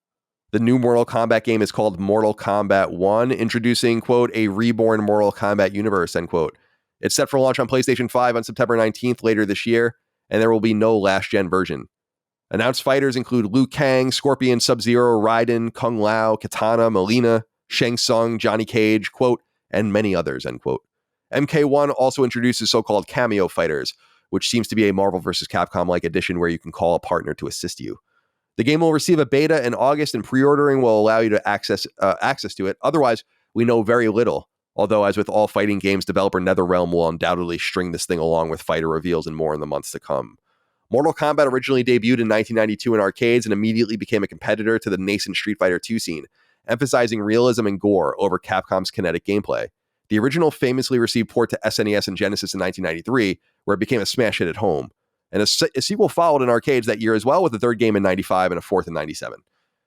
The new Mortal Kombat game is called Mortal Kombat 1, introducing, quote, a reborn Mortal Kombat universe, end quote. It's set for launch on PlayStation 5 on September 19th later this year, and there will be no last-gen version. Announced fighters include Liu Kang, Scorpion, Sub-Zero, Raiden, Kung Lao, Katana, Melina, Shang Tsung, Johnny Cage, quote, and many others, end quote. MK1 also introduces so-called cameo fighters, which seems to be a Marvel vs. Capcom-like edition where you can call a partner to assist you. The game will receive a beta in August, and pre-ordering will allow you to access to it. Otherwise, we know very little. Although, as with all fighting games, developer NetherRealm will undoubtedly string this thing along with fighter reveals and more in the months to come. Mortal Kombat originally debuted in 1992 in arcades and immediately became a competitor to the nascent Street Fighter II scene, emphasizing realism and gore over Capcom's kinetic gameplay. The original famously received port to SNES and Genesis in 1993, where it became a smash hit at home. And a sequel followed in arcades that year as well, with a third game in 95 and a fourth in 97.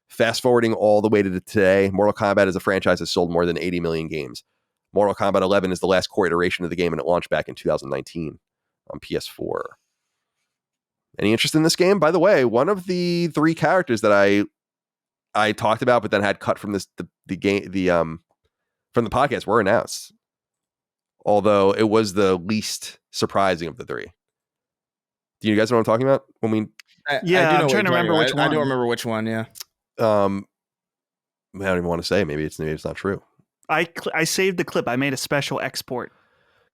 Fast forwarding all the way to today, Mortal Kombat as a franchise has sold more than 80 million games. Mortal Kombat 11 is the last core iteration of the game, and it launched back in 2019 on PS4. Any interest in this game? By the way, one of the 3 characters that I talked about, but then had cut from the game from the podcast were announced. Although it was the least surprising of the 3. Do you guys know what I'm talking about? I'm trying to remember which one. I don't remember which one. Yeah. I don't even want to say. Maybe it's not true. I saved the clip. I made a special export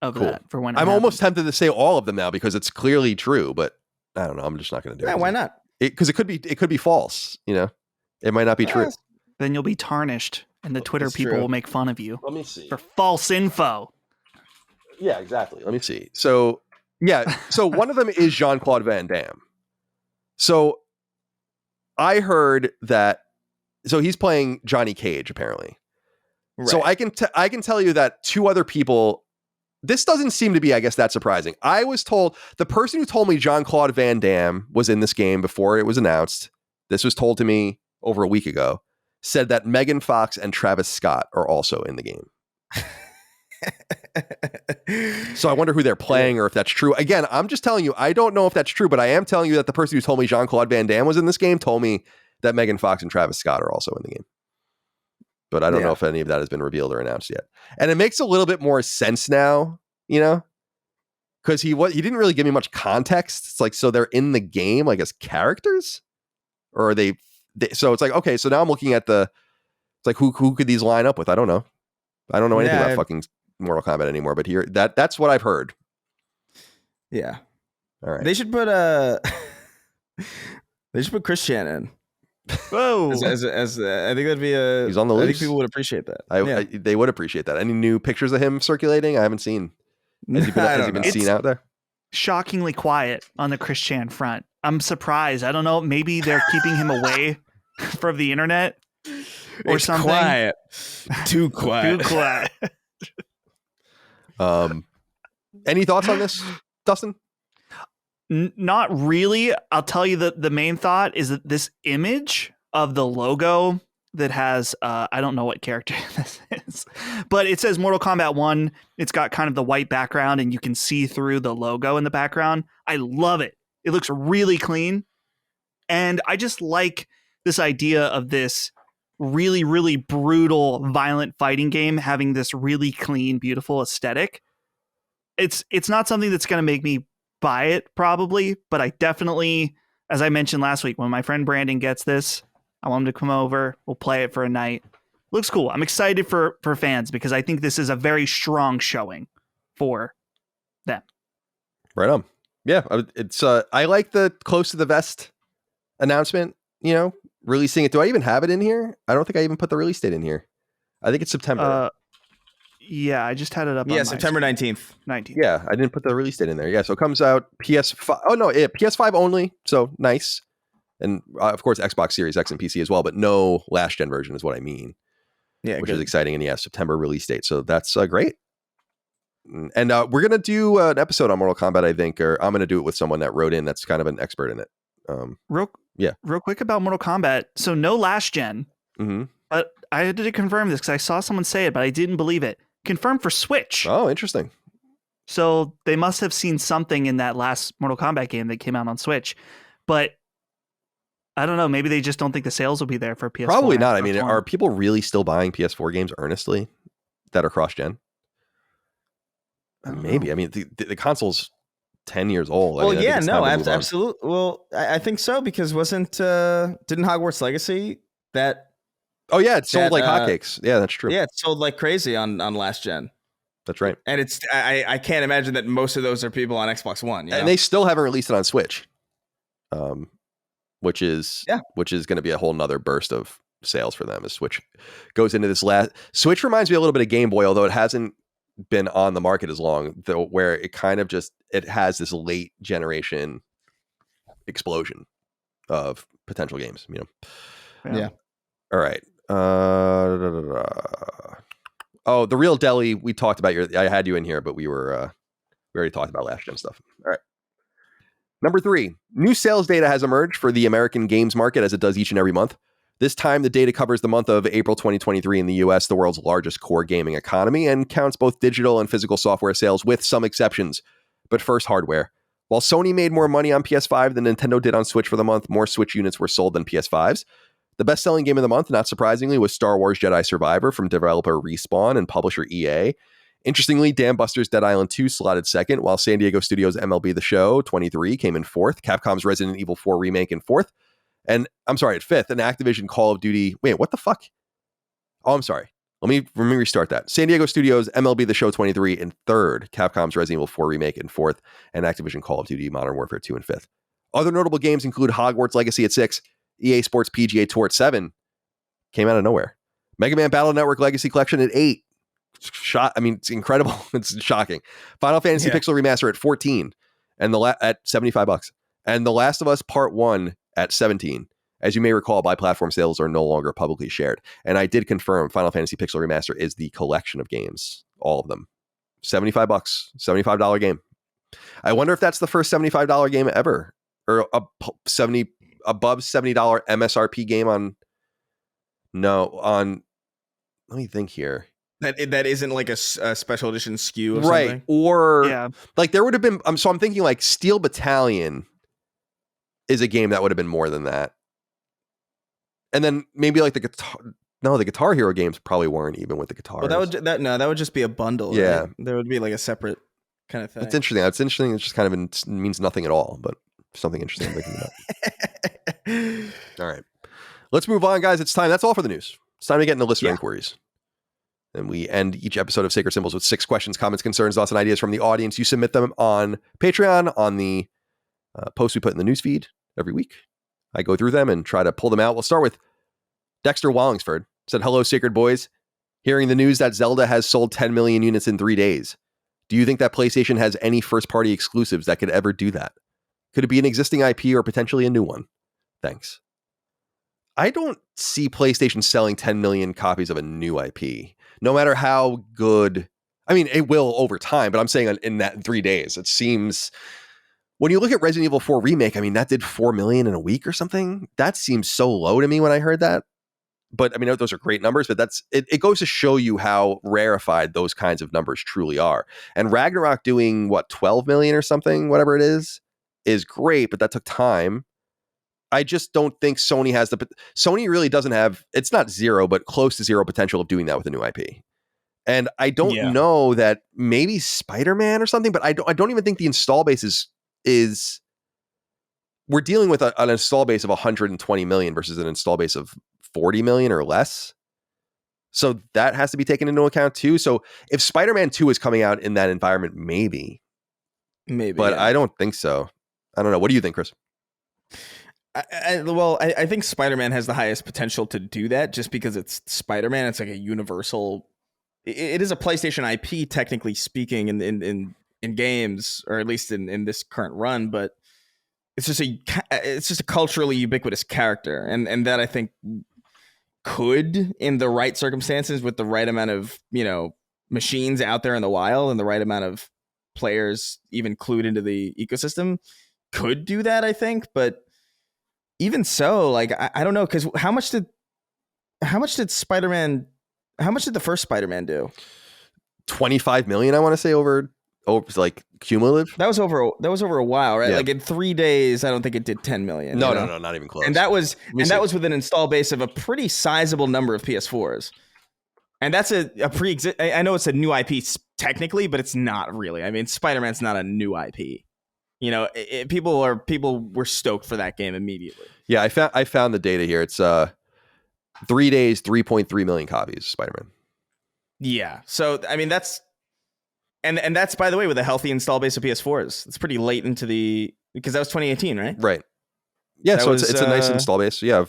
of that for when I'm almost tempted to say all of them now because it's clearly true, but I don't know. I'm just not going to do it. Yeah, why not? Because it could be false. It might not be true. Then you'll be tarnished, and the Twitter people will make fun of you. Let me see. For false info. Yeah, exactly. Let me see. So one of them is Jean-Claude Van Damme. So I heard that. So he's playing Johnny Cage apparently. Right. So I can tell you that 2 other people. This doesn't seem to be, I guess, that surprising. I was told, the person who told me Jean-Claude Van Damme was in this game before it was announced, this was told to me over a week ago, said that Megan Fox and Travis Scott are also in the game. So I wonder who they're playing or if that's true. Again, I'm just telling you, I don't know if that's true, but I am telling you that the person who told me Jean-Claude Van Damme was in this game told me that Megan Fox and Travis Scott are also in the game. But I don't know if any of that has been revealed or announced yet. And it makes a little bit more sense now, because he didn't really give me much context. It's like, so they're in the game like as characters, or are they so it's like, okay, so now I'm looking at it's like who could these line up with? I don't know. I don't know anything about fucking Mortal Kombat anymore. But here that's what I've heard. Yeah. All right. They should put Chris Chan in. Whoa! As I think that'd be he's on the loose. I think people would appreciate that. They would appreciate that. Any new pictures of him circulating? I haven't seen. Has he been seen out there? Shockingly quiet on the Chris Chan front. I'm surprised. I don't know. Maybe they're keeping him away from the internet or it's something. Quiet. Too quiet. Too quiet. Any thoughts on this, Dustin? Not really. I'll tell you that the main thought is that this image of the logo that has, I don't know what character this is, but it says Mortal Kombat 1. It's got kind of the white background and you can see through the logo in the background. I love it. It looks really clean. And I just like this idea of this really, really brutal, violent fighting game having this really clean, beautiful aesthetic. It's not something that's going to make me buy it probably, but I definitely, as I mentioned last week, when my friend Brandon gets this, I want him to come over. We'll play it for a night. Looks cool. I'm excited for fans because I think this is a very strong showing for them. Right on. Yeah, it's I like the close to the vest announcement, releasing it. Do I even have it in here? I don't think I even put the release date in here. I think it's September. Yeah, I just had it up. Yeah, on September 19th. 19th. Yeah, I didn't put the release date in there. Yeah, so it comes out PS5. Oh, no, PS5 only. So nice. And of course, Xbox Series X and PC as well, but no last gen version is what I mean. Yeah, which is exciting. And yeah, September release date. So that's great. And we're going to do an episode on Mortal Kombat, I think, or I'm going to do it with someone that wrote in that's kind of an expert in it. Real quick about Mortal Kombat. So no last gen, but I had to confirm this because I saw someone say it, but I didn't believe it. Confirmed for Switch. Oh, interesting. So they must have seen something in that last Mortal Kombat game that came out on Switch. But I don't know. Maybe they just don't think the sales will be there for PS4. Probably not. I mean, are people really still buying PS4 games earnestly that are cross-gen? Maybe. I mean, the console's 10 years old. Well, I think it's time to move on. absolutely. Well, I think so, because didn't Hogwarts Legacy that? Oh yeah, it sold like hotcakes. Yeah, that's true. Yeah, it sold like crazy on last gen. That's right. And I can't imagine that most of those are people on Xbox One. You know? And they still haven't released it on Switch, which is going to be a whole nother burst of sales for them as Switch goes into this last. Switch reminds me a little bit of Game Boy, although it hasn't been on the market as long, though, where it kind of just it has this late generation explosion of potential games. You know. Yeah. All right. Oh, the Real Deli. We talked about I had you in here, but we already talked about last gen stuff. All right. Number 3, new sales data has emerged for the American games market, as it does each and every month. This time, the data covers the month of April 2023 in the US, the world's largest core gaming economy, and counts both digital and physical software sales, with some exceptions. But first, hardware. While Sony made more money on PS5 than Nintendo did on Switch for the month, more Switch units were sold than PS5s. The best-selling game of the month, not surprisingly, was Star Wars Jedi Survivor from developer Respawn and publisher EA. Interestingly, Dam Buster's Dead Island 2 slotted second, while San Diego Studios' MLB The Show 23 came in fourth, Capcom's Resident Evil 4 remake in fourth, and at fifth, an Activision Call of Duty. Wait, what the fuck? Oh, I'm sorry. Let me restart that. San Diego Studios' MLB The Show 23 in third, Capcom's Resident Evil 4 remake in fourth, and Activision Call of Duty Modern Warfare 2 in fifth. Other notable games include Hogwarts Legacy at 6, EA Sports PGA Tour at 7, came out of nowhere. Mega Man Battle Network Legacy Collection at 8. It's incredible. It's shocking. Final Fantasy Pixel Remaster at 14, and at $75, and The Last of Us Part 1 at 17. As you may recall, bi-platform sales are no longer publicly shared, and I did confirm Final Fantasy Pixel Remaster is the collection of games, all of them. $75, $75 game. I wonder if that's the first $75 game ever, or above $70 MSRP game on. Let me think here. That isn't like a special edition SKU of right something? Or like there would have been so I'm thinking like Steel Battalion is a game that would have been more than that, and then maybe like the Guitar Hero games probably weren't even with the guitars. Well, that would just be a bundle. Yeah, right? There would be like a separate kind of thing. It's interesting. It's just kind of means nothing at all, but something interesting I'm thinking about. All right, let's move on, guys. It's time. That's all for the news. It's time to get into listener inquiries. And we end each episode of Sacred Symbols with 6 questions, comments, concerns, thoughts, and ideas from the audience. You submit them on Patreon, on the post we put in the newsfeed every week. I go through them and try to pull them out. We'll start with Dexter Wallingsford. Said, hello, Sacred Boys. Hearing the news that Zelda has sold 10 million units in 3 days. Do you think that PlayStation has any first-party exclusives that could ever do that? Could it be an existing IP or potentially a new one? Thanks. I don't see PlayStation selling 10 million copies of a new IP. No matter how good, I mean, it will over time, but I'm saying in that 3 days, it seems, when you look at Resident Evil 4 Remake, I mean, that did 4 million in a week or something. That seems so low to me when I heard that. But I mean, those are great numbers, but it goes to show you how rarefied those kinds of numbers truly are. And Ragnarok doing 12 million or something, whatever it is great, but that took time. I just don't think Sony has Sony really doesn't have, it's not zero, but close to zero potential of doing that with a new IP. And I don't know that maybe Spider-Man or something, but I don't even think the install base is we're dealing with an install base of 120 million versus an install base of 40 million or less. So that has to be taken into account too. So if Spider-Man 2 is coming out in that environment, maybe, but I don't think so. I don't know. What do you think, Chris? I think Spider-Man has the highest potential to do that just because it's Spider-Man. It's like a universal. It is a PlayStation IP, technically speaking, in games, or at least in this current run. But it's just a culturally ubiquitous character, and that I think could, in the right circumstances, with the right amount of machines out there in the wild and the right amount of players even clued into the ecosystem, could do that. I think, but. Even so, like I don't know, because how much did the first Spider-Man do? 25 million, I want to say, over like cumulative. That was over a while, right? Yeah. Like in 3 days, I don't think it did 10 million. No, not even close. And that was with an install base of a pretty sizable number of PS4s. And that's a I know it's a new IP technically, but it's not really. I mean, Spider-Man's not a new IP. people were stoked for that game immediately. Yeah, I found the data here. It's 3 days, 3.3 million copies. Spider-Man. Yeah. So I mean that's and that's, by the way, with a healthy install base of PS4s. It's pretty late into because that was 2018, right? Right. Yeah. That so was, it's a nice install base. Yeah,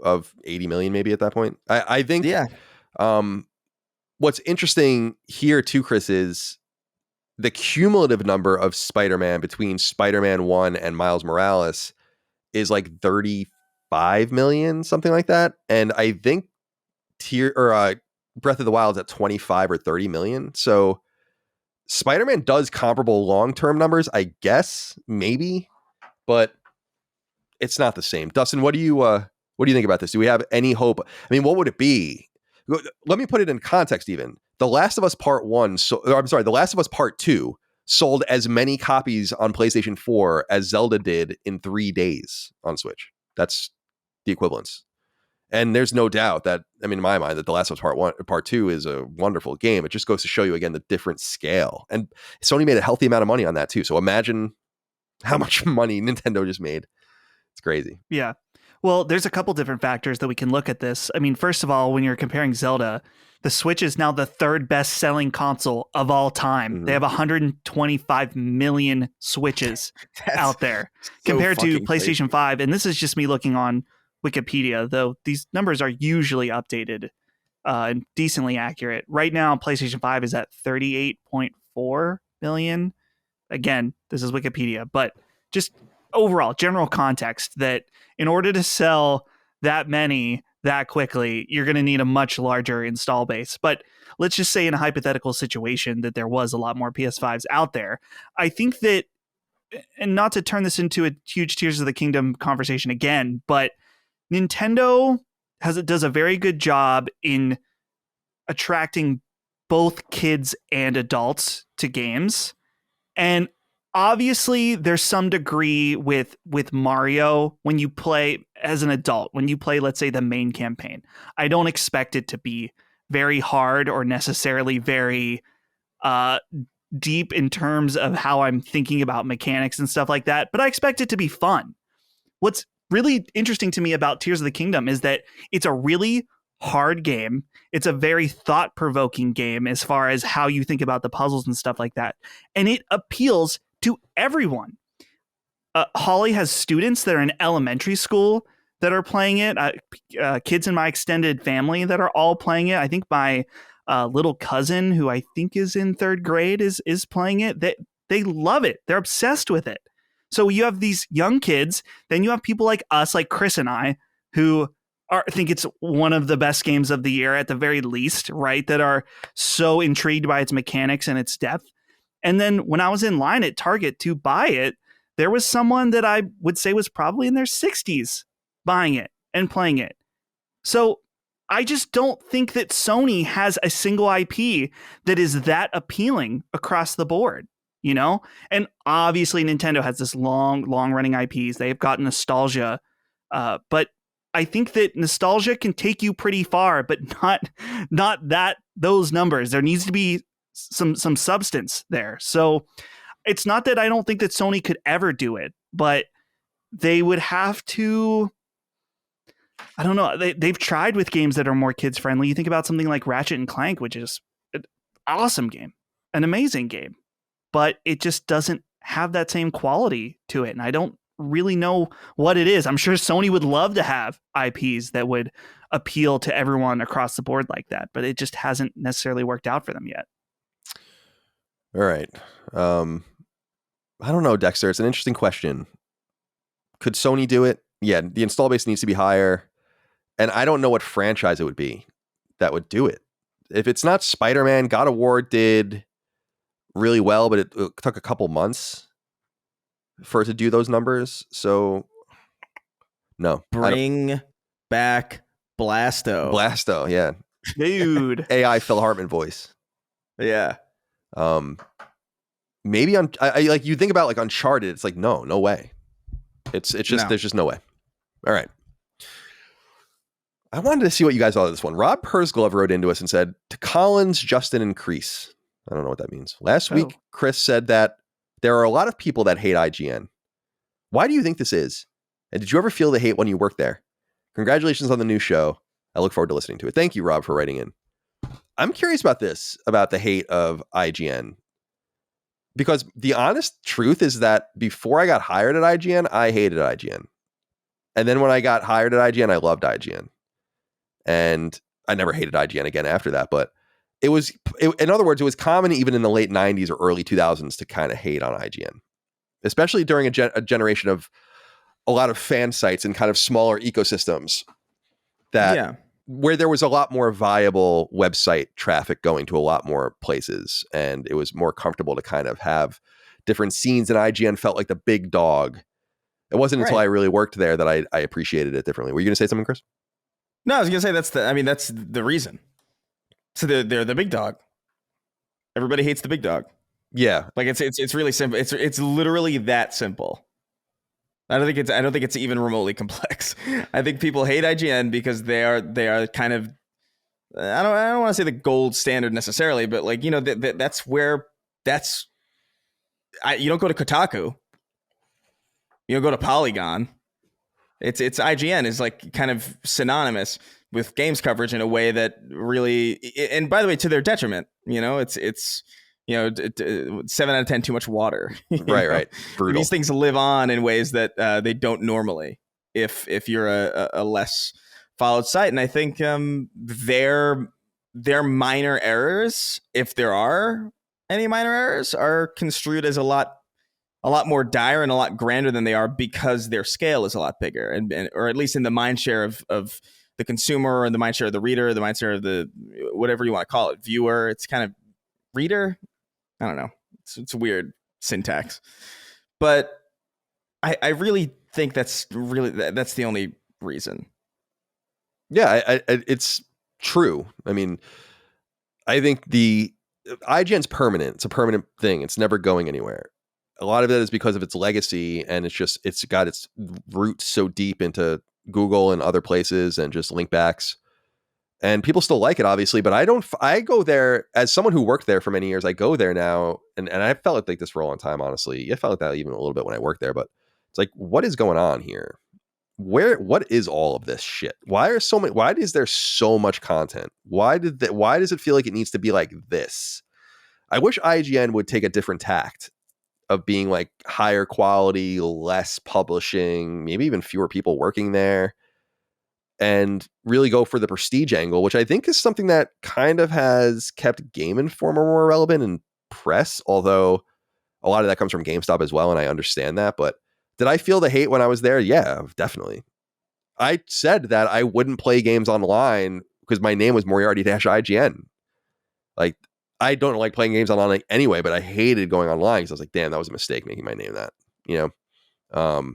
of 80 million maybe at that point. I think. Yeah. What's interesting here too, Chris, is the cumulative number of Spider-Man between Spider-Man 1 and Miles Morales is like 35 million, something like that. And I think Breath of the Wild is at 25 or 30 million. So Spider-Man does comparable long-term numbers, I guess, maybe, but it's not the same. Dustin, what do you think about this? Do we have any hope? I mean, what would it be? Let me put it in context even. The Last of Us Part 1, The Last of Us Part 2 sold as many copies on PlayStation 4 as Zelda did in 3 days on Switch. That's the equivalence. And there's no doubt that, I mean, in my mind, that The Last of Us Part 2 is a wonderful game. It just goes to show you, again, the different scale. And Sony made a healthy amount of money on that, too. So imagine how much money Nintendo just made. It's crazy. Yeah. Well, there's a couple different factors that we can look at this. I mean, first of all, when you're comparing Zelda, the Switch is now the third best selling console of all time. Mm-hmm. They have 125 million Switches out there compared to PlayStation 5. And this is just me looking on Wikipedia, though these numbers are usually updated and decently accurate. Right now, PlayStation 5 is at 38.4 million. Again, this is Wikipedia, but just overall general context that in order to sell that many that quickly, you're going to need a much larger install base. But let's just say in a hypothetical situation that there was a lot more PS5s out there. I think that, and not to turn this into a huge Tears of the Kingdom conversation again, but Nintendo does a very good job in attracting both kids and adults to games. And obviously, there's some degree with Mario when you play as an adult, when you play, let's say, the main campaign. I don't expect it to be very hard or necessarily very deep in terms of how I'm thinking about mechanics and stuff like that, but I expect it to be fun. What's really interesting to me about Tears of the Kingdom is that it's a really hard game. It's a very thought-provoking game as far as how you think about the puzzles and stuff like that. And it appeals to everyone. Holly has students that are in elementary school that are playing it. Kids in my extended family that are all playing it. I think my little cousin, who I think is in 3rd grade, is playing it. They love it. They're obsessed with it. So you have these young kids. Then you have people like us, like Chris and I, who think it's one of the best games of the year at the very least, right? That are so intrigued by its mechanics and its depth. And then when I was in line at Target to buy it, there was someone that I would say was probably in their 60s buying it and playing it. So I just don't think that Sony has a single IP that is that appealing across the board, you know? And obviously Nintendo has this long running IPs. They've got nostalgia, but I think that nostalgia can take you pretty far, but not those numbers. There needs to be some substance there. So it's not that I don't think that Sony could ever do it, but they would have to, I don't know. They've tried with games that are more kids friendly. You think about something like Ratchet and Clank, which is an awesome game, an amazing game, but it just doesn't have that same quality to it. And I don't really know what it is. I'm sure Sony would love to have IPs that would appeal to everyone across the board like that, but it just hasn't necessarily worked out for them yet. All right. I don't know, Dexter. It's an interesting question. Could Sony do it? Yeah, the install base needs to be higher. And I don't know what franchise it would be that would do it. If it's not Spider-Man, God of War did really well, but it took a couple months for it to do those numbers. So, no. Bring back Blasto. Blasto, yeah. Dude. AI Phil Hartman voice. Yeah. Maybe I like you think about like Uncharted. It's like no way. It's just No. There's just no way. All right. I wanted to see what you guys thought of this one. Rob Persglove wrote into us and said, to Collins, Justin, and Crease. I don't know what that means. Last week, Chris said that there are a lot of people that hate IGN. Why do you think this is? And did you ever feel the hate when you worked there? Congratulations on the new show. I look forward to listening to it. Thank you, Rob, for writing in. I'm curious about this, about the hate of IGN. Because the honest truth is that before I got hired at IGN, I hated IGN. And then when I got hired at IGN, I loved IGN. And I never hated IGN again after that. But in other words, it was common even in the late 90s or early 2000s to kind of hate on IGN, especially during a generation of a lot of fan sites and kind of smaller ecosystems where there was a lot more viable website traffic going to a lot more places. And it was more comfortable to kind of have different scenes, and IGN felt like the big dog. It wasn't until I really worked there that I appreciated it differently. Were you going to say something, Chris? No, I was going to say that's the reason. So they're the big dog. Everybody hates the big dog. Yeah. Like it's really simple. It's literally that simple. I don't think it's even remotely complex. I think people hate IGN because they are kind of, I don't want to say the gold standard necessarily, but like, you know, you don't go to Kotaku. You don't go to Polygon. It's IGN is like kind of synonymous with games coverage in a way that really, and by the way, to their detriment. You know, it's 7 out of 10 too much water. Right. Brutal. These things live on in ways that they don't normally if you're a less followed site. And I think their minor errors, if there are any minor errors, are construed as a lot more dire and a lot grander than they are because their scale is a lot bigger, and or at least in the mind share of the consumer, and the mind share of the reader, the mind share of the whatever you want to call it, viewer. It's kind of reader. I don't know. It's a weird syntax, but I really think that's the only reason. Yeah, it's true. I mean, I think the IGN's permanent. It's a permanent thing. It's never going anywhere. A lot of it is because of its legacy, and it's got its roots so deep into Google and other places and just link backs. And people still like it, obviously, but I go there as someone who worked there for many years. I go there now, and I felt like this for a long time, honestly. I felt like that even a little bit when I worked there, but it's like, what is going on here? What is all of this shit? Why is there so much content? Why does it feel like it needs to be like this? I wish IGN would take a different tact of being like higher quality, less publishing, maybe even fewer people working there, and really go for the prestige angle, which I think is something that kind of has kept Game Informer more relevant in press, although a lot of that comes from GameStop as well, and I understand that. But did I feel the hate when I was there? Yeah, definitely. I said that I wouldn't play games online because my name was Moriarty-IGN. Like, I don't like playing games online anyway, but I hated going online because I was like, damn, that was a mistake making my name that, you know?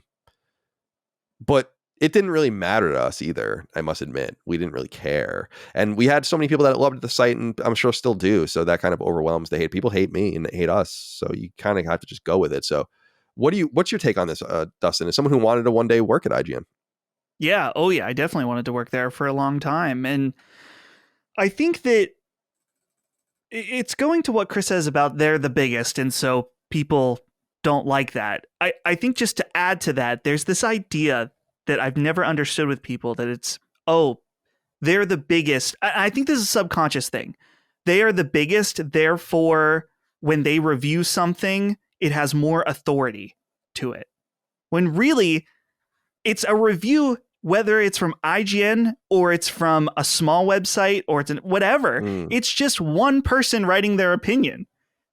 But it didn't really matter to us either, I must admit. We didn't really care. And we had so many people that loved the site, and I'm sure still do. So that kind of overwhelms the hate. People hate me and they hate us. So you kind of have to just go with it. So what's your take on this, Dustin? As someone who wanted to one day work at IGN? Yeah. Oh, yeah. I definitely wanted to work there for a long time. And I think that it's going to what Chris says about they're the biggest. And so people don't like that. I think just to add to that, there's this idea that I've never understood with people that it's, oh, they're the biggest. I think this is a subconscious thing. They are the biggest. Therefore, when they review something, it has more authority to it. When really it's a review, whether it's from IGN or it's from a small website or it's whatever, it's just one person writing their opinion.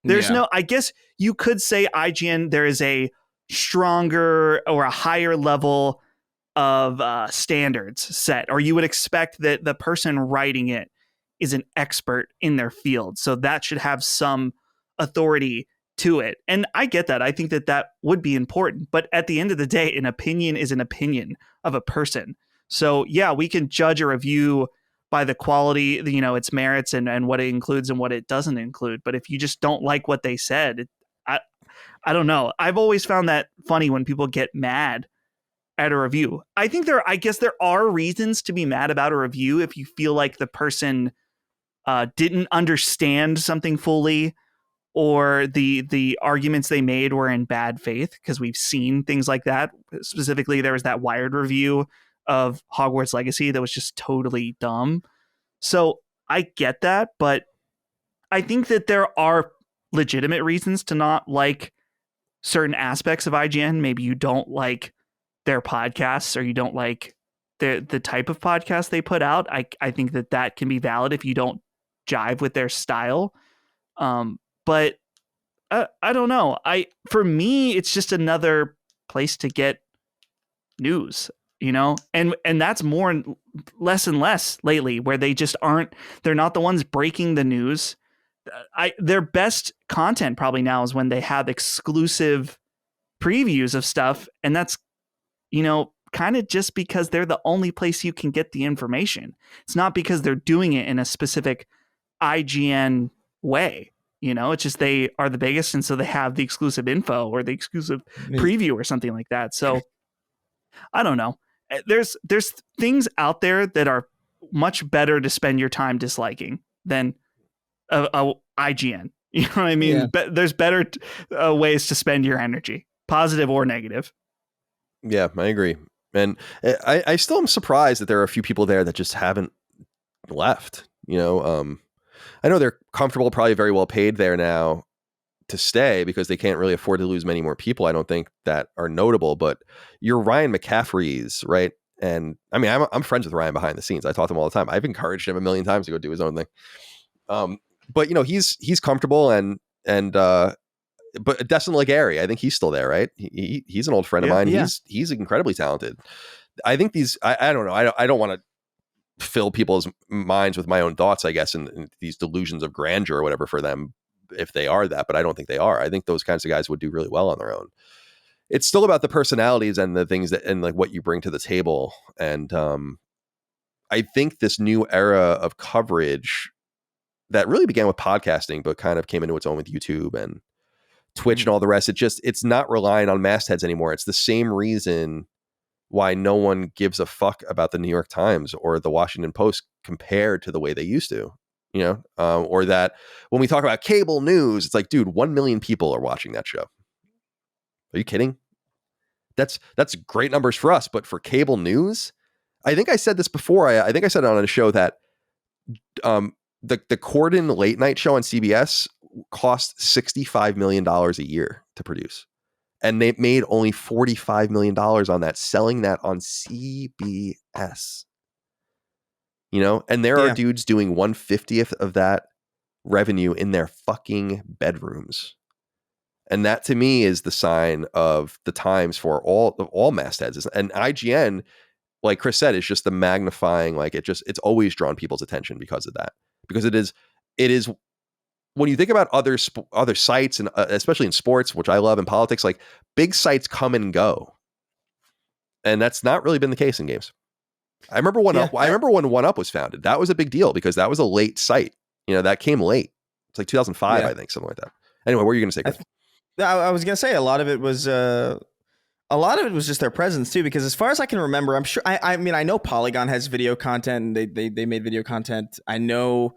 There's no, I guess you could say IGN, there is a stronger or a higher level of standards set, or you would expect that the person writing it is an expert in their field. So that should have some authority to it. And I get that. I think that would be important. But at the end of the day, an opinion is an opinion of a person. So yeah, we can judge a review by the quality, you know, its merits and what it includes and what it doesn't include. But if you just don't like what they said, I don't know. I've always found that funny when people get mad at a review. I think there are reasons to be mad about a review if you feel like the person didn't understand something fully, or the arguments they made were in bad faith, because we've seen things like that. Specifically, there was that Wired review of Hogwarts Legacy that was just totally dumb. So I get that, but I think that there are legitimate reasons to not like certain aspects of IGN. Maybe you don't like their podcasts, or you don't like the type of podcast they put out. I think that can be valid if you don't jive with their style. But I don't know. For me, it's just another place to get news, and that's less and less lately, where they just they're not the ones breaking the news. Their best content probably now is when they have exclusive previews of stuff, and that's, kind of just because they're the only place you can get the information. It's not because they're doing it in a specific IGN way. It's just they are the biggest, and so they have the exclusive info or the exclusive preview or something like that. So I don't know. There's things out there that are much better to spend your time disliking than a IGN. You know what I mean? Yeah. There's better ways to spend your energy, positive or negative. Yeah, I agree. And I still am surprised that there are a few people there that just haven't left. I know they're comfortable, probably very well paid there now to stay, because they can't really afford to lose many more people, I don't think, that are notable. But you're Ryan McCaffrey's, right? And I mean, I'm friends with Ryan behind the scenes. I talk to him all the time. I've encouraged him a million times to go do his own thing. But he's comfortable, and but Destin Legary, I think he's still there, right? He's an old friend of mine. Yeah. He's incredibly talented. I think I don't know. I don't want to fill people's minds with my own thoughts, I guess, and these delusions of grandeur or whatever for them, if they are that, but I don't think they are. I think those kinds of guys would do really well on their own. It's still about the personalities and the things that, and like what you bring to the table. And I think this new era of coverage that really began with podcasting, but kind of came into its own with YouTube and Twitch and all the rest. It's not relying on mastheads anymore. It's the same reason why no one gives a fuck about the New York Times or the Washington Post compared to the way they used to, or that when we talk about cable news, it's like, dude, 1 million people are watching that show. Are you kidding? That's great numbers for us, but for cable news, I think I said this before. I think I said it on a show that the Corden late night show on CBS cost $65 million a year to produce. And they made only $45 million on that, selling that on CBS. And there are dudes doing 1/50th of that revenue in their fucking bedrooms. And that to me is the sign of the times for all mastheads. And IGN, like Chris said, is just the magnifying, like it's always drawn people's attention because of that. Because it is when you think about other sites, and especially in sports, which I love, and politics, like big sites come and go, and that's not really been the case in games. I remember when 1UP was founded. That was a big deal because that was a late site. That came late. It's like 2005, I think, something like that. Anyway, what were you going to say, Chris? I was going to say a lot of it was just their presence too. Because as far as I can remember, I'm sure. I mean, I know Polygon has video content. And they made video content. I know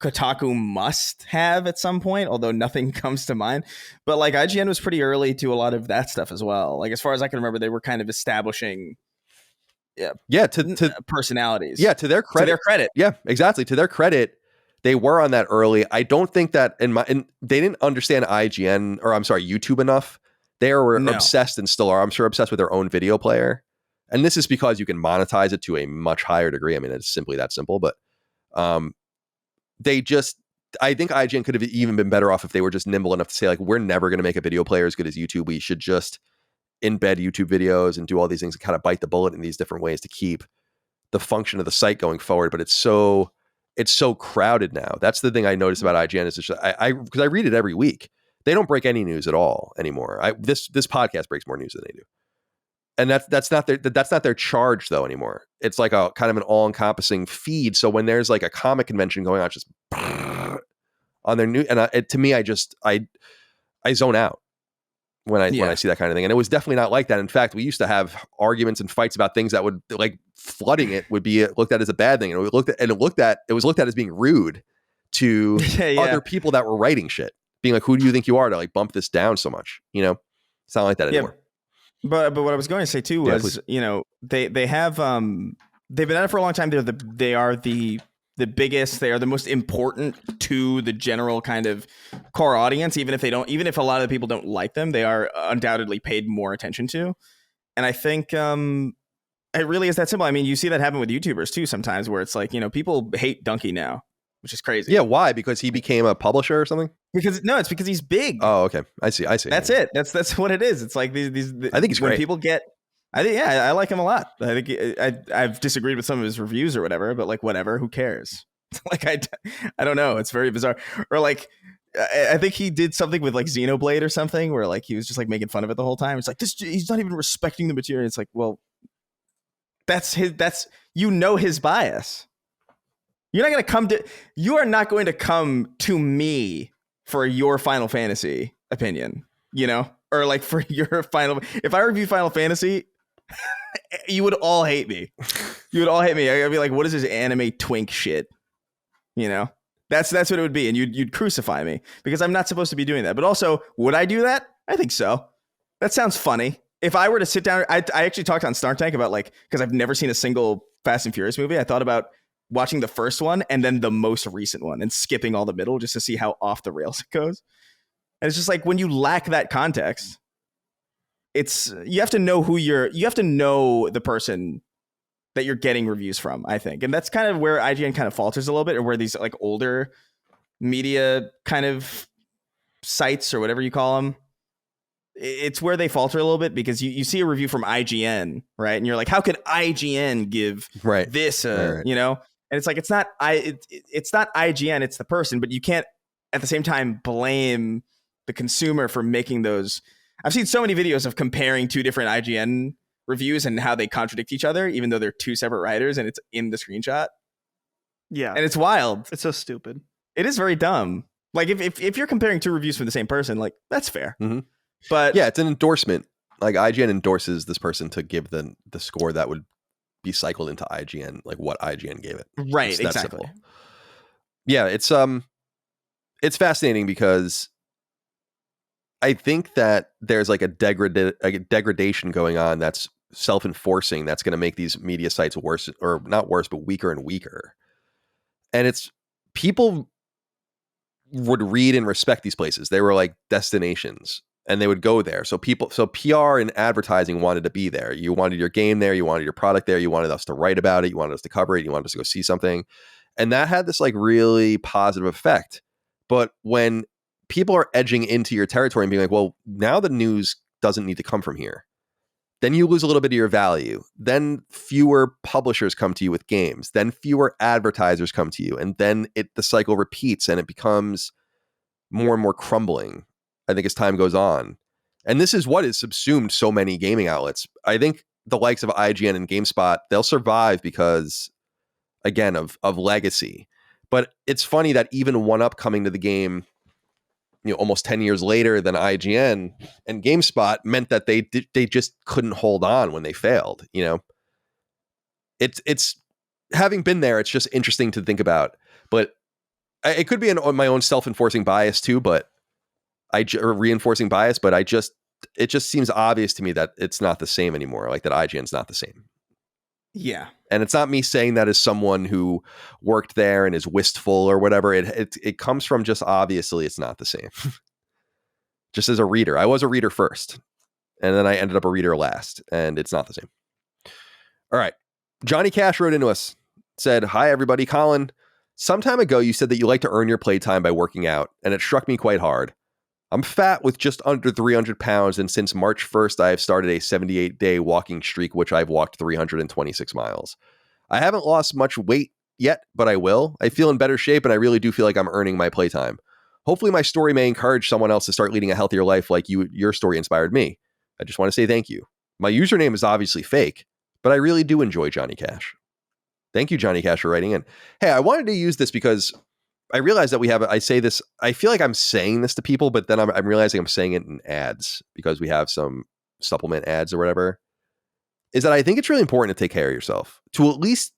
Kotaku must have at some point, although nothing comes to mind. But like IGN was pretty early to a lot of that stuff as well. Like as far as I can remember, they were kind of establishing to personalities. Yeah, to their credit. Yeah, exactly. To their credit, they were on that early. I don't think that they didn't understand YouTube enough. They were obsessed, and still are, I'm sure, obsessed with their own video player. And this is because you can monetize it to a much higher degree. I mean, it's simply that simple. But I think IGN could have even been better off if they were just nimble enough to say, like, we're never going to make a video player as good as YouTube. We should just embed YouTube videos and do all these things and kind of bite the bullet in these different ways to keep the function of the site going forward. But it's so crowded now. That's the thing I noticed about IGN is because I read it every week. They don't break any news at all anymore. This podcast breaks more news than they do. And that's not their charge though anymore. It's like a kind of an all-encompassing feed. So when there's like a comic convention going on, it's just on their new, and to me, I zone out when I see that kind of thing. And it was definitely not like that. In fact, we used to have arguments and fights about things that would, like, flooding it would be looked at as a bad thing, and it was looked at as being rude to other people that were writing shit, being like, who do you think you are to like bump this down so much? You know, it's not like that anymore. But what I was going to say too was, you know, they have they've been at it for a long time. They are the biggest. They are the most important to the general kind of core audience. Even if a lot of the people don't like them, they are undoubtedly paid more attention to. And I think it really is that simple. I mean, you see that happen with YouTubers too sometimes, where it's like, you know, people hate Donkey now, which is crazy. Yeah, why? Because he became a publisher or something? It's because he's big. Oh, okay. I see. That's it. That's what it is. It's like these I think he's when great. people get. I like him a lot. I think I've disagreed with some of his reviews or whatever, but like whatever, who cares? Like I don't know. It's very bizarre. Or like I think he did something with like Xenoblade or something where like he was just like making fun of it the whole time. It's like he's not even respecting the material. It's like, well, that's his bias. You are not going to come to me for your Final Fantasy opinion, you know? Or like for your if I review Final Fantasy, you would all hate me. I'd be like, what is this anime twink shit? You know? That's what it would be. And you'd crucify me because I'm not supposed to be doing that. But also, would I do that? I think so. That sounds funny. If I were to sit down, I actually talked on Snark Tank about like, because I've never seen a single Fast and Furious movie. I thought about watching the first one and then the most recent one and skipping all the middle just to see how off the rails it goes. And it's just like when you lack that context, you have to know the person that you're getting reviews from, I think. And that's kind of where IGN kind of falters a little bit, or where these like older media kind of sites or whatever you call them, it's where they falter a little bit because you see a review from IGN, right? And you're like, how could IGN give this, right. You know? And it's like, it's not IGN, it's the person, but you can't at the same time blame the consumer for making those. I've seen so many videos of comparing two different IGN reviews and how they contradict each other, even though they're two separate writers and it's in the screenshot. Yeah. And it's wild. It's so stupid. It is very dumb. Like if you're comparing two reviews from the same person, like that's fair. Mm-hmm. But yeah, it's an endorsement. Like IGN endorses this person to give the score that would be cycled into IGN, like what IGN gave it. Right, it's exactly. Simple. Yeah, it's fascinating because I think that there's like a degradation going on that's self-enforcing that's going to make these media sites worse, or not worse, but weaker and weaker. And it's people would read and respect these places. They were like destinations and they would go there. So PR and advertising wanted to be there. You wanted your game there. You wanted your product there. You wanted us to write about it. You wanted us to cover it. You wanted us to go see something. And that had this like really positive effect. But when people are edging into your territory and being like, well, now the news doesn't need to come from here, then you lose a little bit of your value. Then fewer publishers come to you with games. Then fewer advertisers come to you. And then the cycle repeats and it becomes more and more crumbling, I think, as time goes on. And this is what has subsumed so many gaming outlets. I think the likes of IGN and GameSpot, they'll survive because, again, of legacy. But it's funny that even 1UP coming to the game, almost 10 years later than IGN and GameSpot meant that they just couldn't hold on when they failed. It's having been there, it's just interesting to think about. But it could be my own self-enforcing bias too, but reinforcing bias. But it just seems obvious to me that it's not the same anymore. Like that IGN's not the same. Yeah. And it's not me saying that as someone who worked there and is wistful or whatever. It comes from just obviously it's not the same. Just as a reader. I was a reader first, and then I ended up a reader last, and it's not the same. All right. Johnny Cash wrote into us, said, "Hi, everybody. Colin, some time ago you said that you like to earn your playtime by working out, and it struck me quite hard. I'm fat with just under 300 pounds, and since March 1st, I have started a 78-day walking streak, which I've walked 326 miles. I haven't lost much weight yet, but I will. I feel in better shape, and I really do feel like I'm earning my playtime. Hopefully my story may encourage someone else to start leading a healthier life like your story inspired me. I just want to say thank you. My username is obviously fake, but I really do enjoy Johnny Cash." Thank you, Johnny Cash, for writing in. Hey, I wanted to use this because I realize that I say this, I feel like I'm saying this to people, but then I'm realizing I'm saying it in ads because we have some supplement ads or whatever, is that I think it's really important to take care of yourself, to at least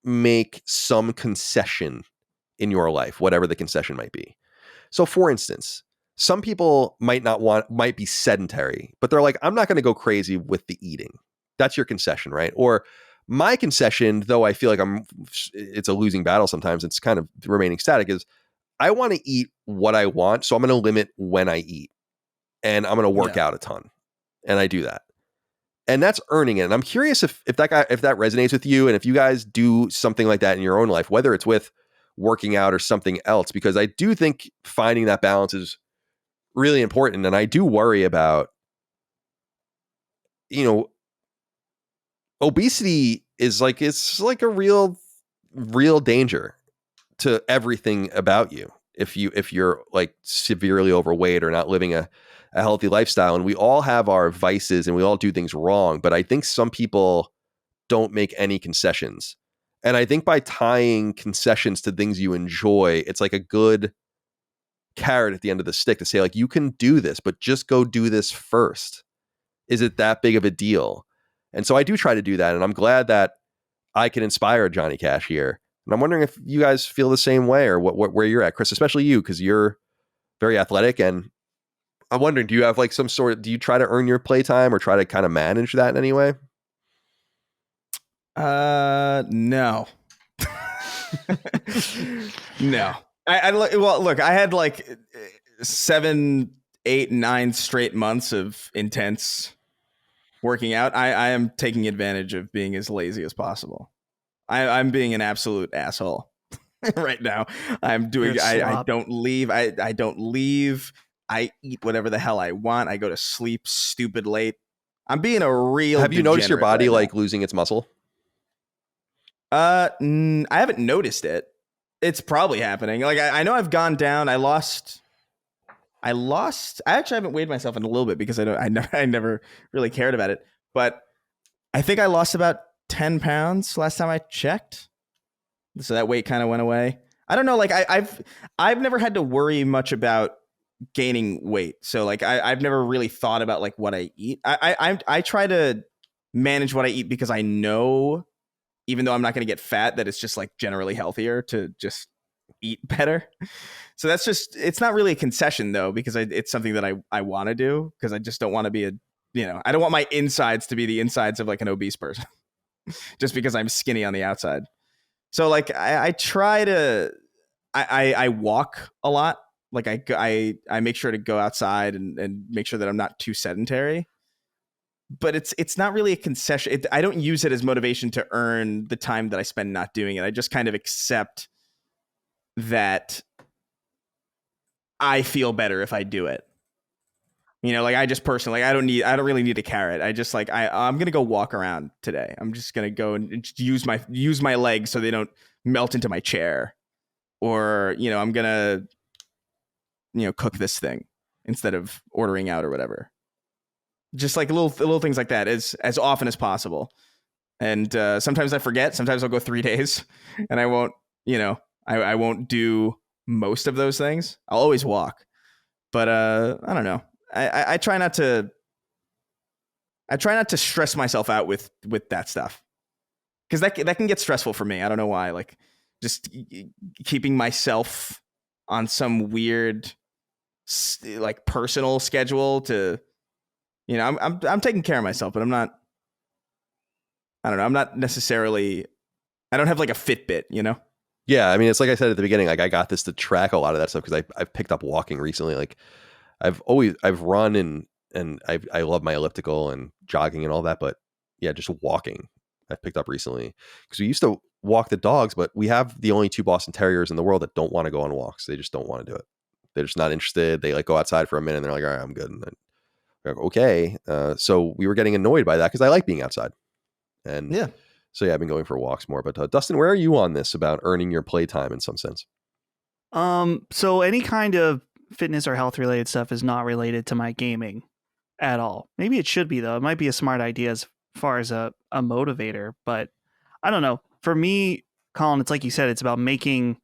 make some concession in your life, whatever the concession might be. So for instance, some people might be sedentary, but they're like, I'm not going to go crazy with the eating. That's your concession, right? Or my concession, though I feel like it's a losing battle sometimes, it's kind of remaining static, is I want to eat what I want. So I'm going to limit when I eat, and I'm going to work out a ton. And I do that. And that's earning it. And I'm curious if that resonates with you, and if you guys do something like that in your own life, whether it's with working out or something else, because I do think finding that balance is really important. And I do worry about, obesity is like, it's like a real danger to everything about you. If you're like severely overweight or not living a healthy lifestyle, and we all have our vices and we all do things wrong, but I think some people don't make any concessions. And I think by tying concessions to things you enjoy, it's like a good carrot at the end of the stick to say, like, you can do this, but just go do this first. Is it that big of a deal? And so I do try to do that. And I'm glad that I can inspire Johnny Cash here. And I'm wondering if you guys feel the same way, or where you're at, Chris, especially you, because you're very athletic. And I'm wondering, do you have like do you try to earn your playtime or try to kind of manage that in any way? No. No. Look, I had like 7, 8, 9 straight months of intense working out. I am taking advantage of being as lazy as possible. I'm being an absolute asshole right now. I'm doing. I don't leave. I don't leave. I eat whatever the hell I want. I go to sleep stupid late. I'm being a real. Have you noticed your body like losing its muscle? I haven't noticed it. It's probably happening. Like I know I've gone down. I actually haven't weighed myself in a little bit because I never really cared about it. But I think I lost about 10 pounds last time I checked. So that weight kind of went away. I don't know. Like I've never had to worry much about gaining weight. So like I've never really thought about like what I eat. I try to manage what I eat because I know, even though I'm not going to get fat, that it's just like generally healthier to just eat better. So that's just, it's not really a concession though, because it's something that I want to do, because I just don't want to be I don't want my insides to be the insides of like an obese person just because I'm skinny on the outside. So like I try to, I walk a lot. Like I make sure to go outside and make sure that I'm not too sedentary. But it's not really a concession. I don't use it as motivation to earn the time that I spend not doing it. I just kind of accept that I feel better if I do it. Like I just personally, I don't really need a carrot. I just like, I'm going to go walk around today. I'm just going to go and use my legs so they don't melt into my chair. Or, I'm going to, cook this thing instead of ordering out or whatever. Just like little things like that as often as possible. And sometimes I forget. Sometimes I'll go 3 days and I won't, I won't do most of those things. I'll always walk. But I don't know. I try not to stress myself out with that stuff, because that can get stressful for me. I don't know why. Like just keeping myself on some weird like personal schedule to, I'm taking care of myself, but I'm not. I don't know. I'm not necessarily. I don't have like a Fitbit, Yeah, I mean, it's like I said at the beginning. Like I got this to track a lot of that stuff because I've picked up walking recently. Like I've run and I love my elliptical and jogging and all that, but yeah, just walking I've picked up recently, because we used to walk the dogs, but we have the only 2 Boston Terriers in the world that don't want to go on walks. They just don't want to do it. They're just not interested. They like go outside for a minute and they're like, all right, I'm good. And then they're like, okay. So we were getting annoyed by that because I like being outside. And yeah. So yeah, I've been going for walks more. But Dustin, where are you on this about earning your playtime in some sense? So any kind of fitness or health related stuff is not related to my gaming at all. Maybe it should be though. It might be a smart idea as far as a motivator, but I don't know. For me, Colin, it's like you said, it's about making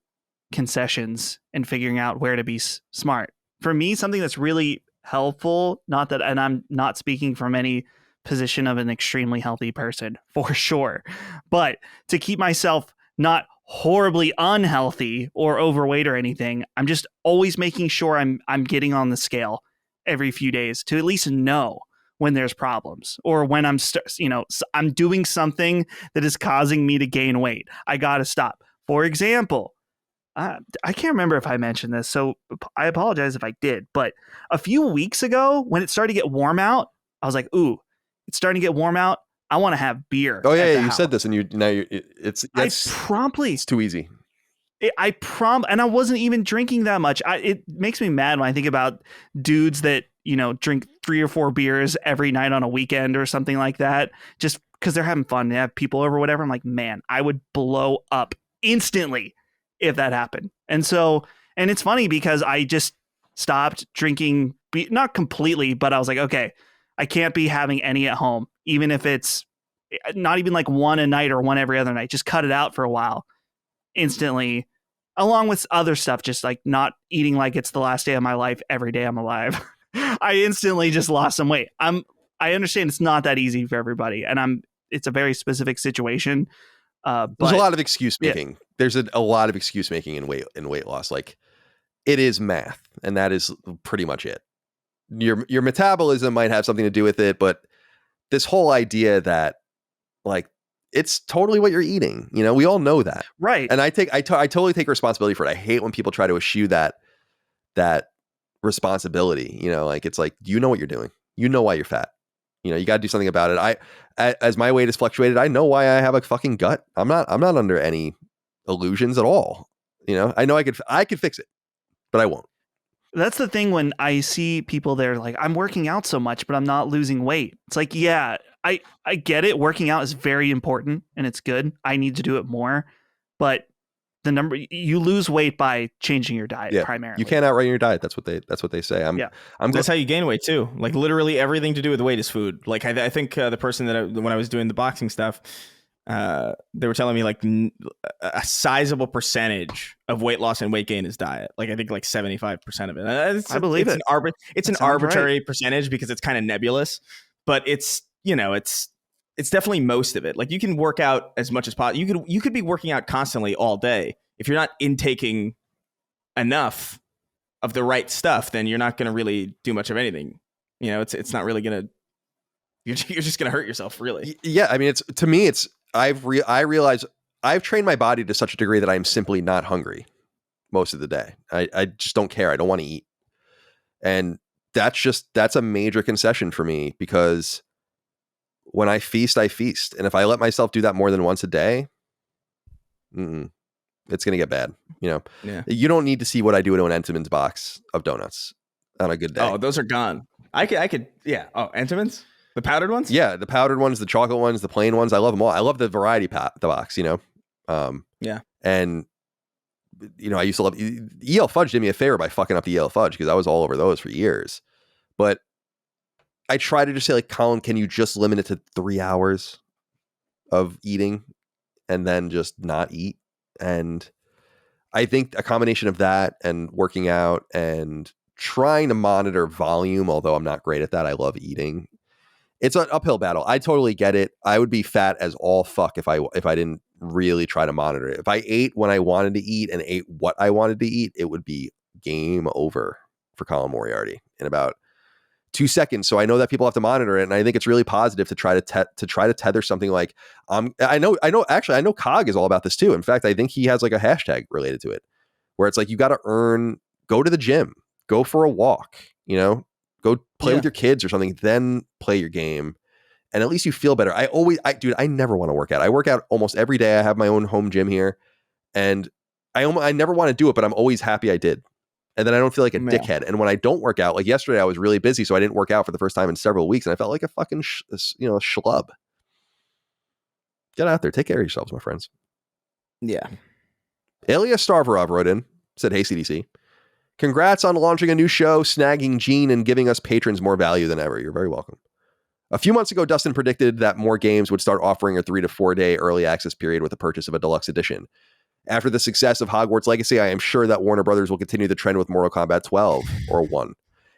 concessions and figuring out where to be smart. For me, something that's really helpful, and I'm not speaking from any position of an extremely healthy person for sure, but to keep myself not horribly unhealthy or overweight or anything. I'm just always making sure I'm getting on the scale every few days to at least know when there's problems or when I'm doing something that is causing me to gain weight. I got to stop. For example, I can't remember if I mentioned this, so I apologize if I did. But a few weeks ago, when it started to get warm out, I was like, "Ooh, it's starting to get warm out. I want to have beer." Oh yeah, you said this, and it's too easy. And I wasn't even drinking that much. It makes me mad when I think about dudes that drink 3 or 4 beers every night on a weekend or something like that, just because they're having fun. They have people over, or whatever. I'm like, man, I would blow up instantly if that happened. And it's funny because I just stopped drinking, not completely, but I was like, okay, I can't be having any at home, even if it's not even like one a night or one every other night. Just cut it out for a while. Instantly, along with other stuff, just like not eating like it's the last day of my life every day I'm alive. I instantly just lost some weight. I understand it's not that easy for everybody, and it's a very specific situation. But there's a lot of excuse making. Yeah. There's a lot of excuse making in weight loss. Like, it is math, and that is pretty much it. Your metabolism might have something to do with it, but this whole idea that like it's totally what you're eating. We all know that, right? And I totally take responsibility for it. I hate when people try to eschew that responsibility. Like, it's like, you know what you're doing. You know why you're fat. You got to do something about it. As my weight has fluctuated, I know why I have a fucking gut. I'm not under any illusions at all. I know I could fix it, but I won't. That's the thing when I see people there like, I'm working out so much, but I'm not losing weight. It's like, yeah, I get it. Working out is very important and it's good. I need to do it more, but you lose weight by changing your diet primarily. You can't outrun your diet. That's what they say. That's how you gain weight too. Like, literally everything to do with weight is food. Like, I think the person when I was doing the boxing stuff, they were telling me like a sizable percentage of weight loss and weight gain is diet. Like, I think like 75% of it. I believe it. It's an arbitrary percentage because it's kind of nebulous, but it's definitely most of it. Like, you can work out as much as possible. You could be working out constantly all day. If you're not intaking enough of the right stuff, then you're not going to really do much of anything. It's not really going to. You're just going to hurt yourself, really. Yeah, I mean, I realize I've trained my body to such a degree that I'm simply not hungry most of the day. I just don't care. I don't want to eat, and that's a major concession for me, because when I feast, and if I let myself do that more than once a day, it's gonna get bad. You don't need to see what I do to an Entenmann's box of donuts on a good day. Oh, those are gone. I could. Yeah. Oh, Entenmann's, the powdered ones. Yeah, the powdered ones, the chocolate ones, the plain ones. I love them all. I love the variety the box. Yeah. And I used to love EL Fudge. Did me a favor by fucking up the EL Fudge, because I was all over those for years. But I try to just say, like, Colin, can you just limit it to 3 hours of eating and then just not eat? And I think a combination of that and working out and trying to monitor volume, although I'm not great at that. I love eating. It's an uphill battle. I totally get it. I would be fat as all fuck if I didn't really try to monitor it. If I ate when I wanted to eat and ate what I wanted to eat, it would be game over for Colin Moriarty in about 2 seconds. So I know that people have to monitor it, and I think it's really positive to try to tether something like I know COG is all about this too. In fact, I think he has like a hashtag related to it where it's like, you got to go to the gym, go for a walk, go play with your kids or something, then play your game, and at least you feel better. I never want to work out. I work out almost every day. I have my own home gym here, and I never want to do it, but I'm always happy I did. And then I don't feel like a dickhead. And when I don't work out, like yesterday, I was really busy, so I didn't work out for the first time in several weeks, and I felt like a fucking schlub. Get out there, take care of yourselves, my friends. Yeah. Elias Starvarov wrote in, said, "Hey CDC, congrats on launching a new show, snagging Gene, and giving us patrons more value than ever. You're very welcome. A few months ago, Dustin predicted that more games would start offering a 3 to 4 day early access period with the purchase of a deluxe edition. After the success of Hogwarts Legacy, I am sure that Warner Brothers will continue the trend with Mortal Kombat 12 or 1.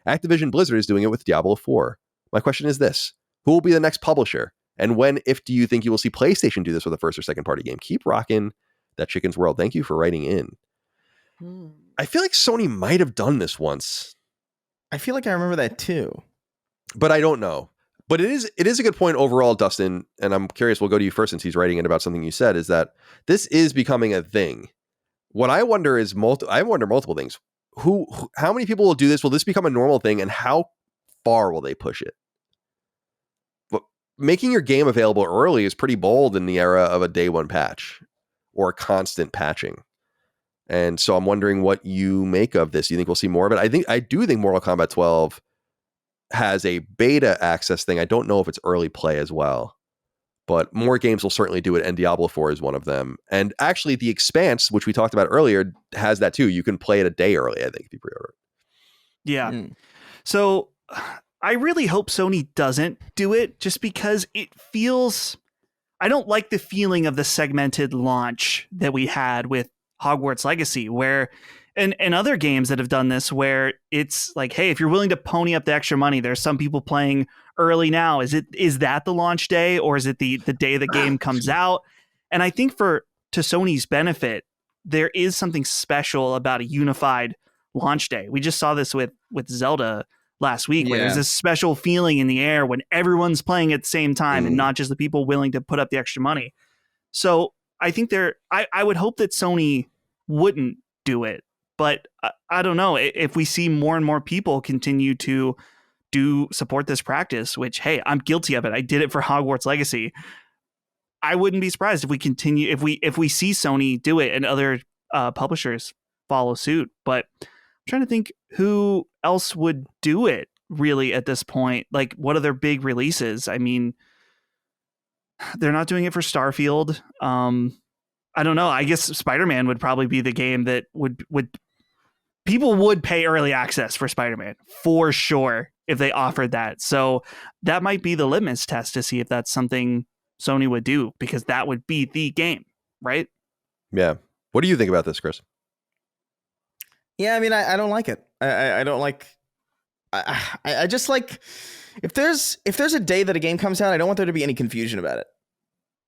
Activision Blizzard is doing it with Diablo 4. My question is this: who will be the next publisher? And when, if do you think you will see PlayStation do this with a first or second party game? Keep rocking That Chicken's World. Thank you for writing in. I feel like Sony might have done this once. I feel like I remember that too. But I don't know. But it is a good point overall, Dustin, and I'm curious, we'll go to you first since he's writing in about something you said, is that this is becoming a thing. What I wonder is multiple things. How many people will do this? Will this become a normal thing, and how far will they push it? But making your game available early is pretty bold in the era of a day one patch or constant patching. And so I'm wondering what you make of this. You think we'll see more of it? I do think Mortal Kombat 12 has a beta access thing. I don't know if it's early play as well, but more games will certainly do it, and Diablo 4 is one of them. And actually the Expanse, which we talked about earlier, has that too. You can play it a day early, I think, if you pre-order it. Yeah. So I really hope Sony doesn't do it, just because it feels, I don't like the feeling of the segmented launch that we had with Hogwarts Legacy, where and other games that have done this, where it's like, hey, if you're willing to pony up the extra money, there's some people playing early now. Is that the launch day, or is it the day the game comes out? And I think to Sony's benefit, there is something special about a unified launch day. We just saw this with Zelda last week, where there's this special feeling in the air when everyone's playing at the same time and not just the people willing to put up the extra money. So I think I would hope that Sony wouldn't do it. But I don't know, if we see more and more people continue to support this practice, which, hey, I'm guilty of it. I did it for Hogwarts Legacy. I wouldn't be surprised if we continue, if we see Sony do it and other publishers follow suit. But I'm trying to think who else would do it really at this point. Like, what are their big releases? I mean, they're not doing it for Starfield. I don't know. I guess Spider-Man would probably be the game that would people would pay early access for Spider-Man for sure if they offered that. So that might be the litmus test to see if that's something Sony would do, because that would be the game, right? Yeah. What do you think about this, Chris? Yeah, I mean, I don't like it. I don't like. I just like, if there's a day that a game comes out, I don't want there to be any confusion about it.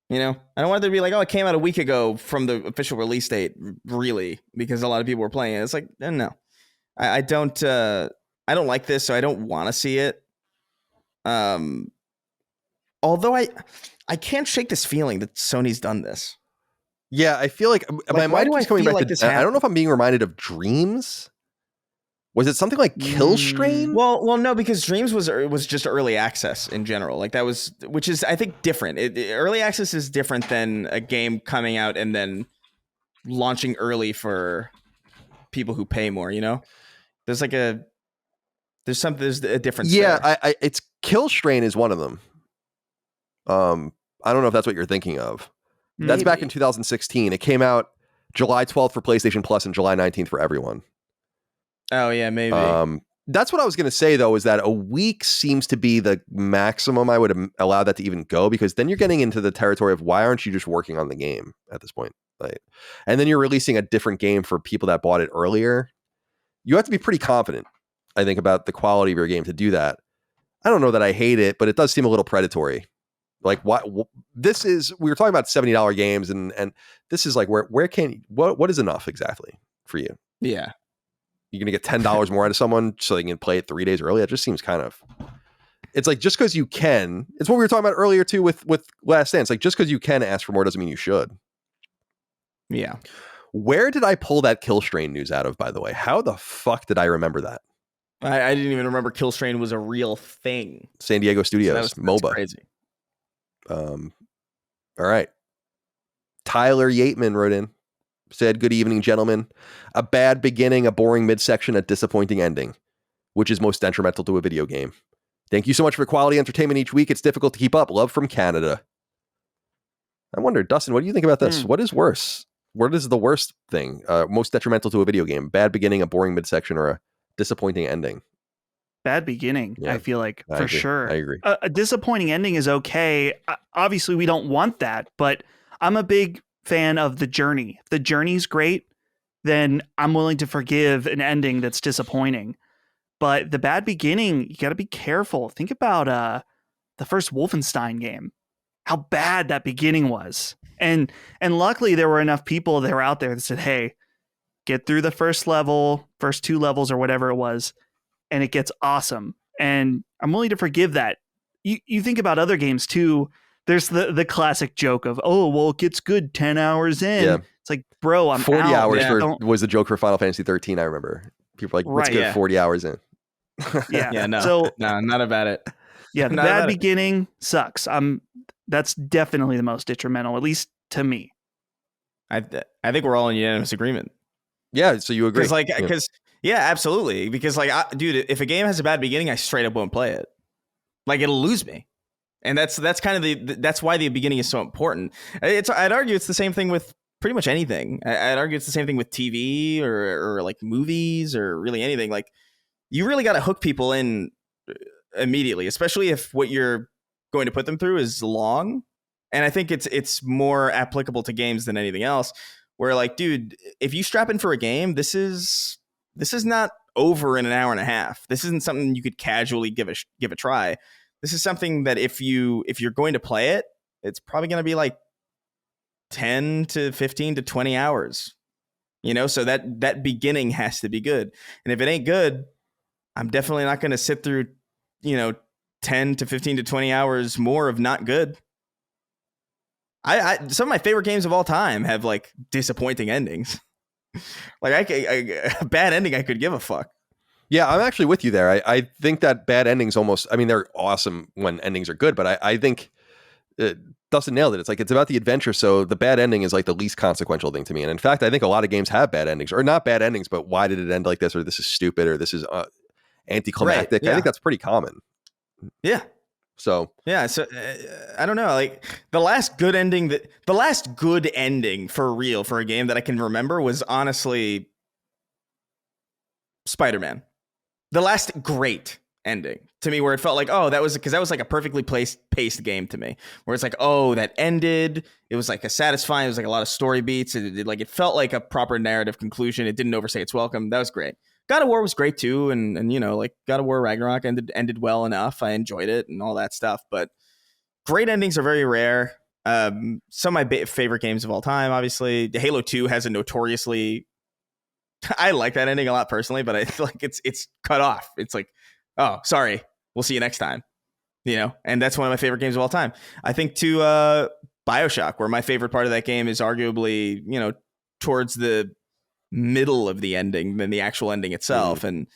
You know, I don't want there to be like, oh, it came out a week ago from the official release date, really, because a lot of people were playing it. It's like, no, I don't like this, so I don't want to see it. Although I can't shake this feeling that Sony's done this. Yeah, I feel like my mind keeps coming back like to. I don't know if I'm being reminded of Dreams. Was it something like Kill Strain? Well, no, because Dreams was just early access in general. Like that was, which is, I think, different. Early access is different than a game coming out and then launching early for people who pay more. You know, there's a difference. Yeah, there. it's Kill Strain is one of them. I don't know if that's what you're thinking of. Maybe. That's back in 2016. It came out July 12th for PlayStation Plus and July 19th for everyone. Oh yeah, maybe. That's what I was going to say though, is that a week seems to be the maximum I would allow that to even go, because then you're getting into the territory of why aren't you just working on the game at this point? Like, and then you're releasing a different game for people that bought it earlier. You have to be pretty confident, I think, about the quality of your game to do that. I don't know that I hate it, but it does seem a little predatory. Like what we were talking about $70 games, and this is like what is enough exactly for you? Yeah. You're going to get $10 more out of someone so they can play it 3 days early. It just seems kind of, it's like, just because you can, it's what we were talking about earlier too with Last Dance. Like, just because you can ask for more doesn't mean you should. Yeah. Where did I pull that Kill Strain news out of, by the way? How the fuck did I remember that? I didn't even remember Kill Strain was a real thing. San Diego Studios, so MOBA. Crazy. All right. Tyler Yateman wrote in, said, "Good evening, gentlemen. A bad beginning, a boring midsection, a disappointing ending. Which is most detrimental to a video game? Thank you so much for quality entertainment each week. It's difficult to keep up. Love from Canada." I wonder, Dustin, what do you think about this? What is worse? What is the worst thing? Most detrimental to a video game? Bad beginning, a boring midsection, or a disappointing ending? Bad beginning, yeah, I feel like, for sure. I agree. A disappointing ending is okay. Obviously, we don't want that, but I'm a big fan of the journey. If the journey's great, then I'm willing to forgive an ending that's disappointing. But the bad beginning, you got to be careful. Think about the first Wolfenstein game. How bad that beginning was. And luckily there were enough people that were out there that said, hey, get through the first 2 levels or whatever it was, and it gets awesome. And I'm willing to forgive that. You think about other games too. There's the classic joke of, oh, well, it gets good 10 hours in. Yeah. It's like, bro, I'm 40 out. hours was the joke for Final Fantasy 13, I remember. People were like, what's good 40 hours in? No. So, no, not about it. Yeah, the bad beginning sucks. That's definitely the most detrimental, at least to me. I think we're all in unanimous agreement. Yeah, so you agree? Yeah, absolutely. Because dude, if a game has a bad beginning, I straight up won't play it. Like, it'll lose me, and that's kind of that's why the beginning is so important. I'd argue it's the same thing with pretty much anything. I'd argue it's the same thing with TV or like movies or really anything. Like, you really got to hook people in immediately, especially if what you're going to put them through is long. And I think it's more applicable to games than anything else. Where, like, dude, if you strap in for a game, this is not over in an hour and a half. This isn't something you could casually give a try. This is something that if you're going to play it, it's probably going to be like 10 to 15 to 20 hours. So that beginning has to be good. And if it ain't good, I'm definitely not going to sit through 10 to 15 to 20 hours more of not good. Some of my favorite games of all time have like disappointing endings. Like a bad ending, I could give a fuck. Yeah, I'm actually with you there. I think that bad endings they're awesome when endings are good, but I think Dustin nailed it. It's about the adventure, so the bad ending is like the least consequential thing to me. And in fact, I think a lot of games have bad endings, or not bad endings, but why did it end like this, or this is stupid, or this is anticlimactic. Right, yeah. I think that's pretty common. Yeah. So I don't know. Like, the last good ending for real for a game that I can remember was honestly Spider-Man. The last great ending to me, where it felt like, oh, that was like a perfectly paced game to me, where it's like, oh, that ended. It was like a satisfying. It was like a lot of story beats. It felt like a proper narrative conclusion. It didn't overstay its welcome. That was great. God of War was great too, and like God of War Ragnarok ended well enough. I enjoyed it and all that stuff, but great endings are very rare. Some of my favorite games of all time, obviously, Halo 2 has a notoriously, I like that ending a lot personally, but I feel like it's cut off. It's like, oh, sorry, we'll see you next time, and that's one of my favorite games of all time. I think too, BioShock, where my favorite part of that game is arguably, towards the middle of the ending than the actual ending itself. And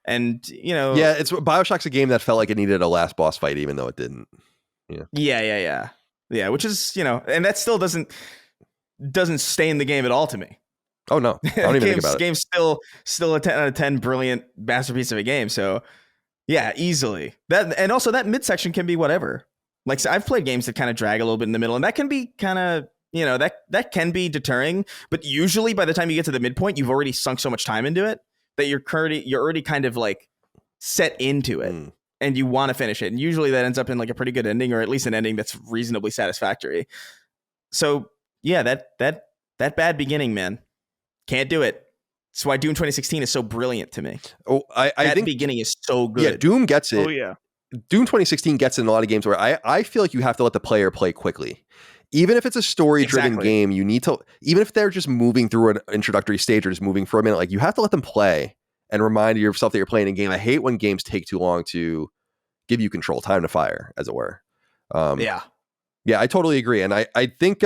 yeah, it's BioShock's a game that felt like it needed a last boss fight, even though it didn't. Yeah, which is, and that still doesn't stain the game at all to me. Oh no, I don't even think about it. Game's still a 10 out of 10 brilliant masterpiece of a game. So yeah, easily. That, and also that midsection can be whatever. Like, so I've played games that kind of drag a little bit in the middle, and that can be kind of, that can be deterring, but usually by the time you get to the midpoint, you've already sunk so much time into it that you're already kind of like set into it, and you want to finish it. And usually that ends up in like a pretty good ending, or at least an ending that's reasonably satisfactory. So yeah, that bad beginning, man, can't do it. That's why Doom 2016 is so brilliant to me. Oh, I think the beginning is so good. Yeah, Doom gets it. Oh yeah. Doom 2016 gets in a lot of games where I feel like you have to let the player play quickly. Even if it's a story-driven game, you need to, even if they're just moving through an introductory stage or just moving for a minute, like, you have to let them play and remind yourself that you're playing a game. I hate when games take too long to give you control, time to fire, as it were. Yeah, I totally agree. And I think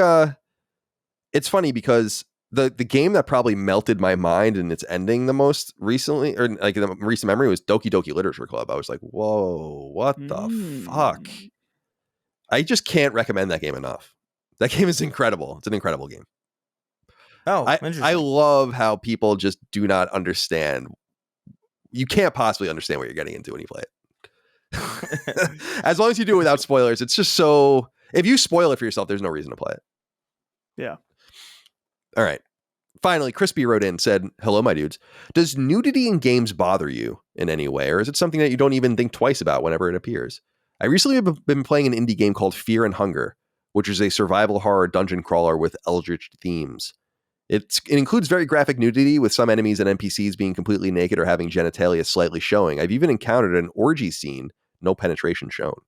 it's funny because the game that probably melted my mind in its ending the most recently, or like in the recent memory, was Doki Doki Literature Club. I was like, whoa, what the fuck? I just can't recommend that game enough. That game is incredible. It's an incredible game. Oh, I love how people just do not understand. You can't possibly understand what you're getting into when you play it. As long as you do it without spoilers, it's just so... If you spoil it for yourself, there's no reason to play it. Yeah. All right. Finally, Crispy wrote in, said, hello, my dudes. Does nudity in games bother you in any way, or is it something that you don't even think twice about whenever it appears? I recently have been playing an indie game called Fear and Hunger, which is a survival horror dungeon crawler with eldritch themes. It includes very graphic nudity, with some enemies and NPCs being completely naked or having genitalia slightly showing. I've even encountered an orgy scene, no penetration shown.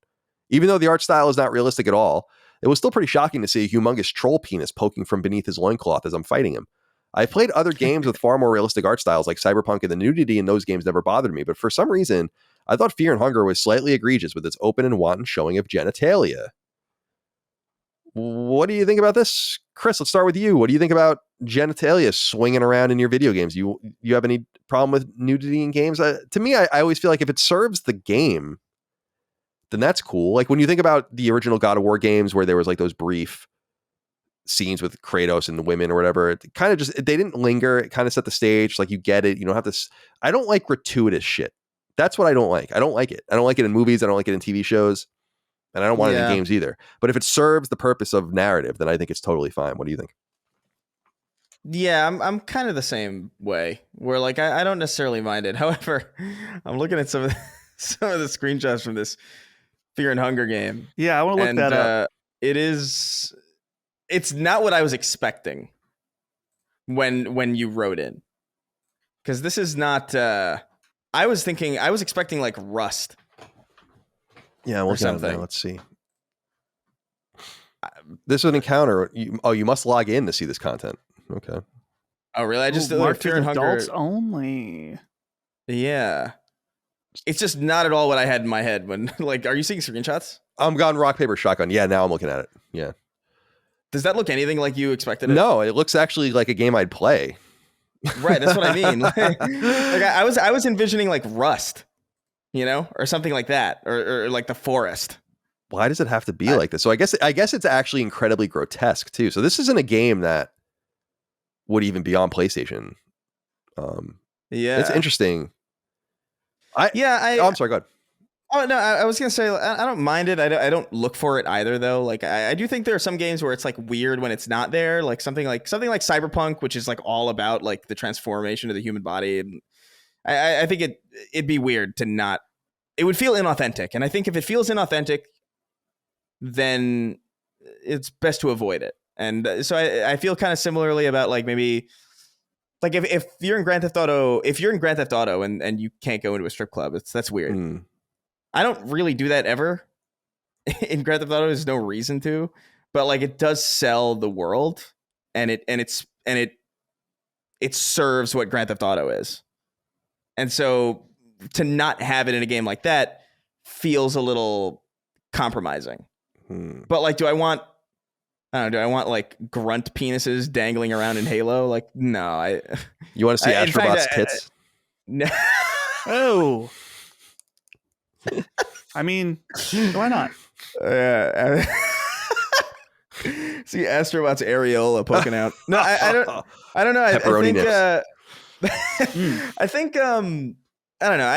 Even though the art style is not realistic at all, It was still pretty shocking to see a humongous troll penis poking from beneath his loincloth as I'm fighting him. I played other games with far more realistic art styles like Cyberpunk, and the nudity in those games never bothered me, but for some reason, I thought Fear and Hunger was slightly egregious with its open and wanton showing of genitalia. What do you think about this? Chris, let's start with you. What do you think about genitalia swinging around in your video games? You have any problem with nudity in games? To me, I always feel like if it serves the game, then that's cool. Like when you think about the original God of War games where there was like those brief scenes with Kratos and the women or whatever, it kind of just, they didn't linger. It kind of set the stage. Like you get it. You don't have to, I don't like gratuitous shit. That's what I don't like. I don't like it. I don't like it in movies. I don't like it in TV shows. And I don't want it in games either. But if it serves the purpose of narrative, then I think it's totally fine. What do you think? Yeah, I'm kind of the same way. Where like I don't necessarily mind it. However, I'm looking at some of the screenshots from this Fear and Hunger game. Yeah, I want to look that up. It's not what I was expecting when you wrote in, because this is not. I was expecting like Rust. Yeah, we'll get that. Let's see. This is an encounter. You must log in to see this content. Okay. Oh, really? I just marked Fear and Hunger adults only. Yeah. It's just not at all what I had in my head when, like, are you seeing screenshots? I'm gone rock, paper, shotgun. Yeah, now I'm looking at it. Yeah. Does that look anything like you expected it? No, it looks actually like a game I'd play. Right, that's what I mean. like I was envisioning like Rust, or something like that, or like The Forest. Why does it have to be like this? So I guess it's actually incredibly grotesque too. So this isn't a game that would even be on PlayStation. Yeah, it's interesting. I'm sorry. Go ahead. Oh no, I was gonna say I don't mind it. I don't look for it either, though. Like I do think there are some games where it's like weird when it's not there. Like something like Cyberpunk, which is like all about like the transformation of the human body, and I think it'd be weird to not. It would feel inauthentic, and I think if it feels inauthentic, then it's best to avoid it. And so I feel kind of similarly about like maybe like if you're in Grand Theft Auto, and you can't go into a strip club, that's weird. I don't really do that ever. In Grand Theft Auto, there's no reason to, but like it does sell the world, and it serves what Grand Theft Auto is. And so to not have it in a game like that feels a little compromising. But like, do I want like grunt penises dangling around in Halo? Like, no. You want to see Astrobot's tits? No. Oh. I mean, why not? See Astrobot's areola poking out. No, I don't know. Pepperoni I think I don't know.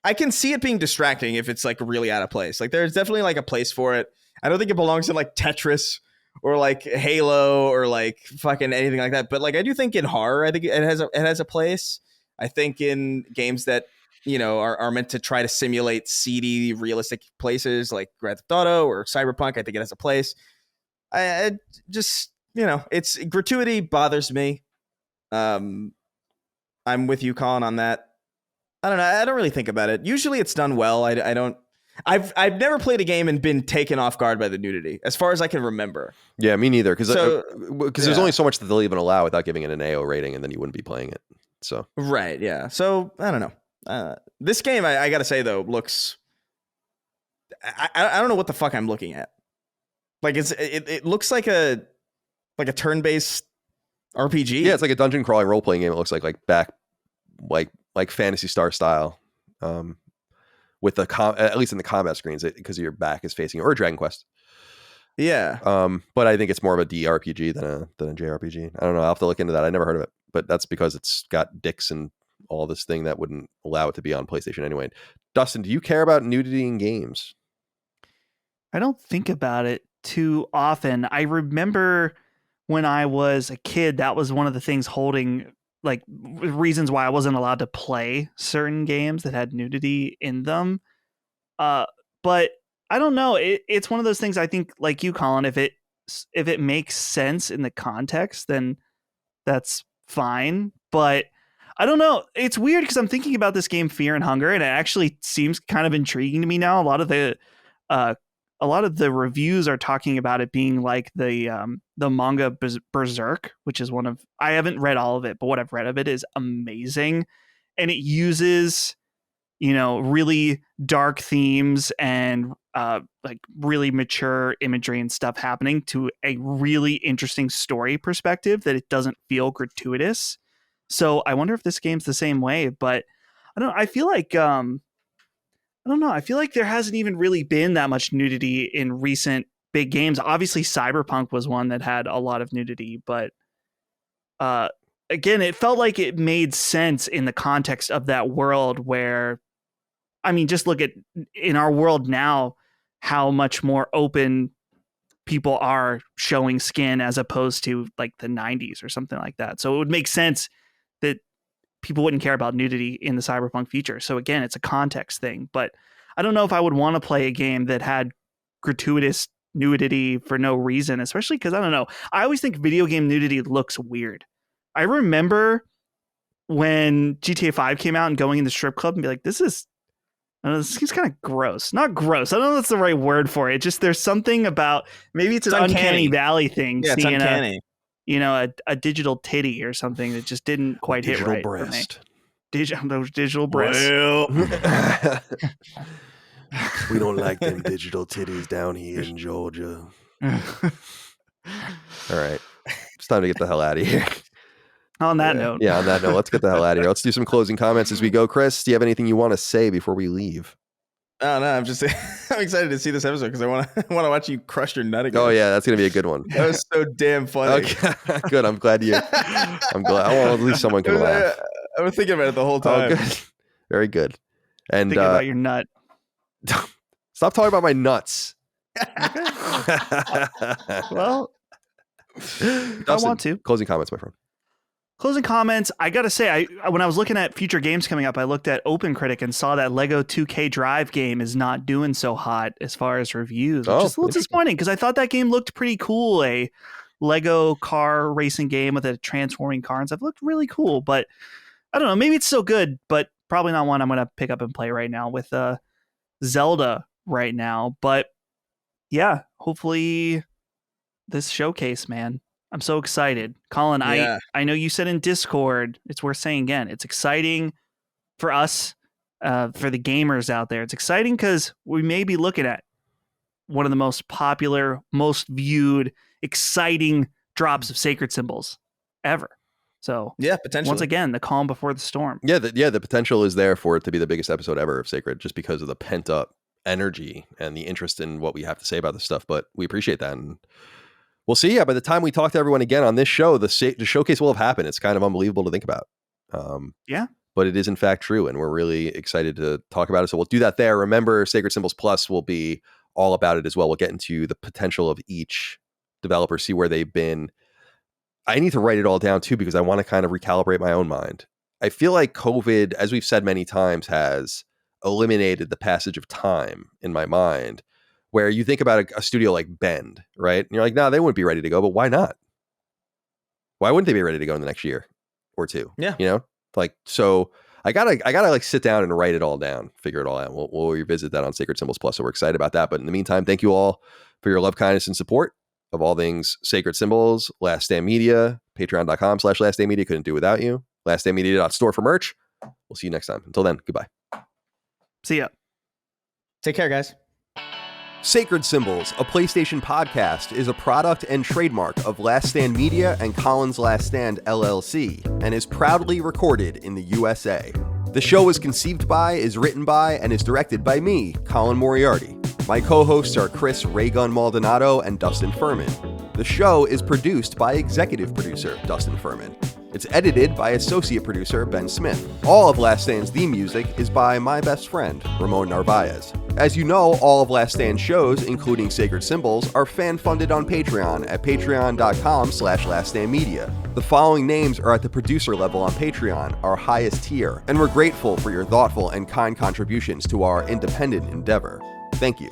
I can see it being distracting if it's like really out of place. Like there's definitely like a place for it. I don't think it belongs in like Tetris or like Halo or like fucking anything like that. But like I do think in horror, I think it has a place. I think in games that are meant to try to simulate seedy, realistic places like Grand Theft Auto or Cyberpunk, I think it has a place. I just it's gratuity bothers me. I'm with you, Colin, on that. I don't know. I don't really think about it. Usually it's done well. I don't. I've never played a game and been taken off guard by the nudity, as far as I can remember. Yeah, me neither. Because there's only so much that they'll even allow without giving it an AO rating, and then you wouldn't be playing it. So right, yeah. So I don't know. This game, I gotta say though, looks. I don't know what the fuck I'm looking at. Like it looks like a turn-based RPG. Yeah, it's like a dungeon crawling role playing game. It looks like Phantasy Star style, with the at least in the combat screens, because your back is facing it, or Dragon Quest. Yeah. But I think it's more of a DRPG than a JRPG. I don't know. I'll have to look into that. I never heard of it, but that's because it's got dicks and all this thing that wouldn't allow it to be on PlayStation anyway. Dustin, do you care about nudity in games? I don't think about it too often. I remember when I was a kid, that was one of the things holding like reasons why I wasn't allowed to play certain games that had nudity in them. But I don't know. It's one of those things, I think, like you, Colin, if it makes sense in the context, then that's fine. But I don't know. It's weird because I'm thinking about this game, Fear and Hunger, and it actually seems kind of intriguing to me now. A lot of the a lot of the reviews are talking about it being like the manga Berserk, which is I haven't read all of it, but what I've read of it is amazing. And it uses, really dark themes and like really mature imagery and stuff happening to a really interesting story perspective that it doesn't feel gratuitous. So I wonder if this game's the same way, but I don't know. I feel like I don't know. I feel like there hasn't even really been that much nudity in recent big games. Obviously, Cyberpunk was one that had a lot of nudity, but again, it felt like it made sense in the context of that world where, I mean, just look at in our world now, how much more open people are showing skin as opposed to like the 90s or something like that. So it would make sense that people wouldn't care about nudity in the Cyberpunk feature. So again, it's a context thing, but I don't know if I would want to play a game that had gratuitous nudity for no reason, especially because I don't know. I always think video game nudity looks weird. I remember when GTA 5 came out and going in the strip club and be like, this seems kind of gross. Not gross. I don't know if that's the right word for it. Just there's something about, maybe it's an uncanny valley thing. Yeah, it's uncanny. A digital titty or something that just didn't quite hit right. Breast. Digital breasts. Well, we don't like them digital titties down here in Georgia. All right. It's time to get the hell out of here. On that note. Yeah, on that note, let's get the hell out of here. Let's do some closing comments as we go. Chris, do you have anything you want to say before we leave? Oh, no, I'm just I'm excited to see this episode because I want to watch you crush your nut again. Oh, yeah, that's going to be a good one. That was so damn funny. Okay. Good. I'm glad I want at least someone can laugh. I was thinking about it the whole time. Oh, good. Very good. And thinking about your nut. Stop talking about my nuts. Well, Dustin, I want to. Closing comments, my friend. Closing comments. I got to say, when I was looking at future games coming up, I looked at OpenCritic and saw that Lego 2K Drive game is not doing so hot as far as reviews, which is a little disappointing because I thought that game looked pretty cool. A Lego car racing game with a transforming car and stuff looked really cool, but I don't know. Maybe it's still good, but probably not one I'm going to pick up and play right now with Zelda right now. But yeah, hopefully this showcase, man. I'm so excited. Colin, yeah. I know you said in Discord, it's worth saying again, it's exciting for us, for the gamers out there. It's exciting because we may be looking at one of the most popular, most viewed, exciting drops of Sacred Symbols ever. So yeah, potentially. Once again, the calm before the storm. Yeah, the potential is there for it to be the biggest episode ever of Sacred just because of the pent up energy and the interest in what we have to say about this stuff. But we appreciate that. And we'll see. Yeah, by the time we talk to everyone again on this show, the showcase will have happened. It's kind of unbelievable to think about. Yeah. But it is in fact true. And we're really excited to talk about it. So we'll do that there. Remember, Sacred Symbols Plus will be all about it as well. We'll get into the potential of each developer, see where they've been. I need to write it all down too, because I want to kind of recalibrate my own mind. I feel like COVID, as we've said many times, has eliminated the passage of time in my mind, where you think about a studio like Bend, right? And you're like, nah, they wouldn't be ready to go, but why not? Why wouldn't they be ready to go in the next year or two? Yeah. You know, like, so I gotta like sit down and write it all down, figure it all out. We'll revisit that on Sacred Symbols Plus. So we're excited about that. But in the meantime, thank you all for your love, kindness, and support of all things Sacred Symbols, Last Stand Media, patreon.com/Last Stand Media. Couldn't do without you. LastStandMedia.store for merch. We'll see you next time. Until then, goodbye. See ya. Take care, guys. Sacred Symbols, a PlayStation podcast, is a product and trademark of Last Stand Media and Colin's Last Stand LLC, and is proudly recorded in the USA. The show is conceived by, is written by, and is directed by me, Colin Moriarty. My co-hosts are Chris Raygun Maldonado and Dustin Furman. The show is produced by executive producer Dustin Furman. It's edited by associate producer Ben Smith. All of Last Stand's theme music is by my best friend, Ramon Narvaez. As you know, all of Last Stand's shows, including Sacred Symbols, are fan-funded on Patreon at patreon.com/laststandmedia. The following names are at the producer level on Patreon, our highest tier, and we're grateful for your thoughtful and kind contributions to our independent endeavor. Thank you.